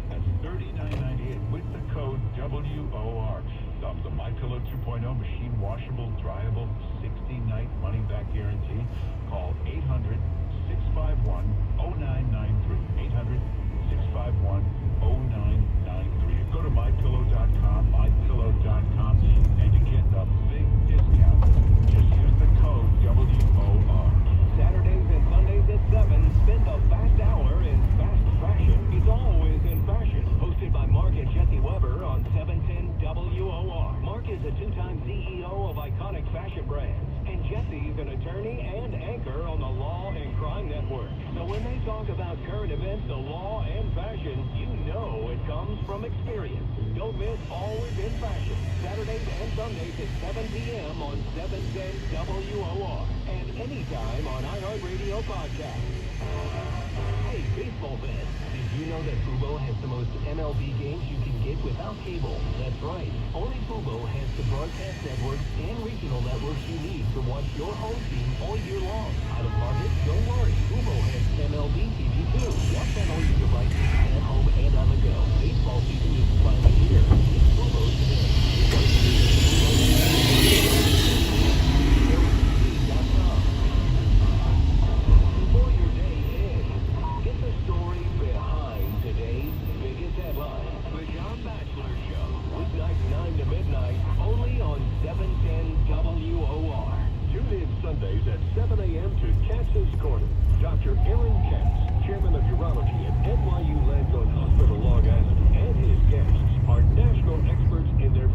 That's $39.98 with the code WOR. The MyPillow 2.0 machine washable, dryable, 60-night money-back guarantee. Call 800-651-0993. 800-651-0993. Go to MyPillow.com, MyPillow.com, and to get the big discount, just use the code WOR. Saturdays and Sundays at 7, spend the fast hour in fast fashion. It's always in fashion. Hosted by Mark and Jesse Weber on 710 WOR. Mark is a two-time CEO of iconic fashion brands, and Jesse's an attorney and anchor on the Law and Crime Network. So when they talk about current events, the law, and fashion, you know it comes from experience. Don't miss Always in Fashion, Saturdays and Sundays at 7 p.m. on 710 WOR, and anytime on iHeartRadio podcast. Hey, baseball fans, did you know that Fubo has the most MLB games you can get without cable? That's right. Only Fubo has the broadcast networks and regional networks you need to watch your home team all year long. Out of market? Don't worry. Fubo has MLB TV too. Watch on all your devices, at home and on the go. Baseball season is finally here. It's Fubo today. Before your day ends, get the story behind today's biggest headline. The John Bachelor Show. Weeknights 9 to midnight, only on 710 WOR. Tune in Sundays at 7 a.m. to Katz's Corner. Dr. Aaron Katz, chairman of urology at NYU Langone Hospital, Long Island, and his guests are national experts in their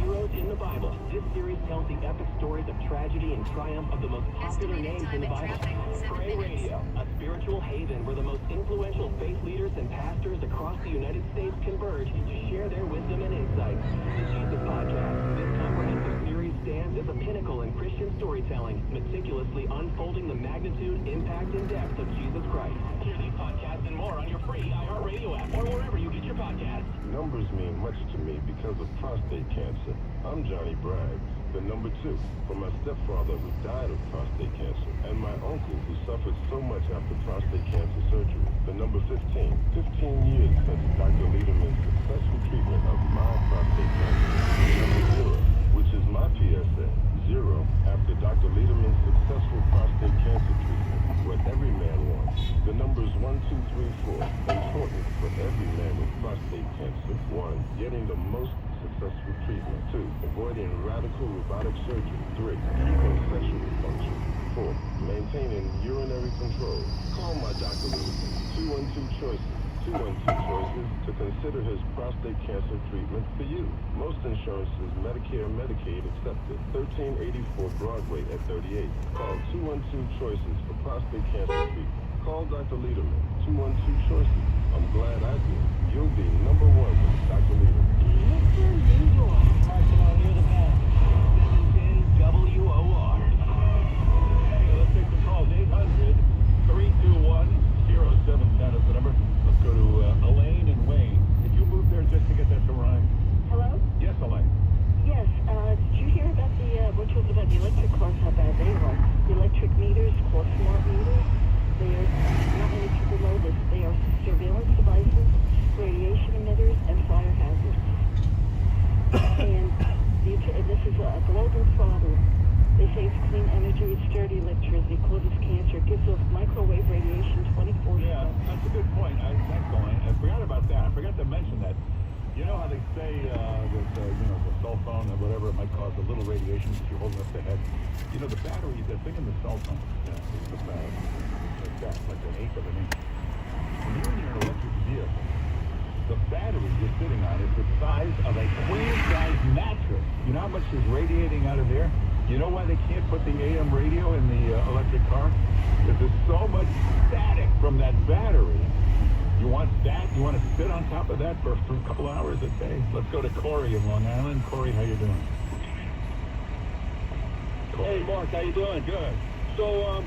heroes in the Bible. This series tells the epic stories of tragedy and triumph of the most popular names in the Bible. Pray Radio, a spiritual haven where the most influential faith leaders and pastors across the United States converge to share their wisdom and insight. The Jesus Podcast. This comprehensive series stands as a pinnacle in Christian storytelling, meticulously unfolding the magnitude, impact, and depth of Jesus Christ. Hear these podcasts and more on your free iHeartRadio app or wherever you get your podcasts. Numbers mean much to me because of prostate cancer. I'm Johnny Braggs, the number 2, for my stepfather who died of prostate cancer, and my uncle who suffered so much after prostate cancer surgery. The number 15. 15 years since Dr. Lederman's successful treatment of my prostate cancer. The number 0, which is my PSA. 0 after Dr. Lederman's successful prostate cancer treatment. What every man wants. The numbers 1, 2, 3, 4. Important for every man with prostate cancer. 1. Getting the most successful treatment. 2. Avoiding radical robotic surgery. 3. Keeping sexual function. 4. Maintaining urinary control. Call my Dr. Lederman. 212 choices. 212 choices to consider his prostate cancer treatment for you. Most insurances, Medicare, Medicaid accepted. 1384 Broadway at 38. Call 212 choices for prostate cancer treatment. Call Dr. Lederman. 212 choices. I'm glad I did. You'll be number 1 with Dr. Lederman. Parking out near the bank. 710 WOR. Okay, let's take some calls. 800-321-0710 is the number. Let's go to Elaine and Wayne. Did you move there just to get that to rhyme? Hello? Yes, Elaine. Yes, did you hear about which was about the electric cars, how bad they were? The electric meters, called smart meters, they are, not many people know this, they are surveillance devices, radiation emitters, and fire hazards. And this is a global problem. They say it's clean energy, it's dirty electricity, causes cancer, gives off microwave radiation 24/7. Yeah, that's a good point. Thanks, Elaine. I forgot about that. I forgot to mention that. You know how they say that, the cell phone or whatever, it might cause a little radiation if you're holding up the head. You know, the battery, the thing in the cell phone, is about like that, like an eighth of an inch. When you're in your electric vehicle, the battery you're sitting on is the size of a queen-size mattress. You know how much is radiating out of there? You know why they can't put the AM radio in the electric car? Because there's so much static from that battery. You want that? You want to sit on top of that for a couple hours a day? Let's go to Corey in Long Island. Corey, how you doing? Hey, Mark, how you doing? Good. So,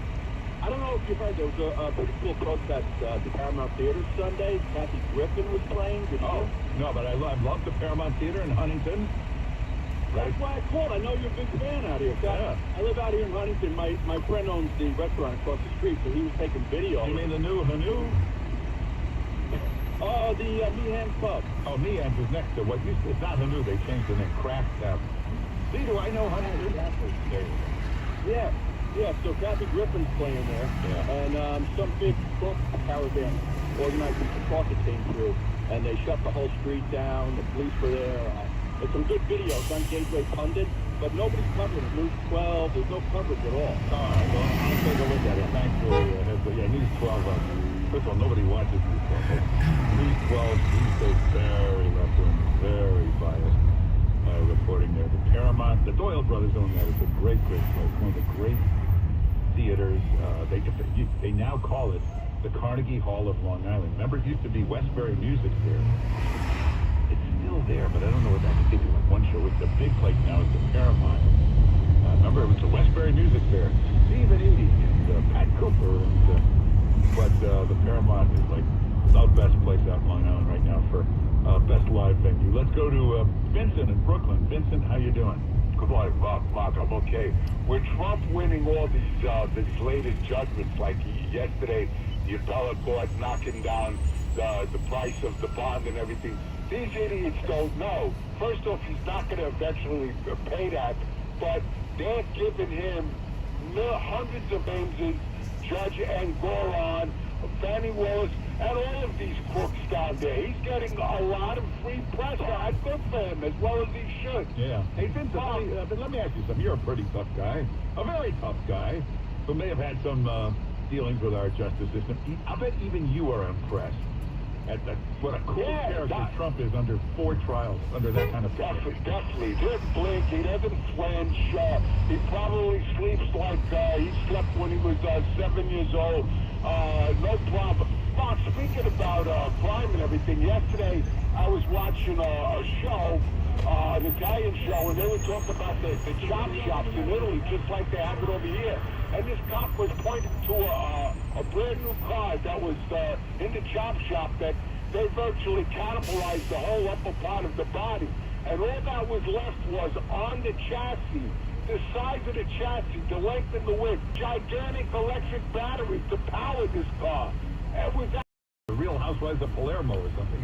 I don't know if you've heard, there was a pretty cool protest at the Paramount Theater Sunday. Kathy Griffin was playing. Did you? No, but I love the Paramount Theater in Huntington. That's why I called. I know you're a big fan out here. Yeah. I live out here in Huntington. My friend owns the restaurant across the street, so he was taking video. You mean the new Hanu? Oh, the Meehan Pub. Oh, Meehan's is next to what used to, it's not Hanu, they changed the name, Craft Tavern. See, do I know Huntington? There you go. Yeah, so Kathy Griffin's playing there, and some big truck caravan organized some truckers came through, and they shut the whole street down, the police were there. There's some good videos on Gateway Pundit, but nobody's covering it. News 12, there's no coverage at all. All right, well, I'll take a look at it. Thanks for the heads up. Yeah, News 12, first of all, nobody watches News 12. News 12, these days, very left-wing, very biased reporting there. The Paramount, the Doyle brothers own that. It's a great, great place. One of the great theaters. They now call it the Carnegie Hall of Long Island. Remember, it used to be Westbury Music Fair. It's still there, but I don't know what that could give you like one show. It's a big place now. It's the Paramount. Remember, it was the Westbury Music Fair. Steve and Edie and Pat Cooper. But the Paramount is like the best place out in Long Island right now for best live venue. Let's go to Vincent in Brooklyn. Vincent, how you doing? Good morning, Mark. I'm okay. With Trump winning all these latest judgments, like yesterday, the appellate court knocking down the price of the bond and everything, these idiots don't know. First off, he's not going to eventually pay that, but they're giving him hundreds of names, Judge Engoron, Fannie Willis, and all of these crooks down there. He's getting a lot of free press. Good for him, as well as he should. Yeah. Hey, Vincent, let me ask you something. You're a pretty tough guy, a very tough guy, who may have had some dealings with our justice system. I bet even you are impressed What a cool character Trump is under 4 trials, under that kind of pressure. Definitely. He doesn't blink. He doesn't flinch. He probably sleeps like he slept when he was 7 years old. No problem. Mark, speaking about crime and everything, yesterday I was watching a show, an Italian show, and they were talking about the chop shops in Italy, just like they have it over here. And this cop was pointing to a brand new car that was in the chop shop that they virtually cannibalized the whole upper part of the body. And all that was left was on the chassis, the size of the chassis, the length and the width, gigantic electric batteries to power this car. It was The Real Housewives of Palermo or something.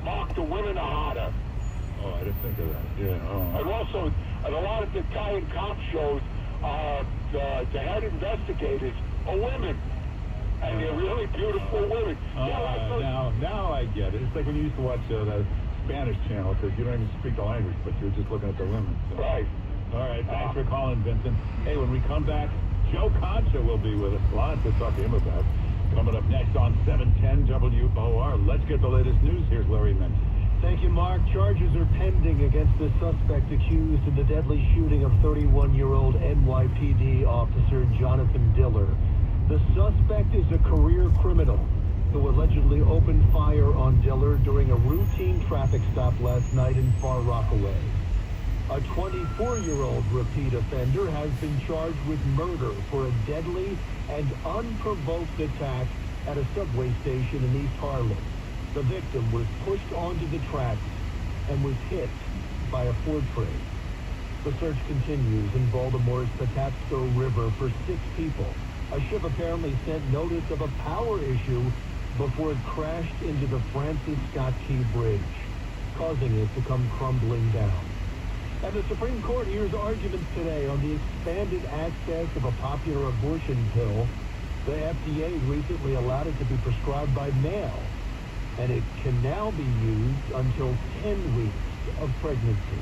Mark, the women are hotter. Oh, I didn't think of that. Yeah. Oh. And also, a lot of the Italian cop shows, the head investigators are women. And they're really beautiful women. Now I get it. It's like when you used to watch the Spanish channel, because you don't even speak the language, but you're just looking at the women. So. Right. All right, thanks for calling, Vincent. Hey, when we come back, Joe Concha will be with us. Lots to talk to him about. Coming up next on 710 WOR. Let's get the latest news. Here's Larry Minton. Thank you, Mark. Charges are pending against the suspect accused in the deadly shooting of 31-year-old NYPD officer Jonathan Diller. The suspect is a career criminal who allegedly opened fire on Diller during a routine traffic stop last night in Far Rockaway. A 24-year-old repeat offender has been charged with murder for a deadly and unprovoked attack at a subway station in East Harlem. The victim was pushed onto the tracks and was hit by a Ford train. The search continues in Baltimore's Patapsco River for 6 people. A ship apparently sent notice of a power issue before it crashed into the Francis Scott Key Bridge, causing it to come crumbling down. And the Supreme Court hears arguments today on the expanded access of a popular abortion pill. The FDA recently allowed it to be prescribed by mail, and it can now be used until 10 weeks of pregnancy.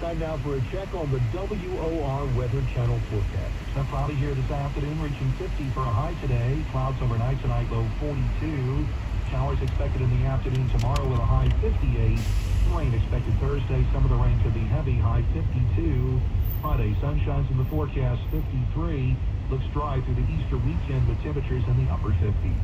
Time now for a check on the WOR Weather Channel forecast. A cloudy here this afternoon, reaching 50 for a high today. Clouds overnight tonight, low 42. Showers expected in the afternoon tomorrow with a high 58. Rain expected Thursday. Some of the rain could be heavy, high 52. Friday, sun shines in the forecast, 53. Looks dry through the Easter weekend with temperatures in the upper 50s.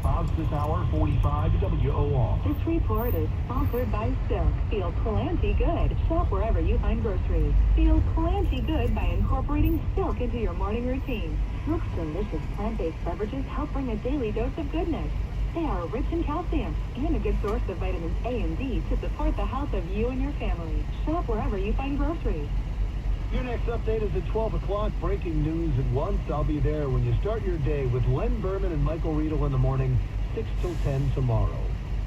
Clouds this hour, 45 WOR. This report is sponsored by Silk. Feel plenty good. Shop wherever you find groceries. Feel plenty good by incorporating Silk into your morning routine. Silk's delicious plant-based beverages help bring a daily dose of goodness. They are rich in calcium and a good source of vitamins A and D to support the health of you and your family. Shop wherever you find groceries. Your next update is at 12 o'clock. Breaking news at once. I'll be there when you start your day with Len Berman and Michael Riedel in the morning, 6 till 10 tomorrow.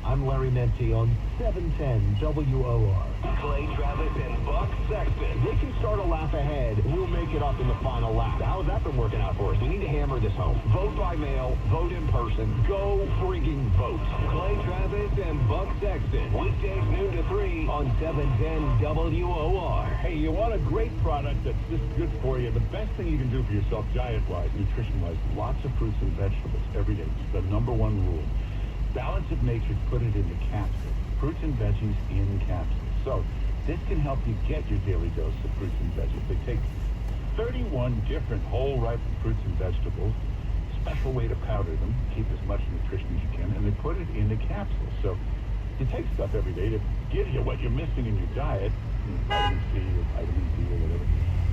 I'm Larry Menti on 710 WOR. Clay Travis and Buck Sexton. They can start a lap ahead. We'll make it up in the final lap. How's that been working out for us? We need to hammer this home. Vote by mail. Vote in person. Go frigging vote. Clay Travis and Buck Sexton. Weekdays noon to 3 on 710 WOR. Hey, you want a great product that's just good for you. The best thing you can do for yourself, diet-wise, nutrition-wise, lots of fruits and vegetables every day. It's the #1 rule. Balance of Nature put it into capsules. Fruits and veggies in capsules. So this can help you get your daily dose of fruits and veggies. They take 31 different whole ripe fruits and vegetables, special way to powder them, keep as much nutrition as you can, and they put it into capsules. So you take stuff every day to give you what you're missing in your diet, vitamin C or vitamin D or whatever.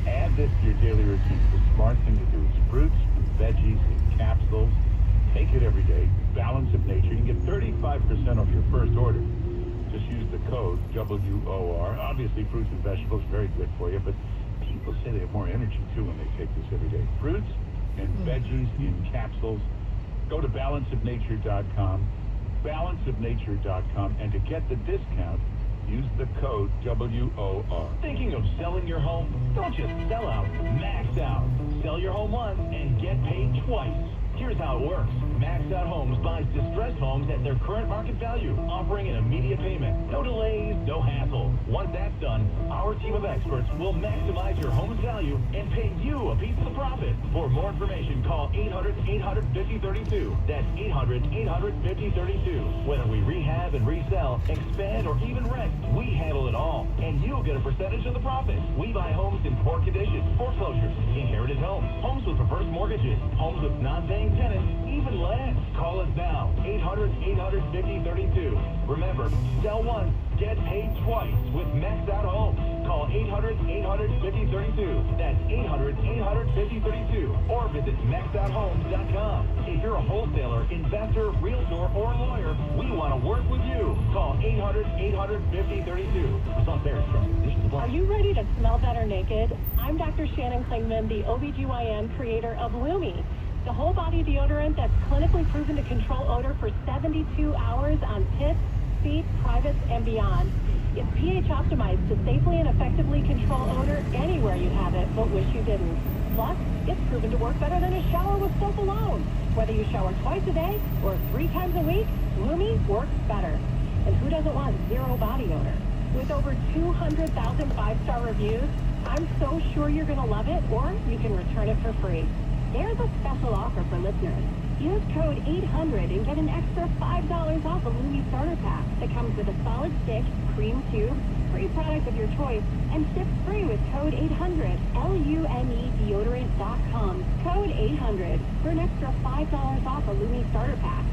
Add this to your daily routine. The smart thing to do is fruits and veggies in capsules. Take it every day. Balance of Nature. You can get 35% off your first order. Just use the code WOR. Obviously, fruits and vegetables are very good for you, but people say they have more energy, too, when they take this every day. Fruits and veggies in capsules. Go to balanceofnature.com, balanceofnature.com, and to get the discount, use the code WOR. Thinking of selling your home? Don't just sell out, max out. Sell your home once and get paid twice. Here's how it works. Maxed Out Homes buys distressed homes at their current market value, offering an immediate payment. No delays, no hassle. Once that's done, our team of experts will maximize your home's value and pay you a piece of the profit. For more information, call 800-800-5032. That's 800-800-5032. Whether we rehab and resell, expand, or even rent, we handle it all. And you'll get a percentage of the profit. We buy homes in poor condition, foreclosures, inherited homes, homes with reverse mortgages, homes with non-paying tenants, even land. Call us now, 800-800-5032. Remember, sell once, get paid twice with Maxed Out Homes. Call 800-800-5032. That's 800-800-5032. Or visit maxedouthomes.com. If you're a wholesaler, investor, realtor, or lawyer, we want to work with you. Call 800-800-5032. Are you ready to smell better naked? I'm Dr. Shannon Klingman, the OBGYN creator of Lumi, the whole body deodorant that's clinically proven to control odor for 72 hours on pits, feet, privates, and beyond. It's pH optimized to safely and effectively control odor anywhere you have it, but wish you didn't. Plus, it's proven to work better than a shower with soap alone. Whether you shower twice a day or 3 times a week, Lumi works better. And who doesn't want zero body odor? With over 200,000 5-star reviews, I'm so sure you're going to love it, or you can return it for free. There's a special offer for listeners. Use code 800 and get an extra $5 off a Lumi starter pack that comes with a solid stick, cream tube, free product of your choice, and ships free with code 800. LUMEdeodorant.com. Code 800 for an extra $5 off a Lumi starter pack.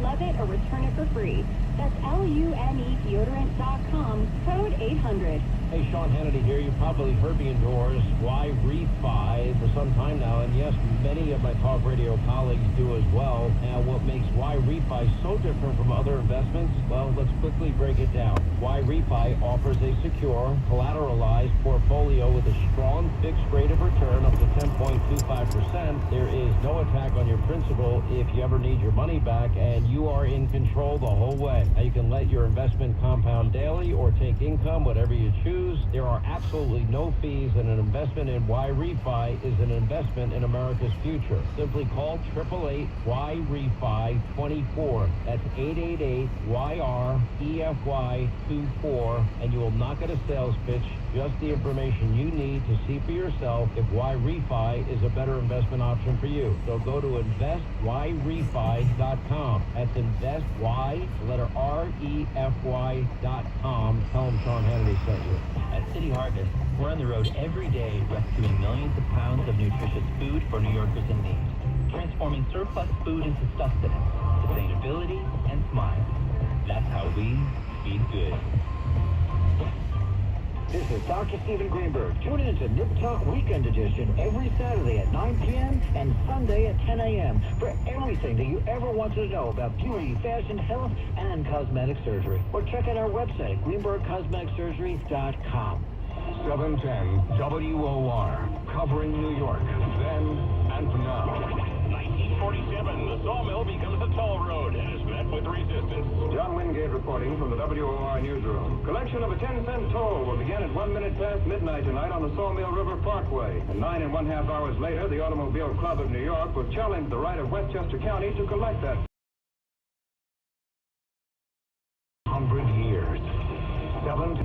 Love it or return it for free. That's LUMEdeodorant.com. Code 800. Hey, Sean Hannity here. You've probably heard me endorse Why Refi for some time now, and yes, many of my talk radio colleagues do as well. Now, what makes Why Refi so different from other investments? Well, let's quickly break it down. Why Refi offers a secure, collateralized portfolio with a strong fixed rate of return up to 10.25%. There is no attack on your principal if you ever need your money back, and you are in control the whole way. Now, you can let your investment compound daily or take income, whatever you choose. There are absolutely no fees, and an investment in Why Refi is an investment in America's future. Simply call 888-WHY-REFI-24. That's 888-YREFY-24, and you will not get a sales pitch, just the information you need to see for yourself if Why Refi is a better investment option for you. So go to investwhyrefi.com. That's investwhy, letter REFY.com. Tell them Sean Hannity sent you. At City Harvest, we're on the road every day rescuing millions of pounds of nutritious food for New Yorkers in need, transforming surplus food into sustenance, sustainability, and smiles. That's how we feed good. This is Dr. Stephen Greenberg. Tune in to Nip Talk Weekend Edition every Saturday at 9 p.m. and Sunday at 10 a.m. for everything that you ever wanted to know about beauty, fashion, health, and cosmetic surgery. Or check out our website, greenbergcosmeticsurgery.com. 710 WOR, covering New York, then and now. 1947, the sawmill becomes a toll road and is met with resistance. John Wingate reporting from the WOR newsroom. Collection of a 10-cent toll will begin at 1 minute past midnight tonight on the Sawmill River Parkway. And 9 1/2 hours later, the Automobile Club of New York will challenge the right of Westchester County to collect that 100 years. 7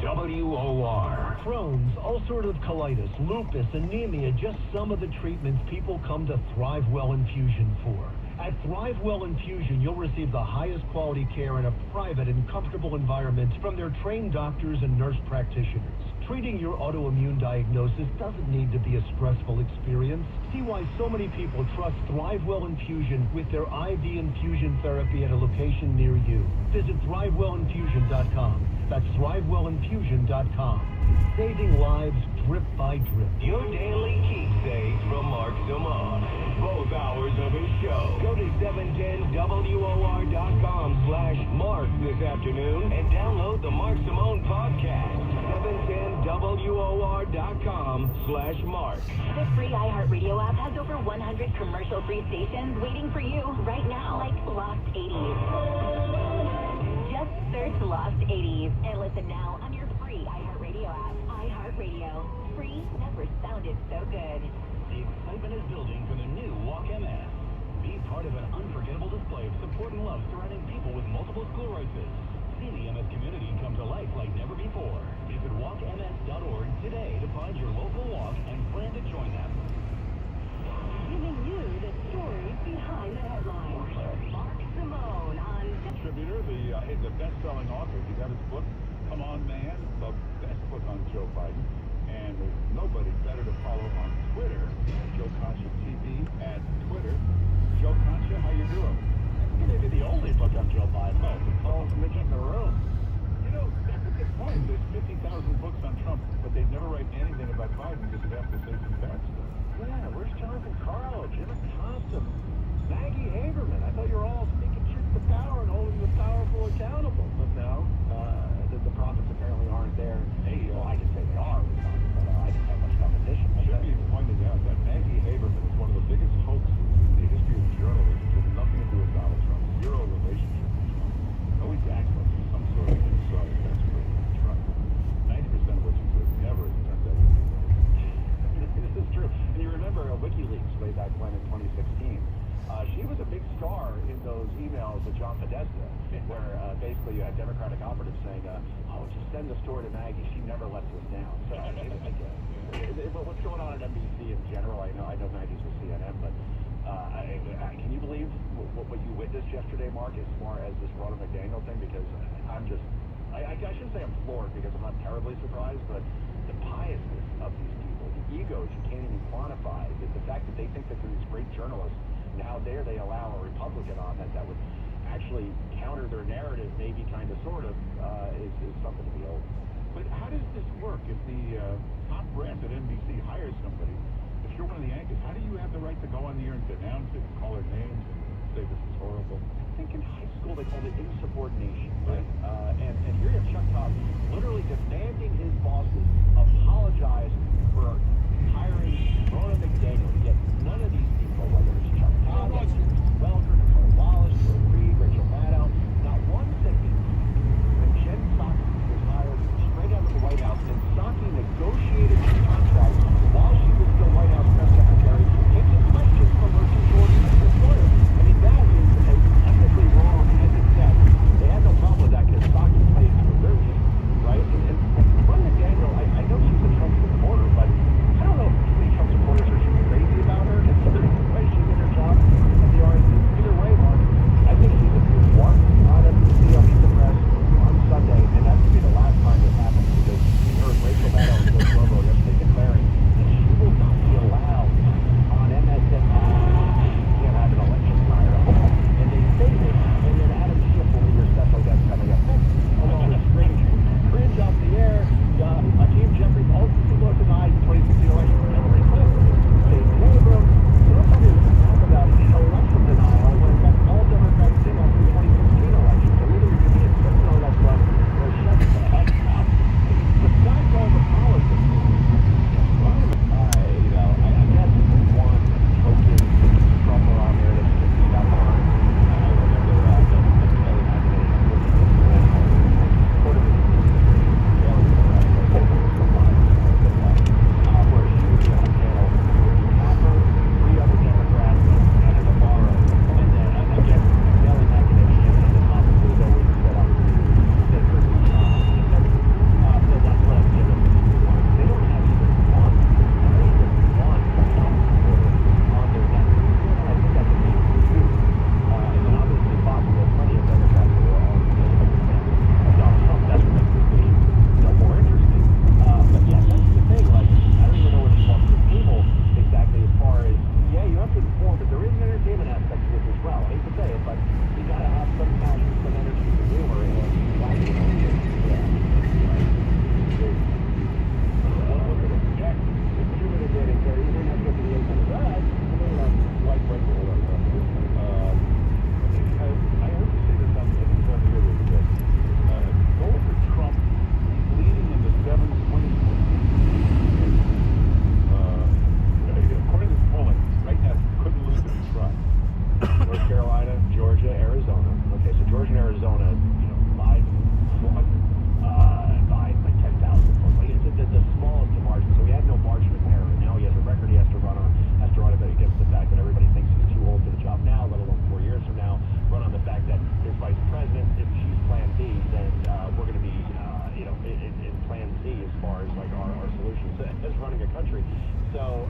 WOR. Crohn's, ulcerative colitis, lupus, anemia, just some of the treatments people come to ThriveWell Infusion for. At ThriveWell Infusion, you'll receive the highest quality care in a private and comfortable environment from their trained doctors and nurse practitioners. Treating your autoimmune diagnosis doesn't need to be a stressful experience. See why so many people trust ThriveWell Infusion with their IV infusion therapy at a location near you. Visit ThriveWellInfusion.com. That's ThriveWellInfusion.com. Saving lives drip by drip. Your daily keepsakes from Mark Simone. Both hours of his show. Go to 710WOR.com/Mark this afternoon and download the Mark Simone podcast. 710WOR.com/Mark. The free iHeartRadio app has over 100 commercial-free stations waiting for you right now, like Lost 80s. Just search Lost 80s and listen now on your free iHeartRadio app. iHeartRadio. Free never sounded so good. The excitement is building for the new Walk MS. Be part of an unforgettable display of support and love surrounding people with multiple sclerosis. See the MS community come to life like never before. Visit walkms.org today to find your local walk and plan to join them. Giving you the story behind the headlines. Mark Simone on Contributor, the best-selling author. He got his book, Come On Man, the best book on Joe Biden. And there's nobody better to follow on Twitter, Joe Concha TV at Twitter. Joe Concha, how you doing? It's going to be the only book on Joe Biden. Oh, the tallest midget in the room. You know, that's a good point. There's 50,000 books on Trump, but they'd never write anything about Biden because they have to say some bad stuff. Yeah, where's Jonathan Carlo, Jim Acosta, Maggie Haberman? I thought you were all speaking truth to power and holding the powerful accountable. But no, the prophets apparently aren't there. Hey, well, I can say they are, but I didn't have much competition. It should be pointed out that Maggie Haberman is one of the biggest hoaxes in the history of journalism. It has nothing to do with Donald Trump. Zero relationship with Trump. Always acts like she's some sort of inside expert with Trump. 90% of what she says never turns out to be right. This is true. And you remember WikiLeaks way back when in 2016. She was a big star in those emails with John Podesta, where basically you had Democratic operatives saying, oh, just send the story to Maggie. She never lets us down. So, what's going on at NBC in general? I know Maggie's with CNN, but can you believe what you witnessed yesterday, Mark, as far as this Ronna McDaniel thing? Because I'm just, I shouldn't say I'm floored because I'm not terribly surprised, but the piousness of these people, the egos you can't even quantify, the fact that they think that they're these great journalists, and how dare they allow a Republican on that would actually counter their narrative, maybe kind of, sort of, is something to behold. But how does this work if the top brass at NBC hires somebody? If you're one of the anchors, how do you have the right to go on the air and denounce it and call her names and say this is horrible? I think in high school they called it insubordination, right? And here you have Chuck Todd literally demanding his bosses apologize for hiring Ronna McDaniel. Yet none of these people, whether it's Chuck Todd, Welker, Nicole Wallace, Joe Reed, Rachel Maddow, not one said when Jen Psaki was hired straight out of the White House, and Psaki negotiated the contract while she was still White House press secretary, taking questions from her two short employer. I mean, that is technically wrong as it's said. They had no problem with that because Psaki played for Virgin, right? And Ronna McDaniel, I know she's a Trump supporter,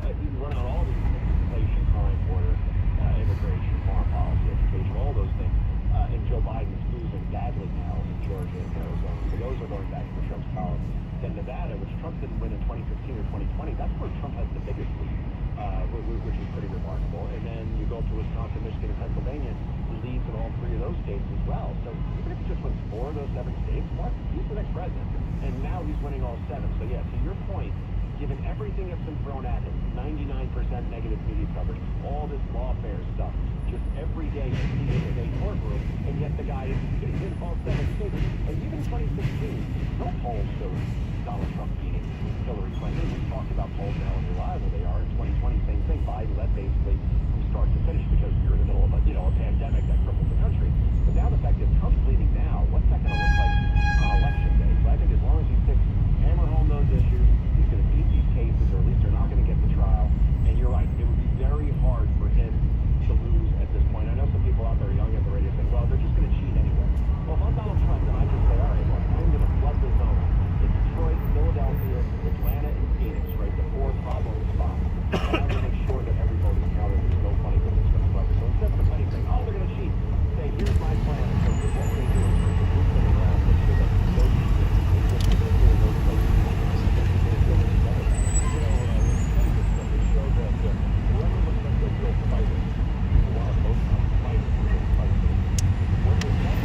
you run out all these things: inflation, crime, border, immigration, foreign policy, education, all those things. And Joe Biden's losing badly now in Georgia and Arizona. So those are going back to Trump's column. Then Nevada, which Trump didn't win in 2015 or 2020, that's where Trump has the biggest lead, which is pretty remarkable. And then you go to Wisconsin, Michigan, and Pennsylvania, he leads in all 3 of those states as well. So even if he just wins 4 of those 7 states, what? He's the next president. And now he's winning all 7. So yeah, to your point, given everything that's been thrown at him, 99% negative media coverage, all this lawfare stuff, just every day you see it in a courtroom, and yet the guy is in all 7 states. And even 2016, no polls showed Donald Trump beating Hillary Clinton. We talked about polls and how unreliable they are. In 2020, same thing. Biden led basically from start to finish because you're in the middle of a pandemic that crippled the country. But now the fact that Trump's leading now, what's that going to look like on election day? So I think as long as he sticks hammer home those issues, he's going to beat these cases, or at least they're not going to get the trial. And you're right, it would be very hard for him to lose at this point. I know some people out there young at the radio saying, well, they're just going to cheat anyway. Well, if I'm Donald Trump, then I just say, all right, look, I'm going to flood the zone. In Detroit, Philadelphia, Atlanta, and Phoenix, right, the 4 problem spots. I'm going to make sure that every vote is counted. There's no funny business whatsoever. So instead of anything saying, oh, they're going to cheat, say, here's my plan. So here's what we're going to do. We're going to move them around, make sure that no cheating. We're going to do those places. It shows that whoever looks like they're real fighters, people want to vote on fighters, real fighters. When they're not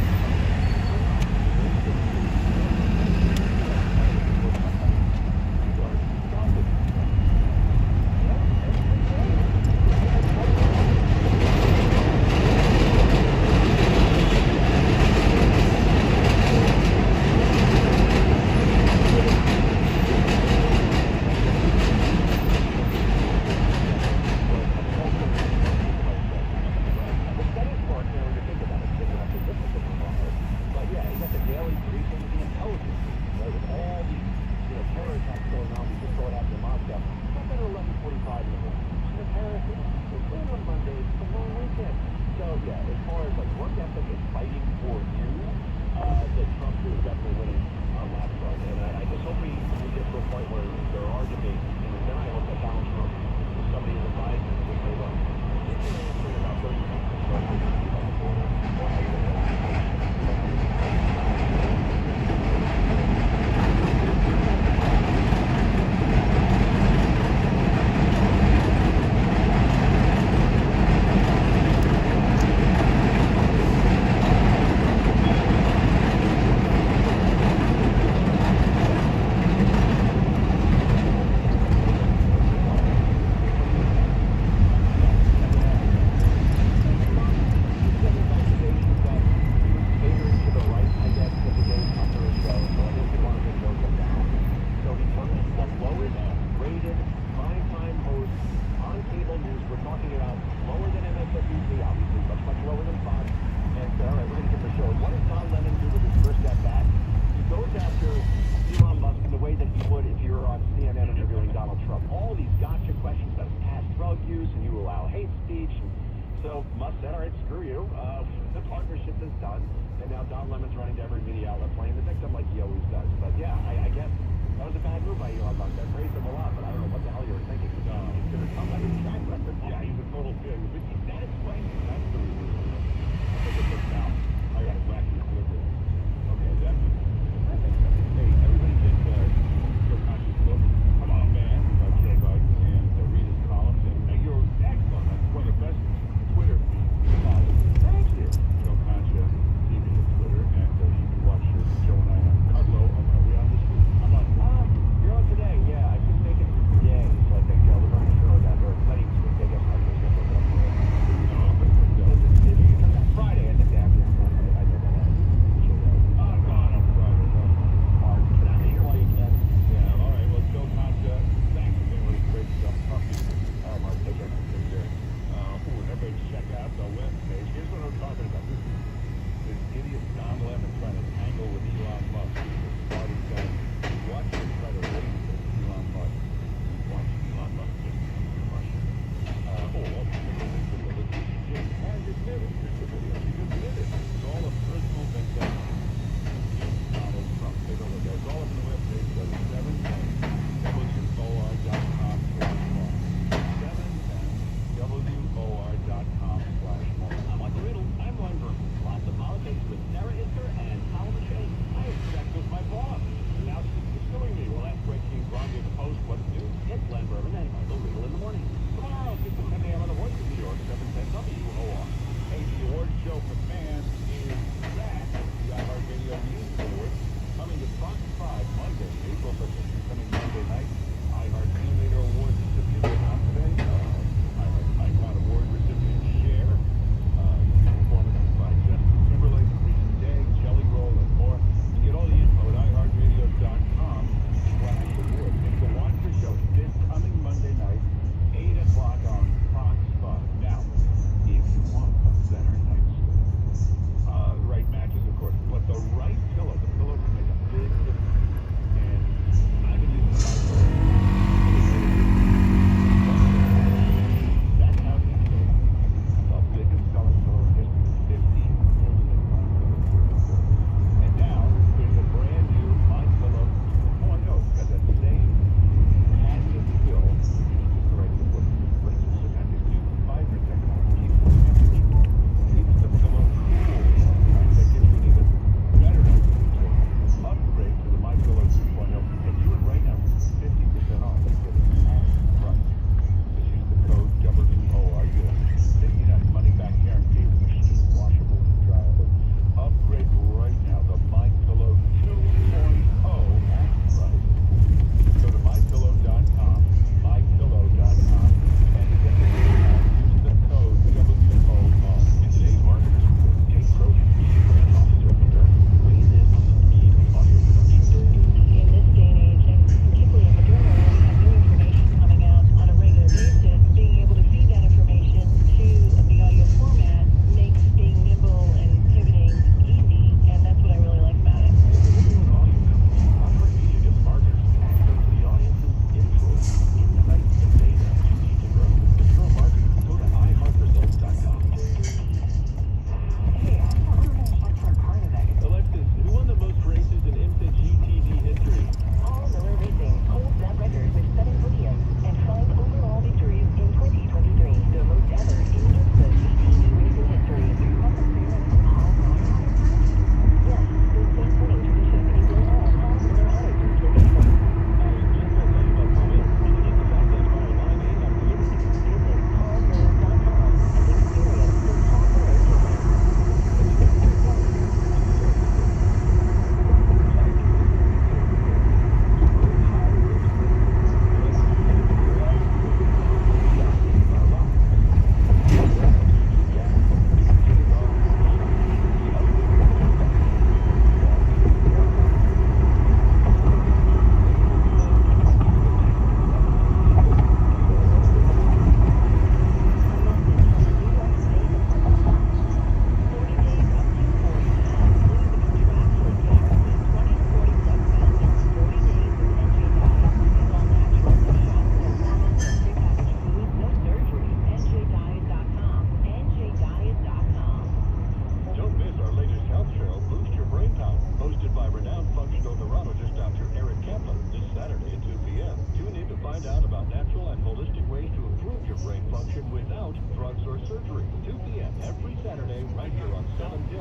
surgery. 2 p.m. every Saturday, right here on 710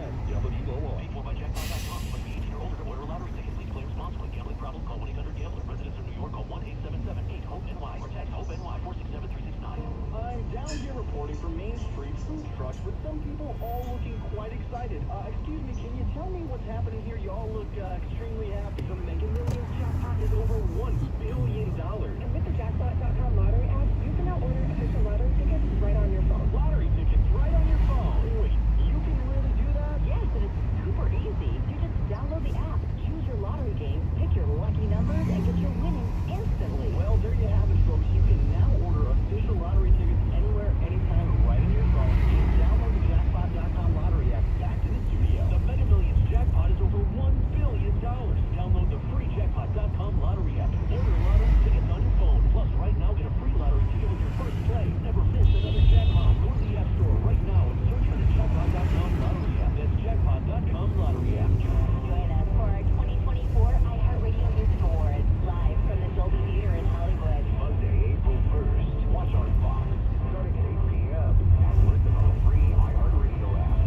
WOR. Paid by jackpot.com. Must be 18 or older to order lottery tickets. Please play responsibly. Gambling problem? Call 1-800-GAMBLER. Residents of New York call 1-877-8-HOPE-NY or text HOPE-NY 467-369. I'm down here reporting from Main Street food trucks with some people all looking quite excited. Excuse me, can you tell me what's happening here? You all look extremely happy. The Mega Millions jackpot is over $1 billion. And with the jackpot.com lottery app, you can now order official lottery tickets right on your phone. Lottery tickets right on your phone. Wait, you can really do that? Yes, and it's super easy. You just download the app, choose your lottery game, pick your lucky numbers, and get your winnings instantly. Well, there you have it, folks. You can now order official lottery tickets anywhere, anytime, right on your phone. Just download the jackpot.com lottery app. Back to the studio. The Mega Millions jackpot is over $1 billion. Download the free jackpot.com lottery app. Order lottery tickets on your phone. Plus, right now, get a free lottery ticket with your first play. Never miss another jackpot. Go to the App Store right now and search for the jackpot.com lottery app. That's jackpot.com lottery app. Join us for our 2024 iHeartRadio News Awards, live from the Dolby Theater in Hollywood. Monday, April 1st. Watch on Fox. Starting at 8 p.m. And listen on the free iHeartRadio app.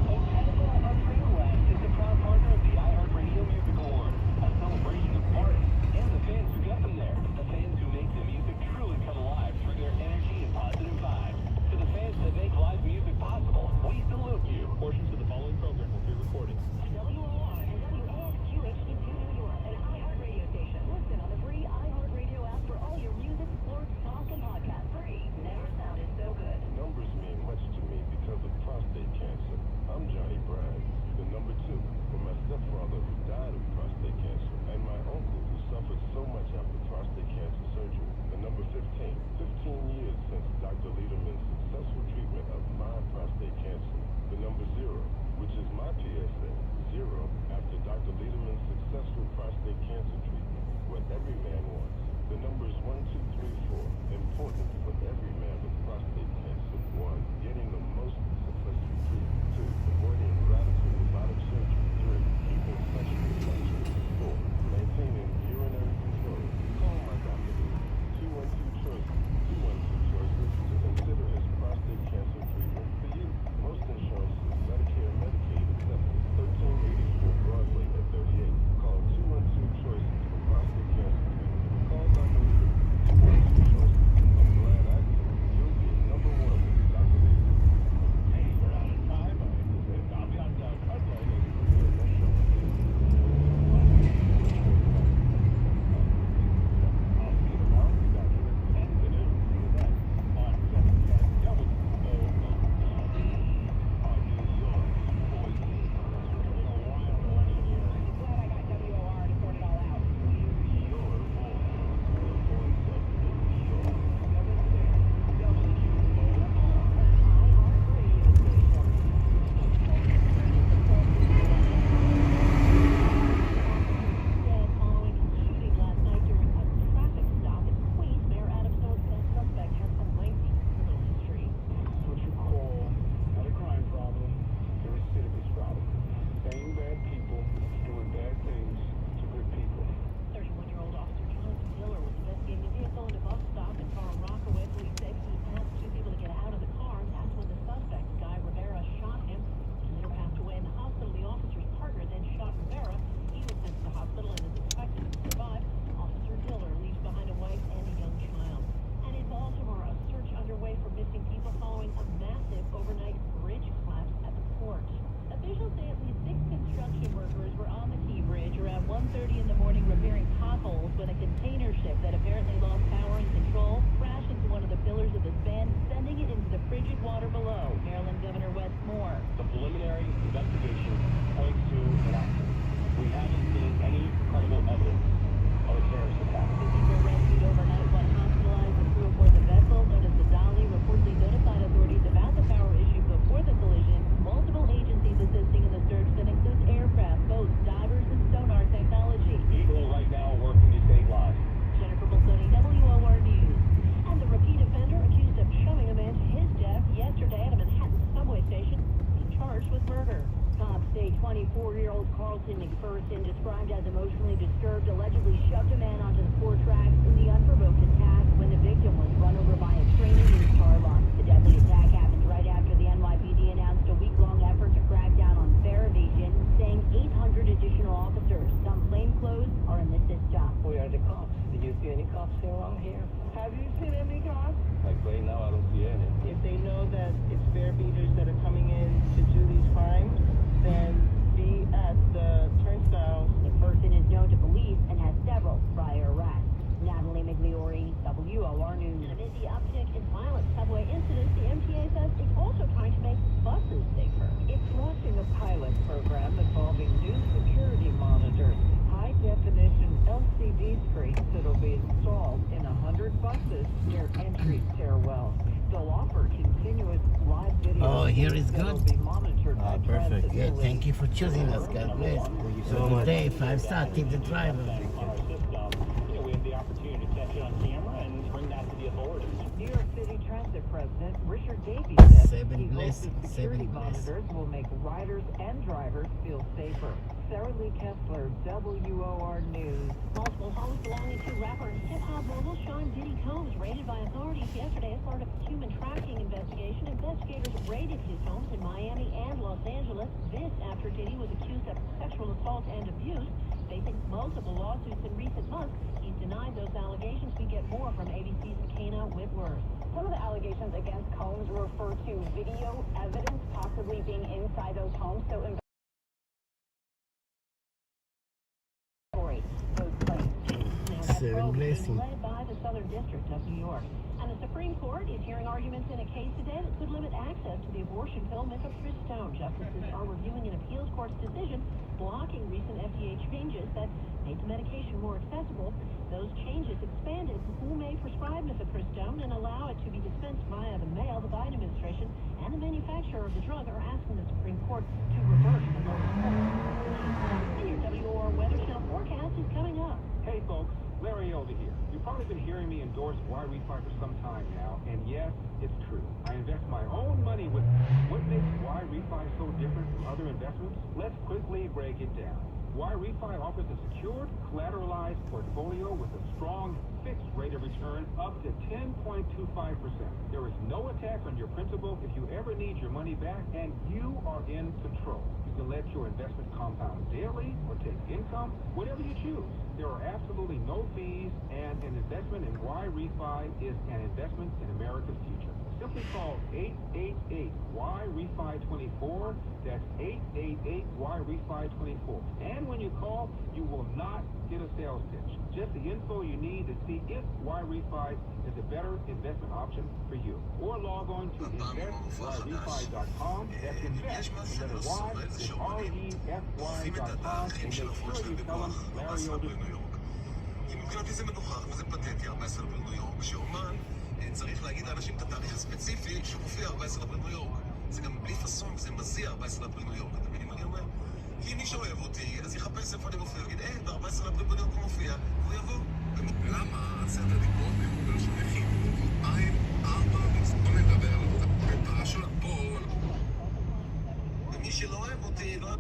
Ocala Freewest is a proud partner of the iHeartRadio Music Awards, a celebration of artists and the fans who get them there. The fans who make the music truly come alive through their energy and positive vibes. To the fans that make live music possible, we salute you. Portions of the following program will be recorded. WOR and WAXQ HD2 New York, an iHeartRadio station. Listen on the free iHeartRadio app for all your music, sports, talk, and podcasts. Free. Never sounded so good. Numbers mean much to me because of prostate cancer. I'm Johnny Bryan, the number 2 for my stepfather who died of prostate cancer, and my uncle who suffered so much after prostate cancer surgery. The number 15. 15 years since Dr. Lederman's successful treatment of my prostate cancer. The number 0, which is my PSA. 0 after Dr. Lederman's successful prostate cancer treatment. What every man wants. The numbers 1, 2, 3, 4. Important for every man with prostate cancer. 1. Getting the most successful treatment. 2. Avoiding radical robotic surgery. 3. Keeping sexual function. 4. Maintaining urinary control. Call my doctor. 212 choices. 212 choices to consider his prostate cancer treatment for you. Most insurances, Medicare, Medicaid, accepted. 1384 Broadway at 38. Call 212 choices for prostate cancer treatment. Call Dr. Lederman. 212 choices. I'm glad I did. You'll be number 1 with Dr. Lederman. Hey, we're out of time. I'll be on cut later. State 20 34-year-old Carlton McPherson, described as emotionally disturbed, allegedly shoved a man onto the 4 tracks in the unprovoked attack when the victim was run over by a train in his car lot. The deadly attack happened right after the NYPD announced a week-long effort to crack down on fare evasion, saying 800 additional officers, some plainclothes, are in the system. We are the cops. Did you see any cops around here? Have you seen any cops? Like right now, I don't see any. If they know that it's fare beaters that are coming in to do these crimes, then be at the turnstiles. McPherson is known to police and has several prior arrests. Natalie Migliori, WOR News. Amid the uptick in violent subway incidents, the MTA says it's also trying to make buses safer. It's launching a pilot program involving new security monitors, high-definition LCD screens that'll be installed in 100 buses near entry stairwells. They'll offer continuous live video. Oh, here is good. Be monitored by Perfect. transit Yeah, police. thank you for choosing us. God bless. So good day. 5-star. Tip the driver. We have the opportunity to catch it on camera and bring that to the authorities. New York City Transit President Richard Davies said Seven he hopes blessings, the security 7 blessings. monitors will make riders and drivers feel safer. Sarah Lee Kessler, WOR News. Multiple homes belonging to rapper and hip-hop mogul Sean Diddy Combs raided by authorities yesterday as part of a human trafficking investigation. Investigators raided his homes in Miami and Los Angeles. This after Diddy was accused of sexual assault and abuse. Facing multiple lawsuits in recent months, he's denied those allegations. We get more from ABC's Makena Whitworth. Some of the allegations against Combs refer to video evidence possibly being inside those homes. So Seven blessings. Led by the Southern District of New York. And the Supreme Court is hearing arguments in a case today that could limit access to the abortion pill mifepristone. Justices are reviewing an appeals court's decision blocking recent FDA changes that made the medication more accessible. Those changes expanded who may prescribe mifepristone and allow it to be dispensed via the mail. The Biden administration and the manufacturer of the drug are asking the Supreme Court to reverse the lower court. And your WOR Weather Channel forecast is coming up. Hey folks, Larry over here. You've probably been hearing me endorse YRefi for some time now, and yes, it's true. I invest my own money with what makes YRefi so different from other investments? Let's quickly break it down. YRefi offers a secured, collateralized portfolio with a strong fixed rate of return up to 10.25%. There is no attack on your principal if you ever need your money back, and you are in control. You can let your investment compound daily or take income, whatever you choose. There are absolutely no fees, and an investment in YRefi is an investment in America's future. Simply call 888-YRefi24. That's 888-YRefi24. And when you call, you will not get a sales pitch. Just the info you need to see if YRefi is a better investment option for you. Or log on to investyrrefi.com. That's invest, the letter Y, it's REFY.com, and make sure you tell them Larry over. כי מבחינתי זה מגוחך וזה פתטי, 14 אפריל ניו יורק, שאומן צריך להגיד לאנשים את התאריך הספציפי שמופיע 14 אפריל ניו יורק. זה גם בלי פסון וזה מזיע 14 אפריל ניו יורק. אתם מבינים מה אני אומר? כי מי שאוהב אותי, אז יחפש איפה אני מופיע, יגיד, ב-14 אפריל בניו יורק הוא מופיע, והוא יבוא. למה הצעת הדיבור בגוגל של נכים? 2004, בוא נדבר על בפרשות בול. ומי שלא אוהב אותי, לא...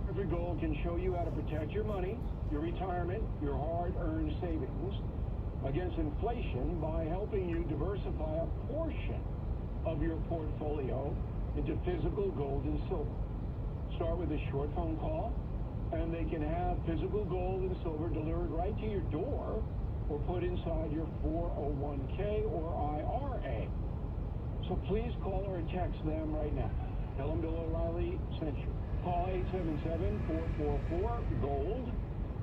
Every goal can show you how to protect your money, your retirement, your hard-earned savings against inflation by helping you diversify a portion of your portfolio into physical gold and silver. start with a short phone call, and they can have physical gold and silver delivered right to your door or put inside your 401k or IRA. So please call or text them right now. Tell them Bill O'Reilly sent you. Call 877-444-GOLD,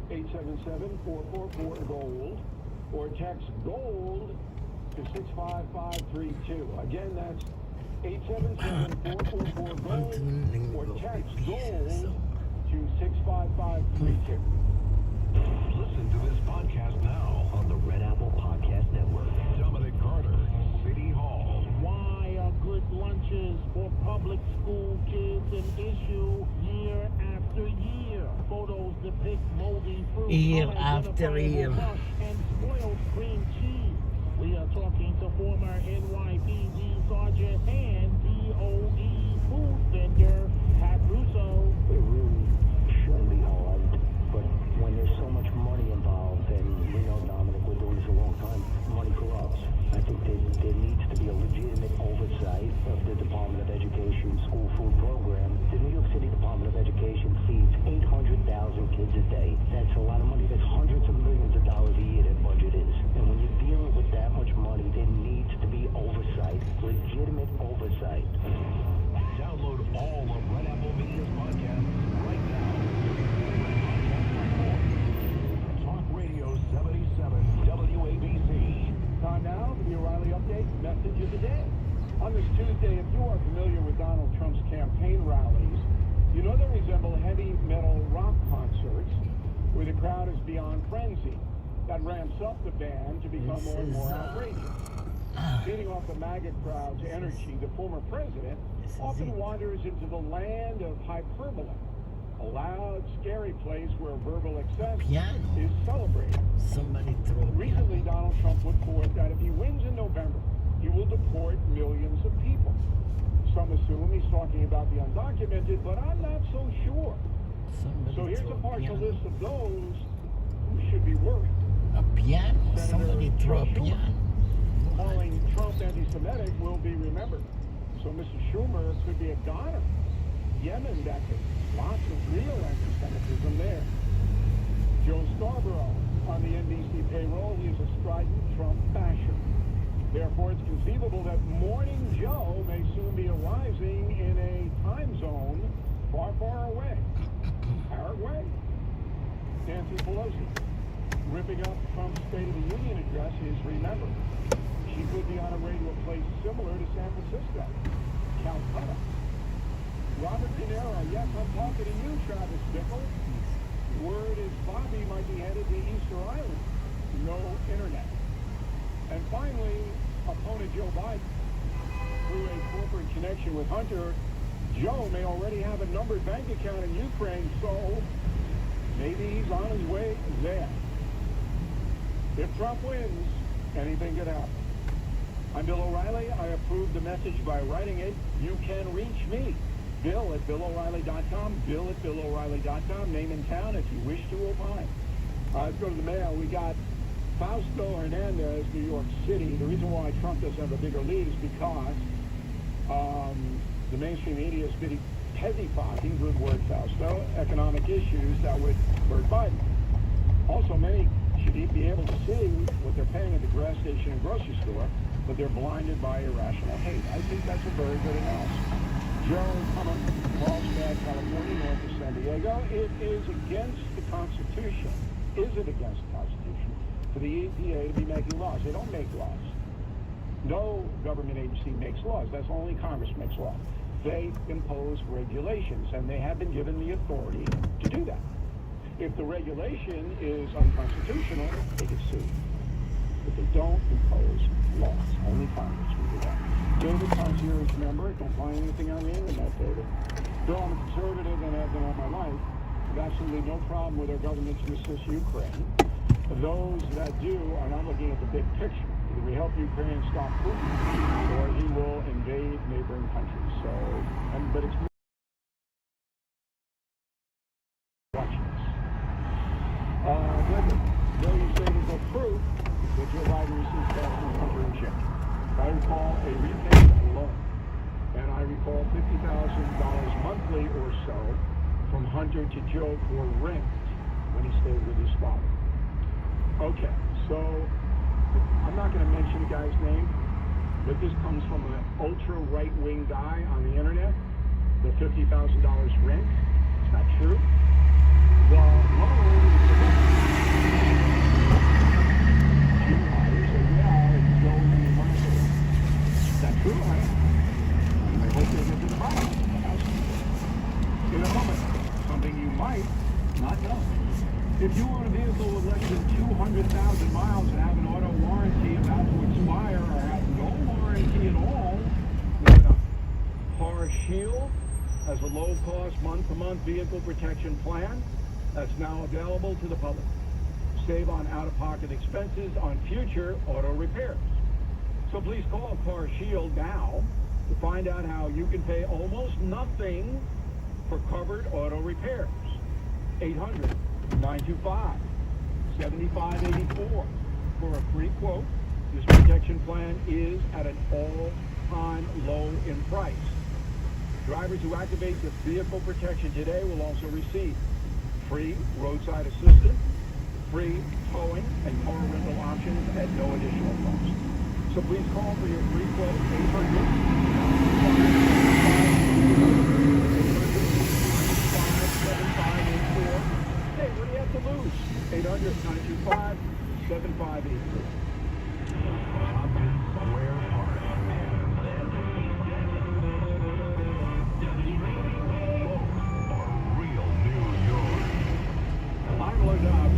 877-444-GOLD, or text GOLD to 65532. Again, that's 877-444-GOLD, or text GOLD to 65532. Listen to this podcast now on the Red Apple Podcast Network. Dominic Carter, City Hall. Why are good lunches for public school kids an issue year after year? Photos depict moldy fruit, Year after year. and spoiled cream cheese. We are talking to former NYPD Sergeant and DOE food vendor Pat Russo. It really shouldn't be hard, but when there's so much money involved, and we know, Dominic, we're doing this a long time, money corrupts. I think there needs to be a legitimate oversight of the Department of Education school food program. The New York City Department of Education feeds 800,000 kids a day. That's a lot of money. That's hundreds of millions of dollars a year that budget is. And when you're dealing with that much money, there needs to be oversight, legitimate oversight. Download all of Red Apple Media's podcasts right now. Talk Radio 77 WABC. Time now for the O'Reilly Update Message of the Day. On this Tuesday, if you are familiar with Donald Trump's campaign rallies, you know they resemble heavy metal rock concerts where the crowd is beyond frenzy. That ramps up the band to become more and more outrageous. Feeding off the MAGA crowd's energy, the former president often wanders into the land of hyperbole, a loud, scary place where verbal excess is celebrated. Recently, Donald Trump put forth that if he wins in November, he will deport millions of people. Some assume he's talking about the undocumented, but I'm not so sure. So here's a partial list of those who should be worried. A piano? Somebody throw a piano. Calling Trump anti-Semitic will be remembered. So Mr. Schumer could be a goner. Yemen, that could. Lots of real anti-Semitism there. Joe Scarborough on the NBC payroll, he is a strident Trump basher. Therefore, it's conceivable that Morning Joe may soon be arising in a time zone far, far away. Paraguay? Nancy Pelosi, ripping up Trump's State of the Union address, is remembered. She could be on her way to a place similar to San Francisco, Calcutta. Robert De Niro, yes, I'm talking to you, Travis Bickle. Word is Bobby might be headed to Easter Island. No internet. And finally, opponent Joe Biden. Through a corporate connection with Hunter, Joe may already have a numbered bank account in Ukraine, so maybe he's on his way there. If Trump wins, anything could happen. I'm Bill O'Reilly. I approve the message by writing it. You can reach me. Bill at BillO'Reilly.com. Bill at BillO'Reilly.com. Name and town if you wish to opine. Let's go to the mail. We got Fausto Hernandez, New York City. The reason why Trump doesn't have a bigger lead is because the mainstream media is petty-focking, good word, Fausto, economic issues that would hurt Biden. Also, many should be able to see what they're paying at the gas station and grocery store, but they're blinded by irrational hate. I think that's a very good analysis. Joe coming from Carlsbad, California, north of San Diego. It is against the Constitution. Is it against the Constitution for the EPA to be making laws? They don't make laws. No government agency makes laws. That's only Congress makes laws. They impose regulations, and they have been given the authority to do that. If the regulation is unconstitutional, they get sued. But they don't impose laws. Only Congress can do that. David, concierge member. Don't find anything on the internet, David. Bill, I'm a conservative and have been all my life. I have absolutely no problem with our government to assist Ukraine. Those that do are not looking at the big picture. Either we help Ukraine stop Putin, or he will invade neighboring countries. So, but it's watching this. Bill, you say there's no proof that Joe Biden received cash from Hunter and check. I recall a repayment loan, and I recall $50,000 monthly or so from Hunter to Joe for rent when he stayed with his father. Okay, so I'm not going to mention the guy's name, but this comes from an ultra right-wing guy on the internet. The $50,000 rent. It's not true. The loan is That's true, right? I hope they get to the bottom of the house. In a moment, something you might not know. If you own a vehicle with less than 200,000 miles and have an auto warranty about to expire or have no warranty at all, look up. Car Shield has a low-cost month-to-month vehicle protection plan that's now available to the public. Save on out-of-pocket expenses on future auto repairs. So please call Car Shield now to find out how you can pay almost nothing for covered auto repairs. 800-925-7584 for a free quote. This protection plan is at an all-time low in price. Drivers who activate the vehicle protection today will also receive free roadside assistance, free towing, and car rental options at no additional cost. So please call for your free quote, 800-925-7584. Hey, what do you have to lose? 800-925-7584.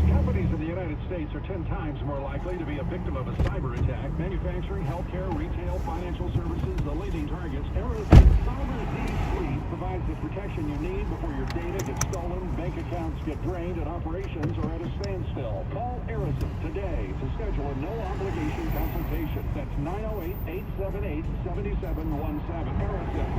Companies in the United States are 10 times more likely to be a victim of a cyber attack. Manufacturing, healthcare, retail, financial services, the leading targets. Aerospace Cyber Z3 provides the protection you need before your data gets stolen, bank accounts get drained, and operations are at a standstill. Call Aerospace today to schedule a no-obligation consultation. That's 908-878-7717. Aerospace,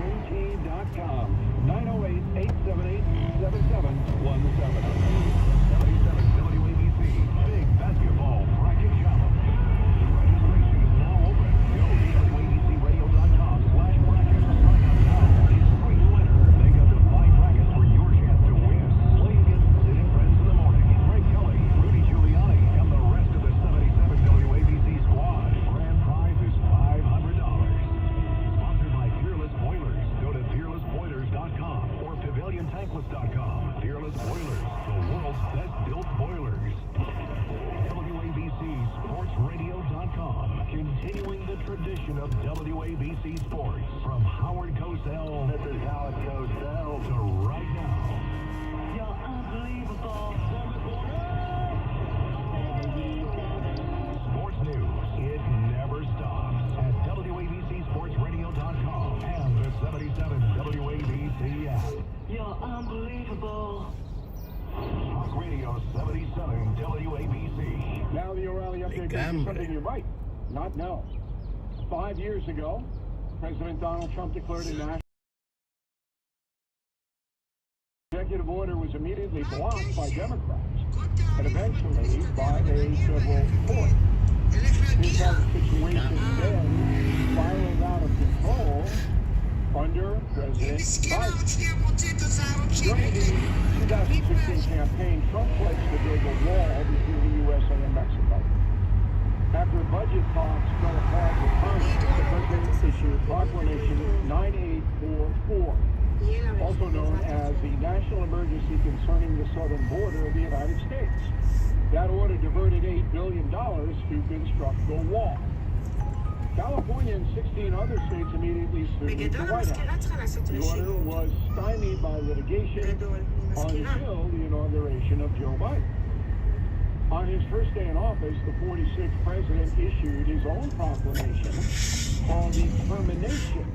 ERACENT.com. 908-878-7717. 77 WABC Big Basketball Bracket Challenge. Registration is now open. Go to WABCRadio.com/bracket. Sign up now. It's free to enter. Think up to 5 brackets for your chance to win. Play against Sid and Friends in the Morning. Greg Kelly, Rudy Giuliani, and the rest of the 77 WABC squad. Grand prize is $500. Sponsored by Fearless Boilers. Go to fearlessboilers.com or paviliontankless.com. Fearless Boilers, the world's best built boilers. WABCSportsRadio.com, continuing the tradition of WABC Sports. From Howard Cosell, this is Howard Cosell, to right now. You're unbelievable. Sports news, it never stops at WABCSportsRadio.com and the 77 WABC app. You're unbelievable. Talk Radio 77 WABC. Now the O'Reilly update is something you might not know. 5 years ago, President Donald Trump declared a national executive order was immediately blocked by Democrats and eventually by a federal court. This situation then spiraled out of control under President Biden. During the 2016 campaign, Trump pledged to build a wall between the U.S. and Mexico. After budget talks fell apart with Congress, the president issued Proclamation 9844, also known as the National Emergency Concerning the Southern Border of the United States. That order diverted $8 billion to construct the wall. California and 16 other states immediately sued the White House. The order was stymied by litigation until the inauguration of Joe Biden. On his first day in office, the 46th president issued his own proclamation called the termination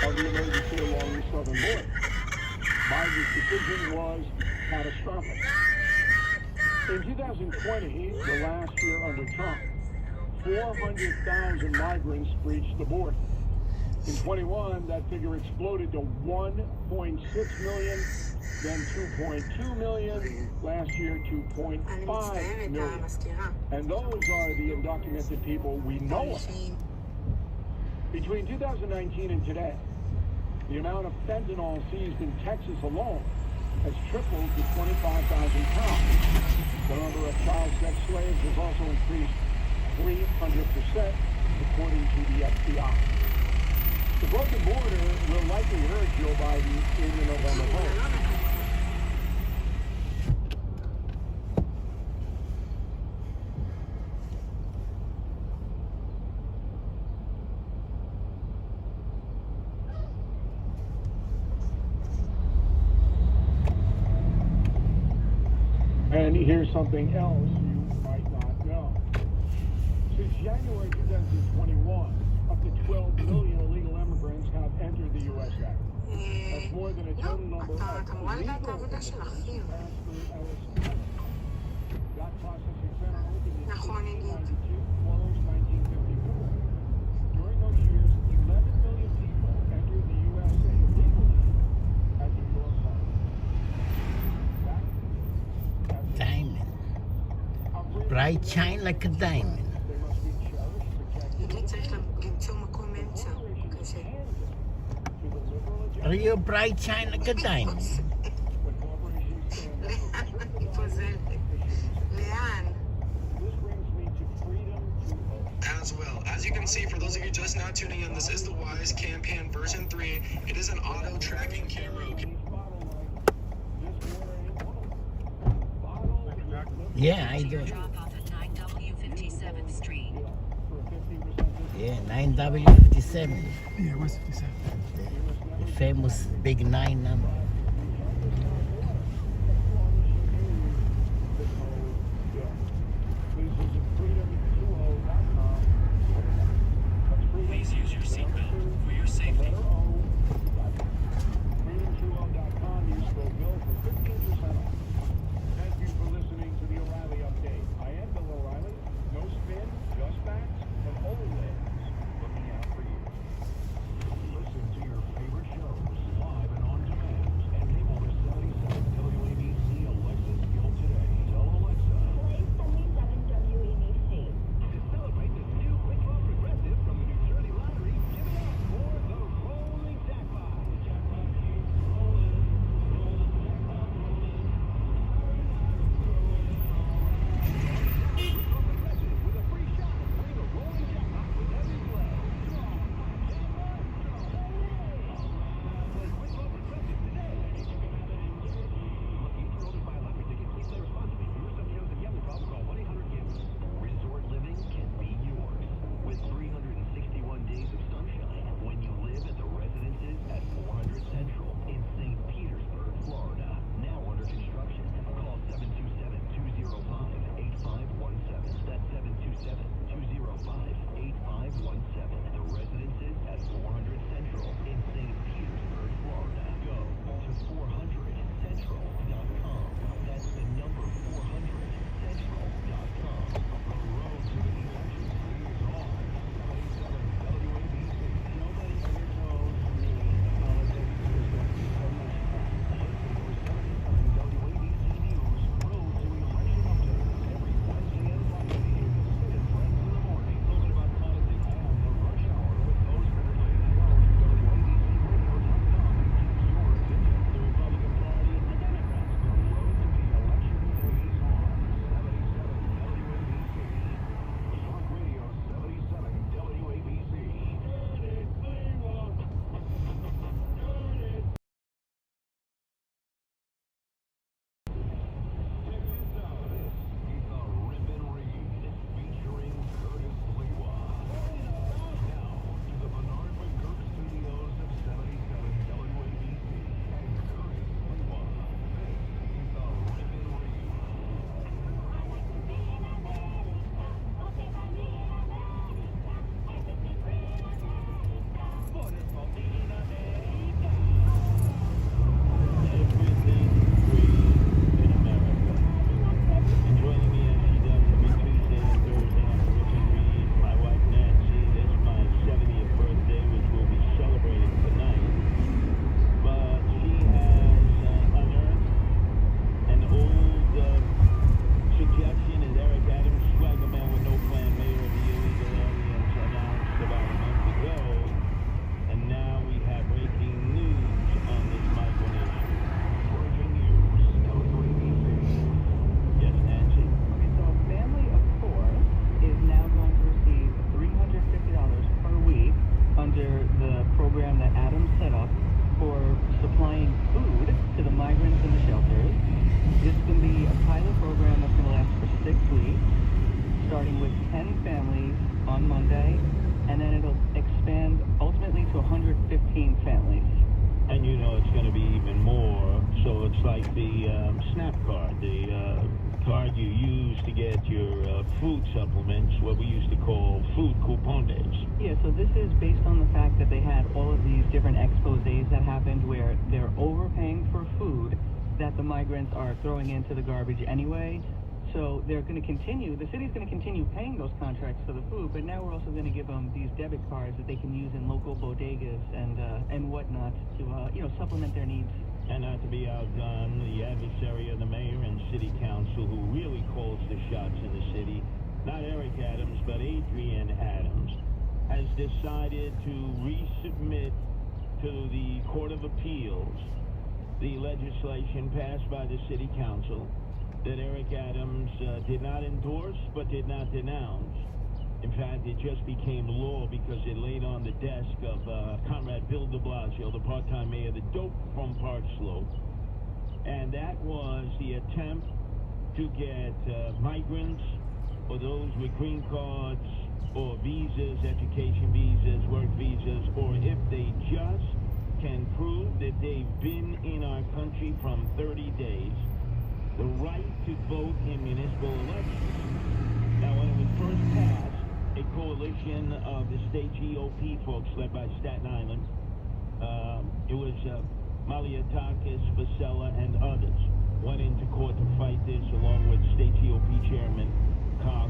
of the emergency along the southern border. Biden's decision was catastrophic. In 2020, the last year under Trump, 400,000 migrants breached the border. In 21, that figure exploded to 1.6 million, then 2.2 million, last year 2.5 million. And those are the undocumented people we know of. Between 2019 and today, The amount of fentanyl seized in Texas alone has tripled to 25,000 pounds. The number of child sex slaves has also increased 300%, according to the FBI. The broken border will likely hurt Joe Biden in the November vote. And here's something else you might not know. Since January 2021, up to 12 million illegal immigrants have entered the USA. That's more than a total number of illegal immigrants passed through Ellis Island. That processing center opened in 1892, closed 1954. During those years, 11 million people entered the USA legally at the New York Harbor. Diamond. Bright shine like a diamond. Are you bright shine like a diamond? As well, as you can see, for those of you just now tuning in, this is the WISE campaign version 3. It is an auto tracking camera. Yeah, I do. Drop off at 9W57th Street. Yeah, 9W57. Yeah, where's 57? The famous big 9 number. Please use your seatbelt for your safety. Freedom20.com, use code Bill for 15% off. Thank you for listening to the O'Reilly Update. I am Bill O'Reilly. No spin, just facts, and always looking out for you. Listen to your favorite shows live and on demand starting with 10 families on Monday, and then it'll expand ultimately to 115 families. And you know it's going to be even more, so it's like the SNAP card, the card you use to get your food supplements, what we used to call food coupones. Yeah, so this is based on the fact that they had all of these different exposés that happened where they're overpaying for food that the migrants are throwing into the garbage anyway. So they're going to continue, the city's going to continue paying those contracts for the food, but now we're also going to give them these debit cards that they can use in local bodegas and whatnot to, supplement their needs. And not to be outdone, the adversary of the mayor and city council, who really calls the shots in the city, not Eric Adams, but Adrian Adams, has decided to resubmit to the Court of Appeals the legislation passed by the city council that Eric Adams did not endorse but did not denounce. In fact, it just became law because it laid on the desk of Comrade Bill de Blasio, the part-time mayor, the dope from Park Slope. And that was the attempt to get migrants or those with green cards or visas, education visas, work visas, or if they just can prove that they've been in our country from 30 days, the right to vote in municipal elections. Now, when it was first passed, a coalition of the state GOP folks led by Staten Island, it was Malliotakis, Vasella, and others, went into court to fight this along with state GOP chairman Cox.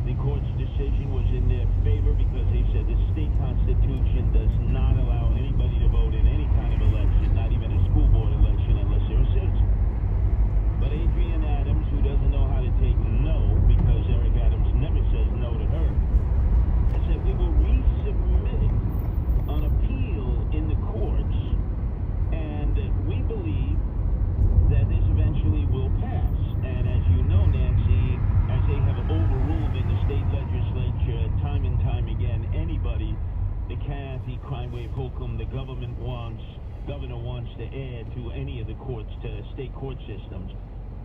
The court's decision was in their favor because they said the state constitution does not allow anybody to vote in any kind of election, not even a school board election, unless they're a citizen. But Adrian Adams, who doesn't know how to take no, because Eric Adams never says no to her, has said we will resubmit it on appeal in the courts, and we believe that this eventually will pass. And as you know, Nancy, as they have overruled in the state legislature time and time again, anybody, the Kathy Crime Wave Holcomb, the governor wants to add to any of the courts, to state court systems,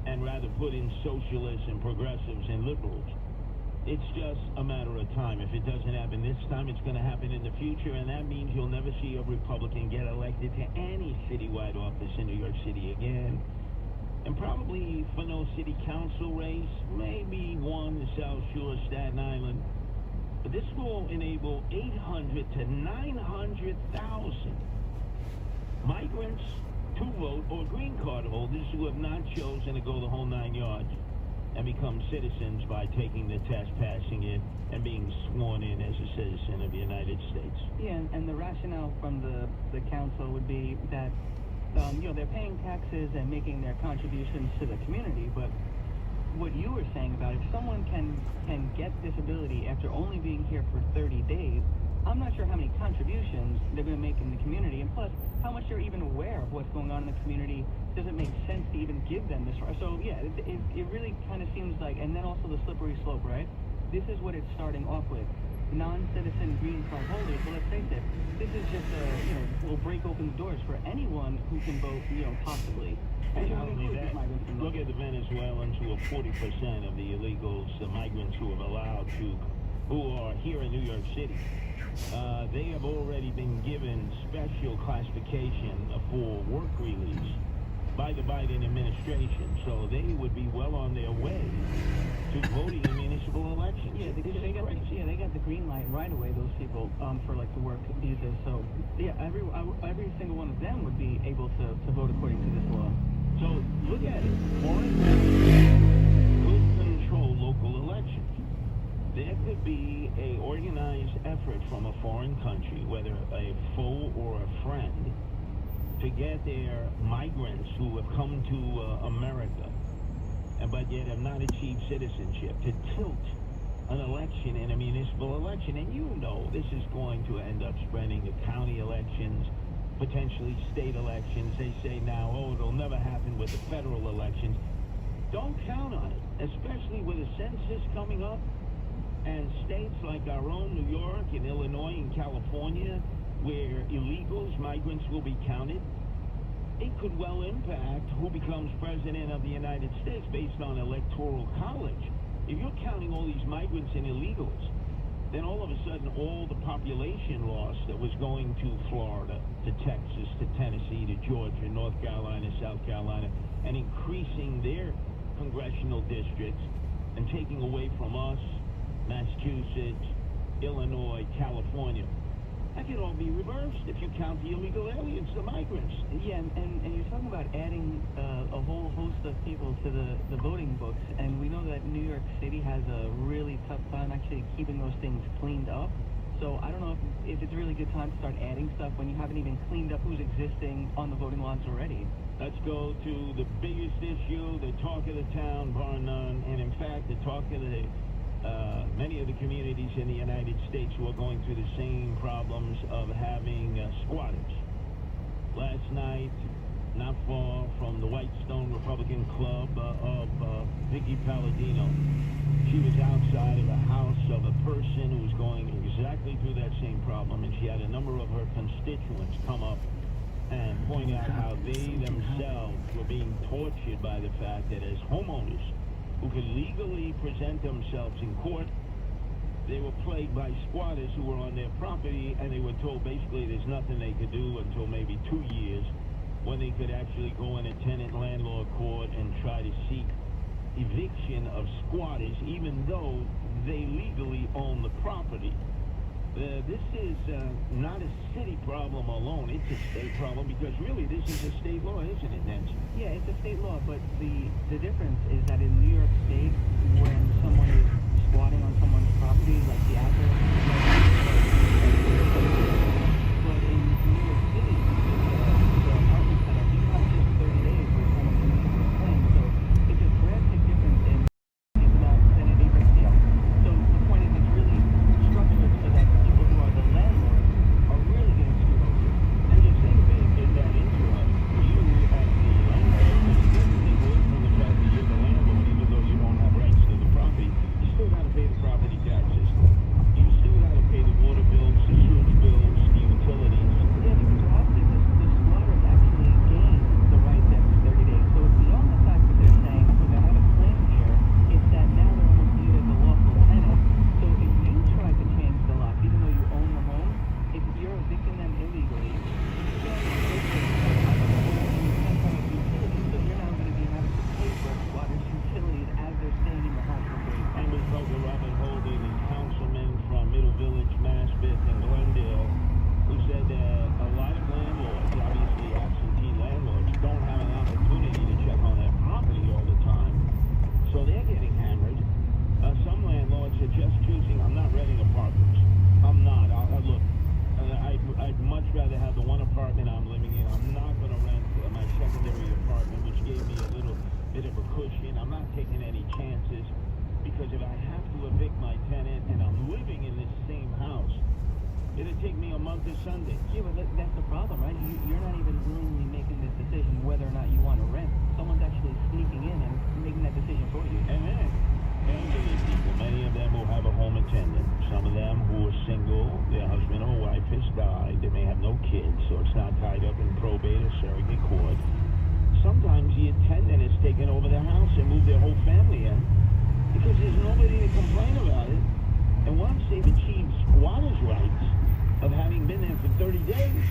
and rather put in socialists and progressives and liberals. It's just a matter of time. If it doesn't happen this time, it's going to happen in the future, and that means you'll never see a Republican get elected to any citywide office in New York City again. And probably for no city council race, maybe one in South Shore, Staten Island. But this will enable 800 to 900,000 migrants to vote, or green card holders who have not chosen to go the whole 9 yards and become citizens by taking the test, passing it, and being sworn in as a citizen of the United States. Yeah, and the rationale from the council would be that they're paying taxes and making their contributions to the community, but what you were saying about if someone can get this ability after only being here for 30 days, I'm not sure how many contributions they're going to make in the community, and plus, how much they're even aware of what's going on in the community. Does it make sense to even give them this? So, yeah, it really kind of seems like, and then also the slippery slope, right? This is what it's starting off with. Non-citizen green card holders, well, let's face it, this is just, will break open the doors for anyone who can vote, possibly. And not only that, look at the Venezuelans, who are 40% of the illegals, the migrants who are here in New York City. They have already been given special classification for work release by the Biden administration, so they would be well on their way to voting in municipal elections. Yeah, they got the green light right away, those people, for like the work visas. So yeah, every single one of them would be able to vote according to this law. So look at it. Foreign countries could control local elections. There could be a organized effort from a foreign country, whether a foe or a friend, to get their migrants who have come to America, but yet have not achieved citizenship, to tilt an election in a municipal election. And you know this is going to end up spreading to county elections, potentially state elections. They say now, it'll never happen with the federal elections. Don't count on it, especially with a census coming up. And states like our own, New York and Illinois and California, where illegals, migrants will be counted, it could well impact who becomes president of the United States based on electoral college. If you're counting all these migrants and illegals, then all of a sudden all the population loss that was going to Florida, to Texas, to Tennessee, to Georgia, North Carolina, South Carolina, and increasing their congressional districts and taking away from us, Massachusetts, Illinois, California. That could all be reversed if you count the illegal aliens, the migrants. Yeah, and you're talking about adding a whole host of people to the voting books, and we know that New York City has a really tough time actually keeping those things cleaned up. So I don't know if it's a really good time to start adding stuff when you haven't even cleaned up who's existing on the voting logs already. Let's go to the biggest issue, the talk of the town, bar none, and in fact, the talk of the many of the communities in the United States who are going through the same problems of having squatters. Last night, not far from the Whitestone Republican Club of Vicky Palladino, she was outside of the house of a person who was going exactly through that same problem, and she had a number of her constituents come up and point out how they themselves were being tortured by the fact that as homeowners who could legally present themselves in court, they were plagued by squatters who were on their property, and they were told basically there's nothing they could do until maybe 2 years when they could actually go in a tenant-landlord court and try to seek eviction of squatters, even though they legally own the property. This is not a city problem alone. It's a state problem because really this is a state law, isn't it, Nancy? Yeah, it's a state law, but the difference is that in New York State, when someone is squatting on someone's property, like the address, but in New York City, the apartment setup, you have just 30 days where someone can make a complaint. So it's a drastic difference in law than it is here. So the point is, it's really structured so that people who are the landlords are really getting screwed over. And just think of it, get that into us. You as the landlord, take away from the fact that you're the landlord, even though you don't have rights to the property, you still got to pay the property taxes. You still got to pay the water bills, the sewage bills, the utilities. Yeah, because obviously the squatters actually gain the right after 30 days. So it's beyond the fact that they're saying, because I have a claim here, it's that now they're almost viewed as a lawful tenant. So if you try to change the lock, even though you own the home, if you're evicting them illegally, you can't evict them and you can't pay utilities. So you're now going to be having to pay for squatters' utilities as they're staying in the home for free. And we spoke to Robert Holden, a councilman from Middle Village, Maspeth, and Glendale, who said that a lot of landlords, obviously absentee landlords, don't have an opportunity to check on their property all the time. So they're getting hammered. Some landlords are just choosing, I'm not renting apartments. I'm not. Look, I'd much rather have the one apartment I'm living in. I'm not going to rent my secondary apartment, which gave me a little bit of a cushion. I'm not taking any chances, because if I have to evict my tenant and I'm living in this same house, it'll take me a month of Sundays. Yeah, but that's the problem, right? You're not even willingly making this decision whether or not you want to rent. Someone's actually sneaking in and making that decision for you. And then, elderly people, many of them who have a home attendant, some of them who are single, their husband or wife has died, they may have no kids, so it's not tied up in probate or surrogate court. Sometimes the attendant has taken over their house and moved their whole family in, because there's nobody to complain about it. And once they've achieved squatters' rights of having been there for 30 days,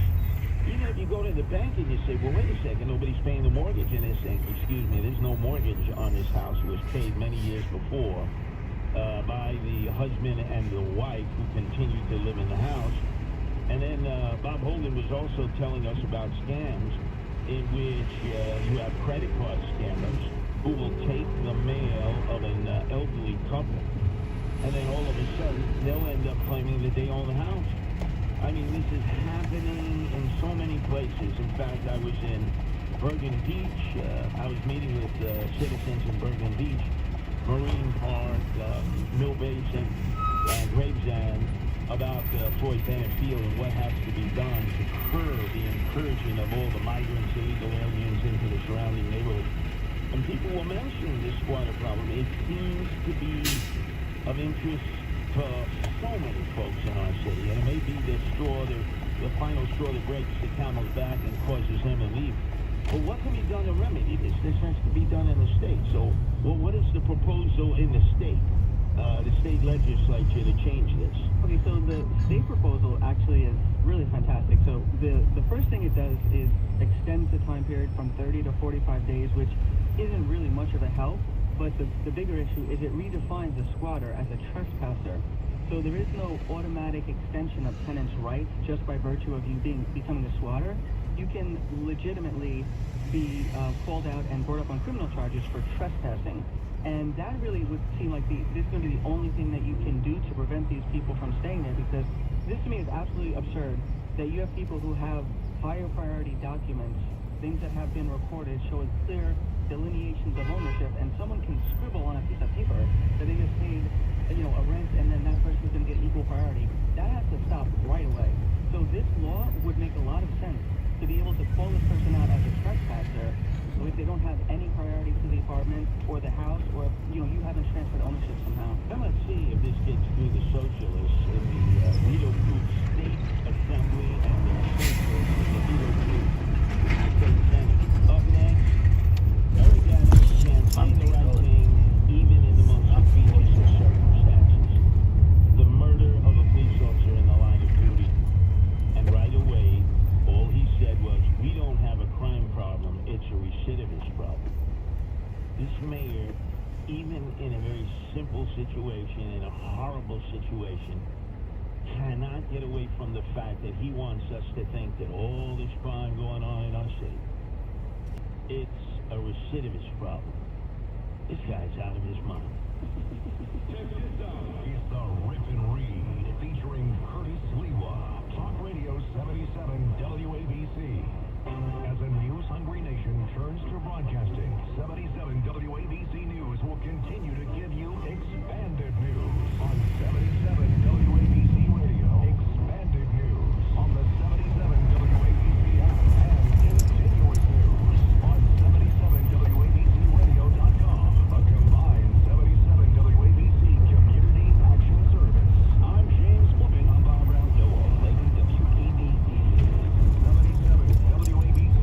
even if you go to the bank and you say, well, wait a second, nobody's paying the mortgage, and they're saying, excuse me, there's no mortgage on this house. It was paid many years before by the husband and the wife who continued to live in the house. And then Bob Holden was also telling us about scams in which you have credit card scammers who will take the mail of an elderly couple, and then all of a sudden they'll end up claiming that they own the house. I mean, this is happening in so many places. In fact, I was in Bergen Beach. I was meeting with citizens in Bergen Beach, Marine Park, Mill Basin, Gravesend, about Floyd Bennett Field and what has to be done to curb the incursion of all the migrants, illegal aliens into the surrounding neighborhood. And people will mention this squatter problem. It seems to be of interest to so many folks in our city, and it may be the final straw that breaks the camel's back and causes him to leave. Well, what can be done to remedy this? This has to be done in the state. So, well, what is the proposal in the state legislature to change this? Okay, so the state proposal actually is really fantastic. So the first thing it does is extends the time period from 30 to 45 days, which isn't really much of a help, but the bigger issue is it redefines a squatter as a trespasser. So there is no automatic extension of tenants' rights just by virtue of you becoming a squatter. You can legitimately be called out and brought up on criminal charges for trespassing. And that really would seem like this is going to be the only thing that you can do to prevent these people from staying there, because this to me is absolutely absurd that you have people who have higher priority documents, things that have been recorded showing clear delineations of ownership, and someone can scribble on a piece of paper that they just paid, a rent, and then that person is going to get equal priority. That has to stop right away. So this law would make a lot of sense to be able to call this person out as a trespasser. So if they don't have any priority to the apartment or the house, or if, you haven't transferred ownership somehow. Now let's see if this gets through the socialists in the Veto Proof State Assembly and the socialists in the Veto Proof State Senate. Up next, Eric Adams can't find the right thing even in the most egregious of circumstances. The murder of a police officer in the line of duty. And right away, all he said was, we don't have a crime problem, it's a recidivist problem. This mayor, even in a very simple situation, in a horrible situation, cannot get away from the fact that he wants us to think that all this crime going on in our city, it's a recidivist problem. This guy's out of his mind. It's the Rip and Read, featuring Curtis Lewa. Talk Radio 77 WABC. As a news-hungry nation turns to broadcasting, 77 WABC News will continue to give you expanded news on 77 WABC Radio. Expanded news on the 77 WABC app and continuous news on 77WABCRadio.com. A combined 77 WABC community action service. I'm James Flippin. I'm Bob Brown. Joel Layton, WPDC. 77 WABC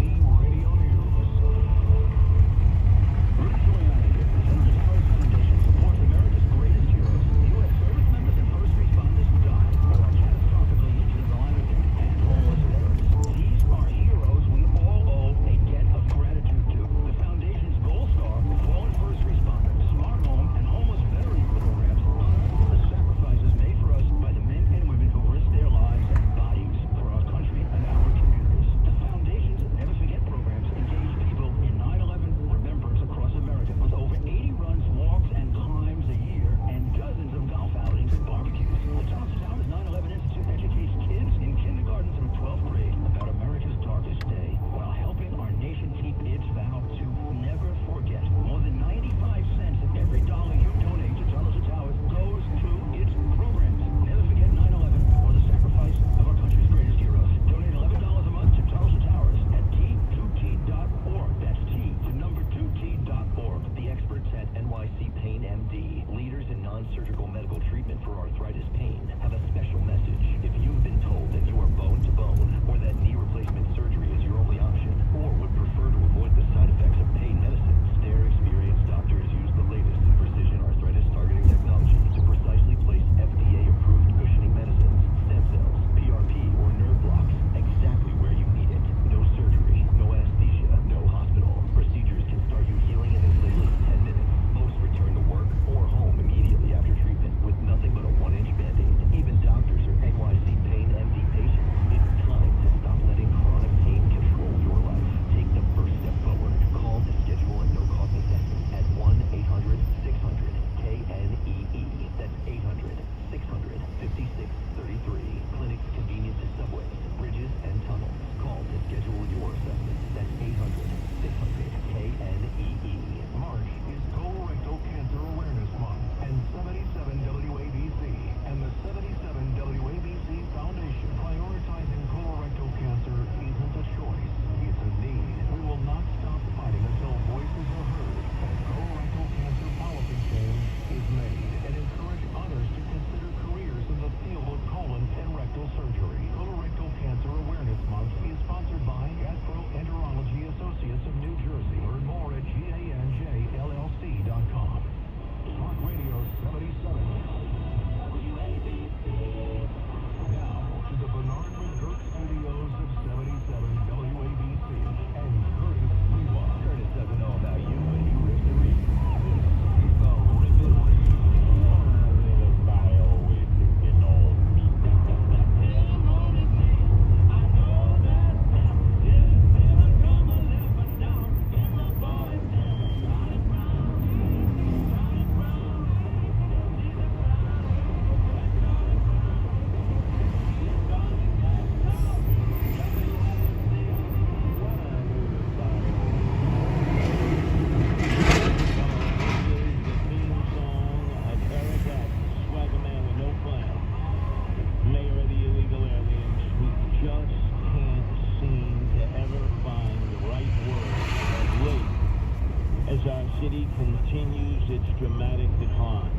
city continues its dramatic decline.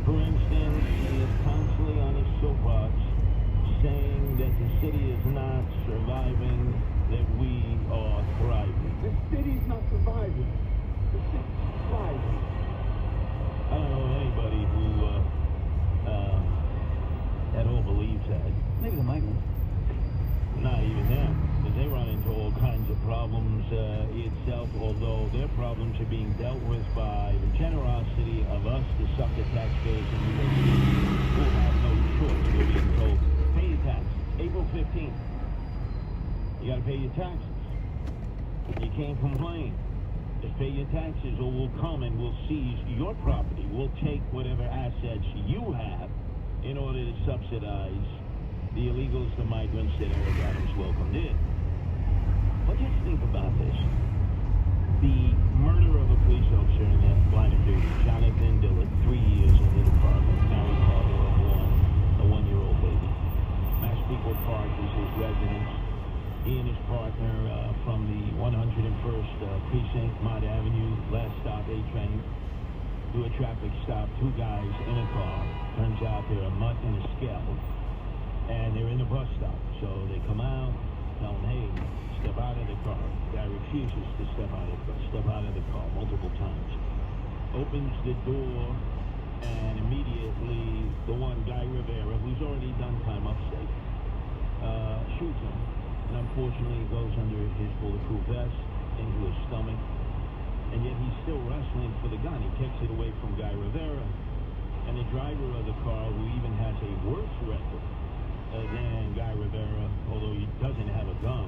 For instance, he is constantly on his soapbox saying that the city is not surviving, that we are thriving. The city's not surviving. The city's thriving. I don't know anybody who at all believes that. Maybe the migrants. Not even them, because they run into all kinds of problems itself, although their problems are being dealt with by the generosity of us, the sucker taxpayers in New York City, who have no choice. We're being told, pay your taxes. April 15th. You got to pay your taxes. You can't complain. Just pay your taxes or we'll come and we'll seize your property. We'll take whatever assets you have in order to subsidize the illegals, the migrants that Eric Adams welcomed in. But just think about this. The murder of a police officer in the line of duty, Jonathan Dillard, 3 years in Little Park, married father of a one-year-old baby. Massapequa Park is his residence. He and his partner from the 101st Precinct, Mott Avenue, last stop, A train, do a traffic stop, 2 guys in a car. Turns out they're a mutt and a skell. And they're in the bus stop. So they come out, tell him, hey, step out of the car. The guy refuses to step out of the car multiple times. Opens the door, and immediately the one, Guy Rivera, who's already done time upstate, shoots him. And unfortunately, he goes under his bulletproof vest into his stomach. And yet he's still wrestling for the gun. He takes it away from Guy Rivera. And the driver of the car, who even has a worse record than Guy Rivera, although he doesn't have a gun,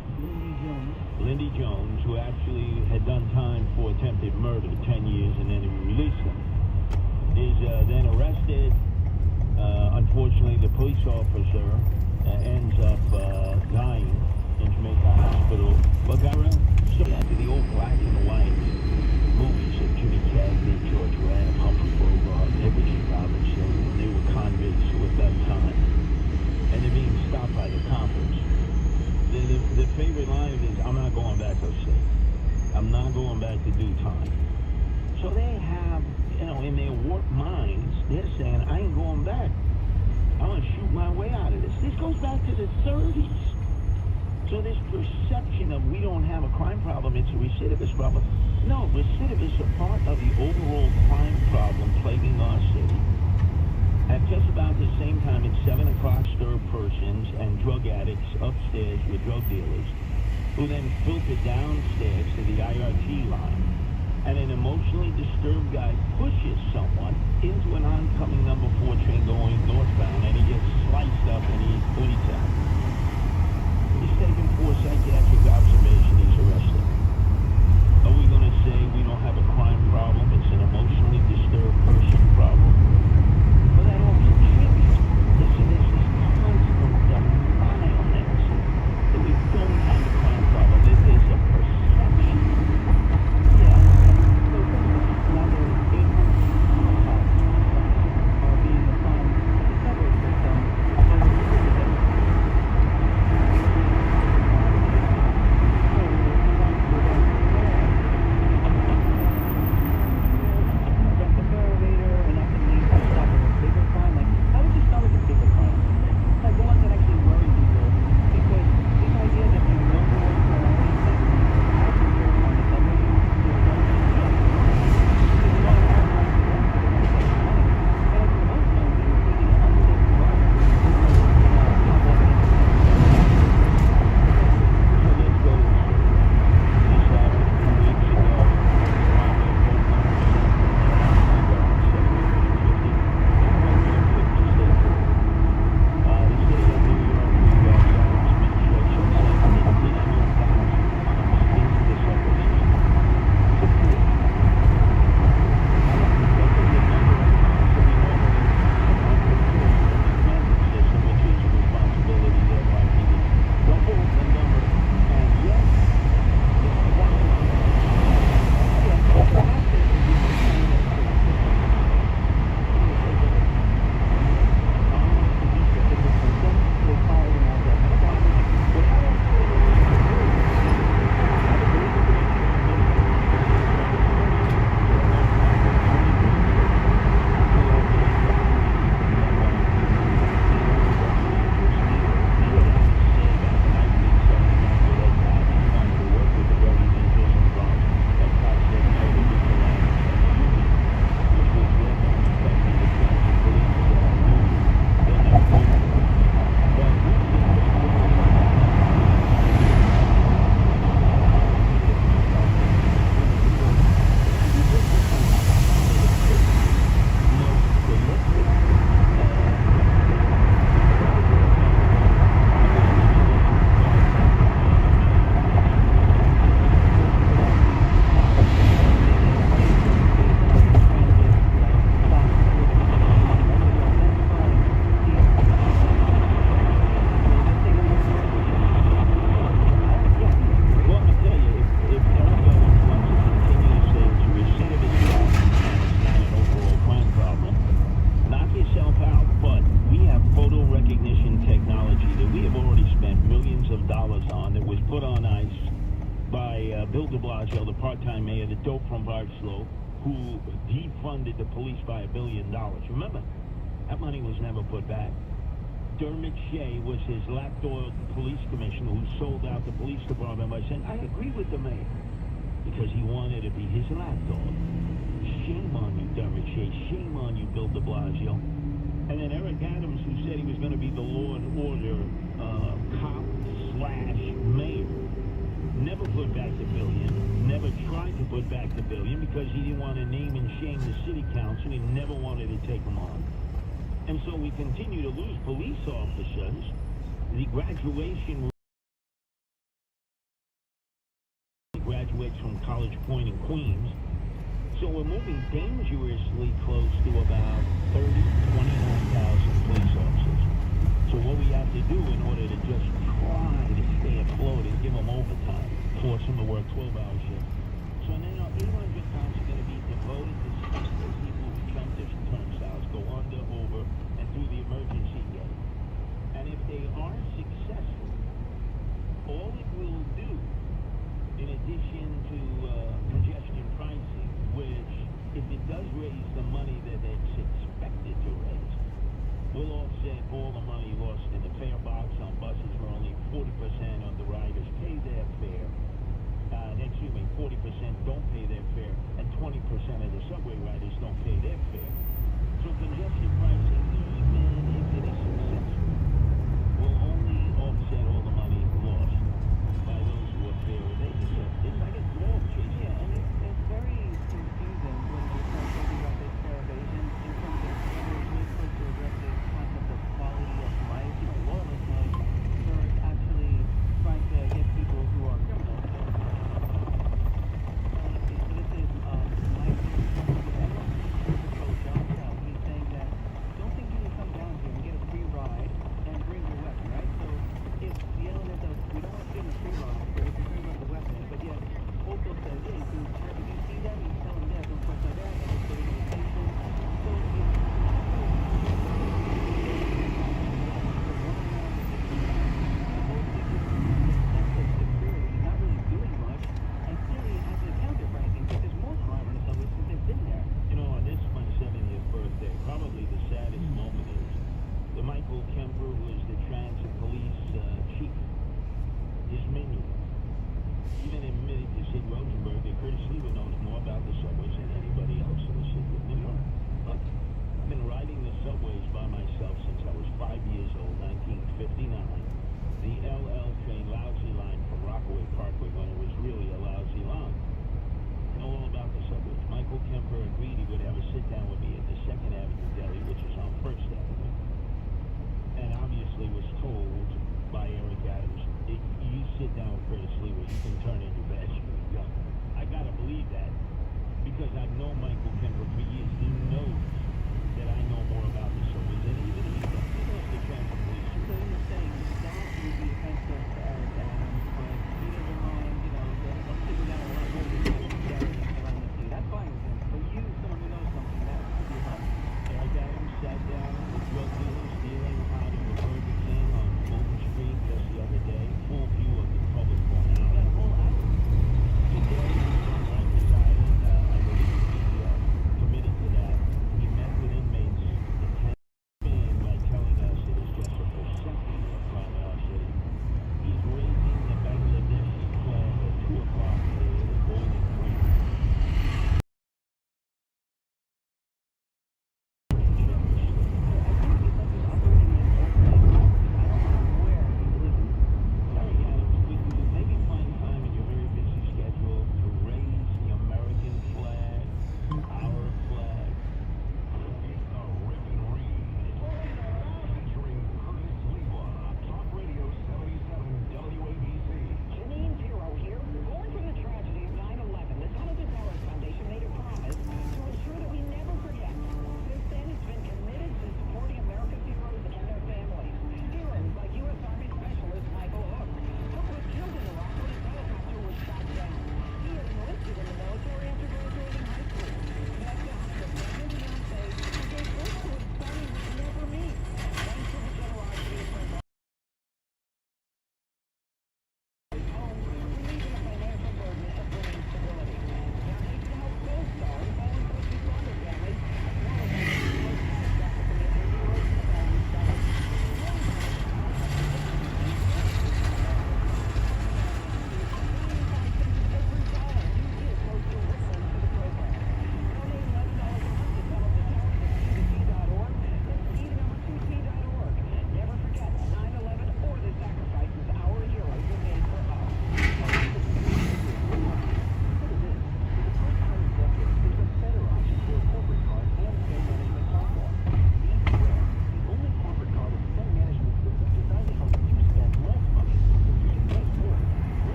Lindy Jones, who actually had done time for attempted murder, 10 years, and then he released him, is then arrested. Unfortunately, the police officer ends up dying in Jamaica Hospital. But Guy Rivera, so after the old black and white movies of Jimmy Cagney, George Rabb, Humphrey Bogart, Edward G. Robinson, when they were convicts who had done time, and they're being stopped by the coppers. The favorite line is, I'm not going back to state. I'm not going back to do time. So they have, in their warped minds, they're saying, I ain't going back. I want to shoot my way out of this. This goes back to the 30s. So this perception of we don't have a crime problem, it's a recidivist problem. No, recidivists are part of the overall crime problem plaguing our city. At just about the same time, at 7 o'clock, stir persons and drug addicts upstairs with drug dealers, who then filter downstairs to the IRT line. And an emotionally disturbed guy pushes someone into an oncoming number 4 train going northbound, and he gets sliced up and he bleeds out. He's taken for psychiatric observation. He's arrested. Are we going to say we don't have a crime problem? It's an emotionally disturbed person problem. Well, that all contributes. Listen, there's this constant denialness that we don't have a crime problem. There's a perception. Yeah. Now they're able are being assigned to cover system. Bill de Blasio, the part-time mayor, the dope from Barstow, who defunded the police by $1 billion. Remember, that money was never put back. Dermot Shea was his lapdog police commissioner who sold out the police department by saying, I agree with the mayor, because he wanted to be his lapdog. Shame on you, Dermot Shea. Shame on you, Bill de Blasio. And then Eric Adams, who said he was going to be the law and order cop/mayor, never put back the billion, never tried to put back the billion because he didn't want to name and shame the city council. He never wanted to take them on. And so we continue to lose police officers. The graduation graduates from College Point in Queens. So we're moving dangerously close to about 29,000 police officers. So what we have to do in order to just try to stay afloat and give them overtime, force them to work 12-hour shifts. So now 800 pounds are going to be devoted to those people who jump this turnstiles, go under, over, and through the emergency gate. And if they are successful, all it will do, in addition to congestion pricing, which, if it does raise the money that it's expected to raise, will offset all the money lost in the fare box on buses where only 40% of the riders pay their fare. 40% don't pay their fare, and 20% of the subway riders don't pay their fare. So congestion pricing, even if it is successful, will only offset all the money lost by those who are fare evaders. So it's like a dog chase. Yeah, and it's very confusing when you start talking about this fare evasion in terms of whether it's really supposed to address the concept of quality of life, lawlessness, versus actually trying to get people who are criminals. Curtis Lee would know more about the subways than anybody else in the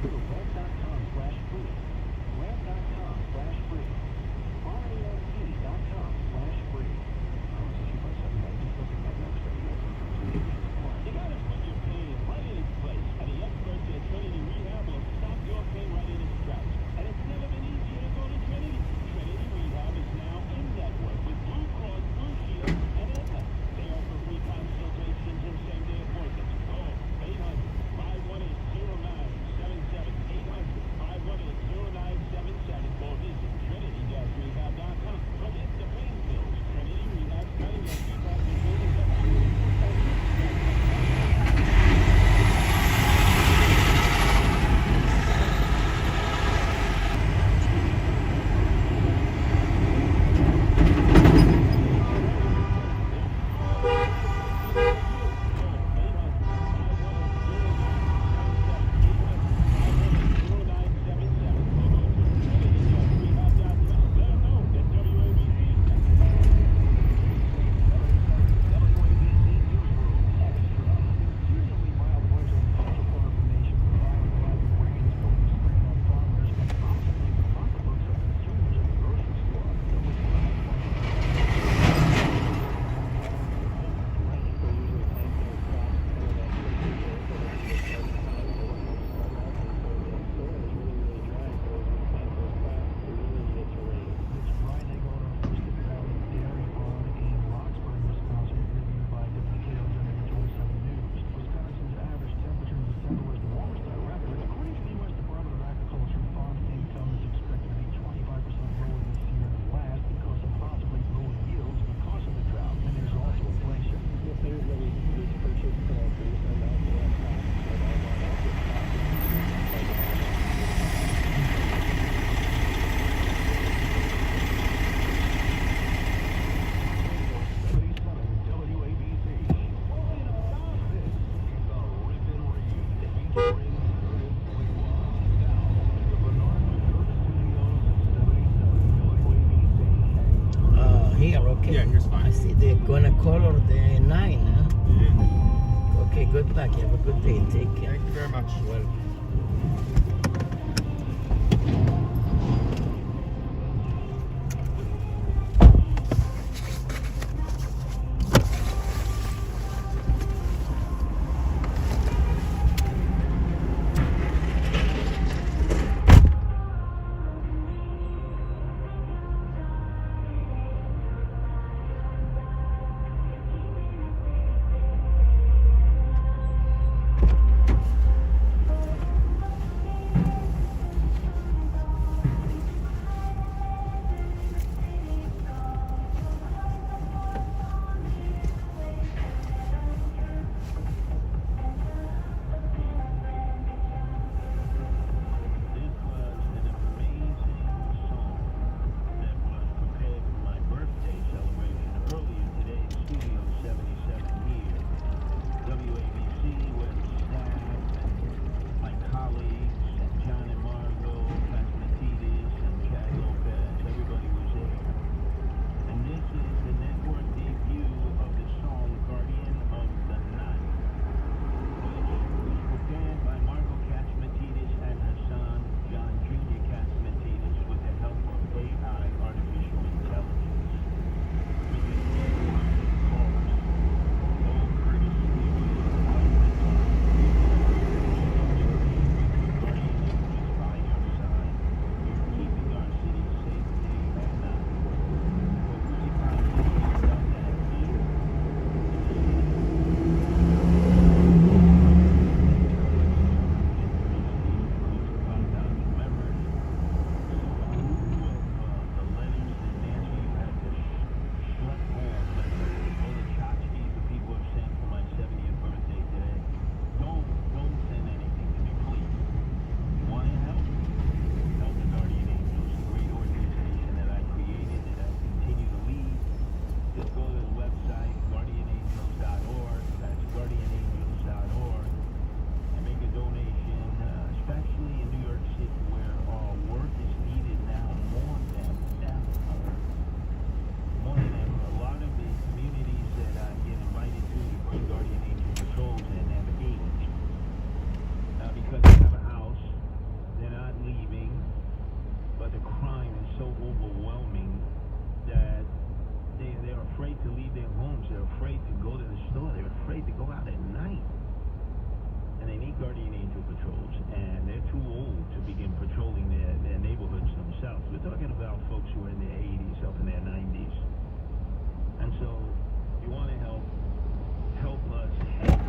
Rent.com/free. Rent.com/free. RAMP.com/free. You gotta put your pain right in its place, and the experts at Trinity Rehab will stop your pain right in its tracks. And it's never been easier to go to Trinity. Trinity Rehab is now in network with Blue Cross, Blue Shield, and Aetna. They offer free consultations and same-day appointments. Call 800-518-0977, 800-518-0977, or visit Trinity-Rehab.com. Forget the pain pills. Trinity Rehab, cutting edge rehab facilities that Yeah, here's fine. I see they're gonna color the 9, huh? Yeah. Okay, good luck. You have a good day. Take care. Thank you very much. Well. afraid to go out at night. And they need guardian angel patrols, and they're too old to begin patrolling their neighborhoods themselves. We're talking about folks who are in their 80s, up in their 90s. And so, you want to help us help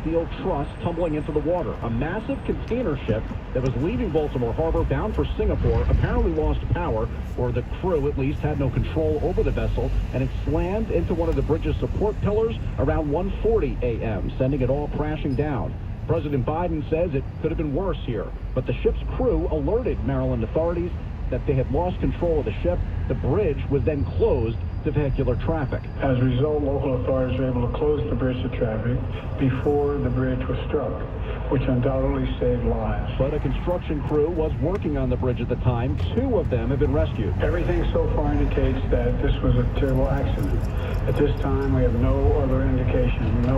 steel truss tumbling into the water. A massive container ship that was leaving Baltimore Harbor bound for Singapore apparently lost power, or the crew at least had no control over the vessel, and it slammed into one of the bridge's support pillars around 1:40 a.m., sending it all crashing down. President Biden says it could have been worse here, but the ship's crew alerted Maryland authorities that they had lost control of the ship. The bridge was then closed to vehicular traffic. As a result, local authorities were able to close the bridge to traffic before the bridge was struck, which undoubtedly saved lives. But a construction crew was working on the bridge at the time. 2 of them have been rescued. Everything so far indicates that this was a terrible accident. At this time, we have no other indication, no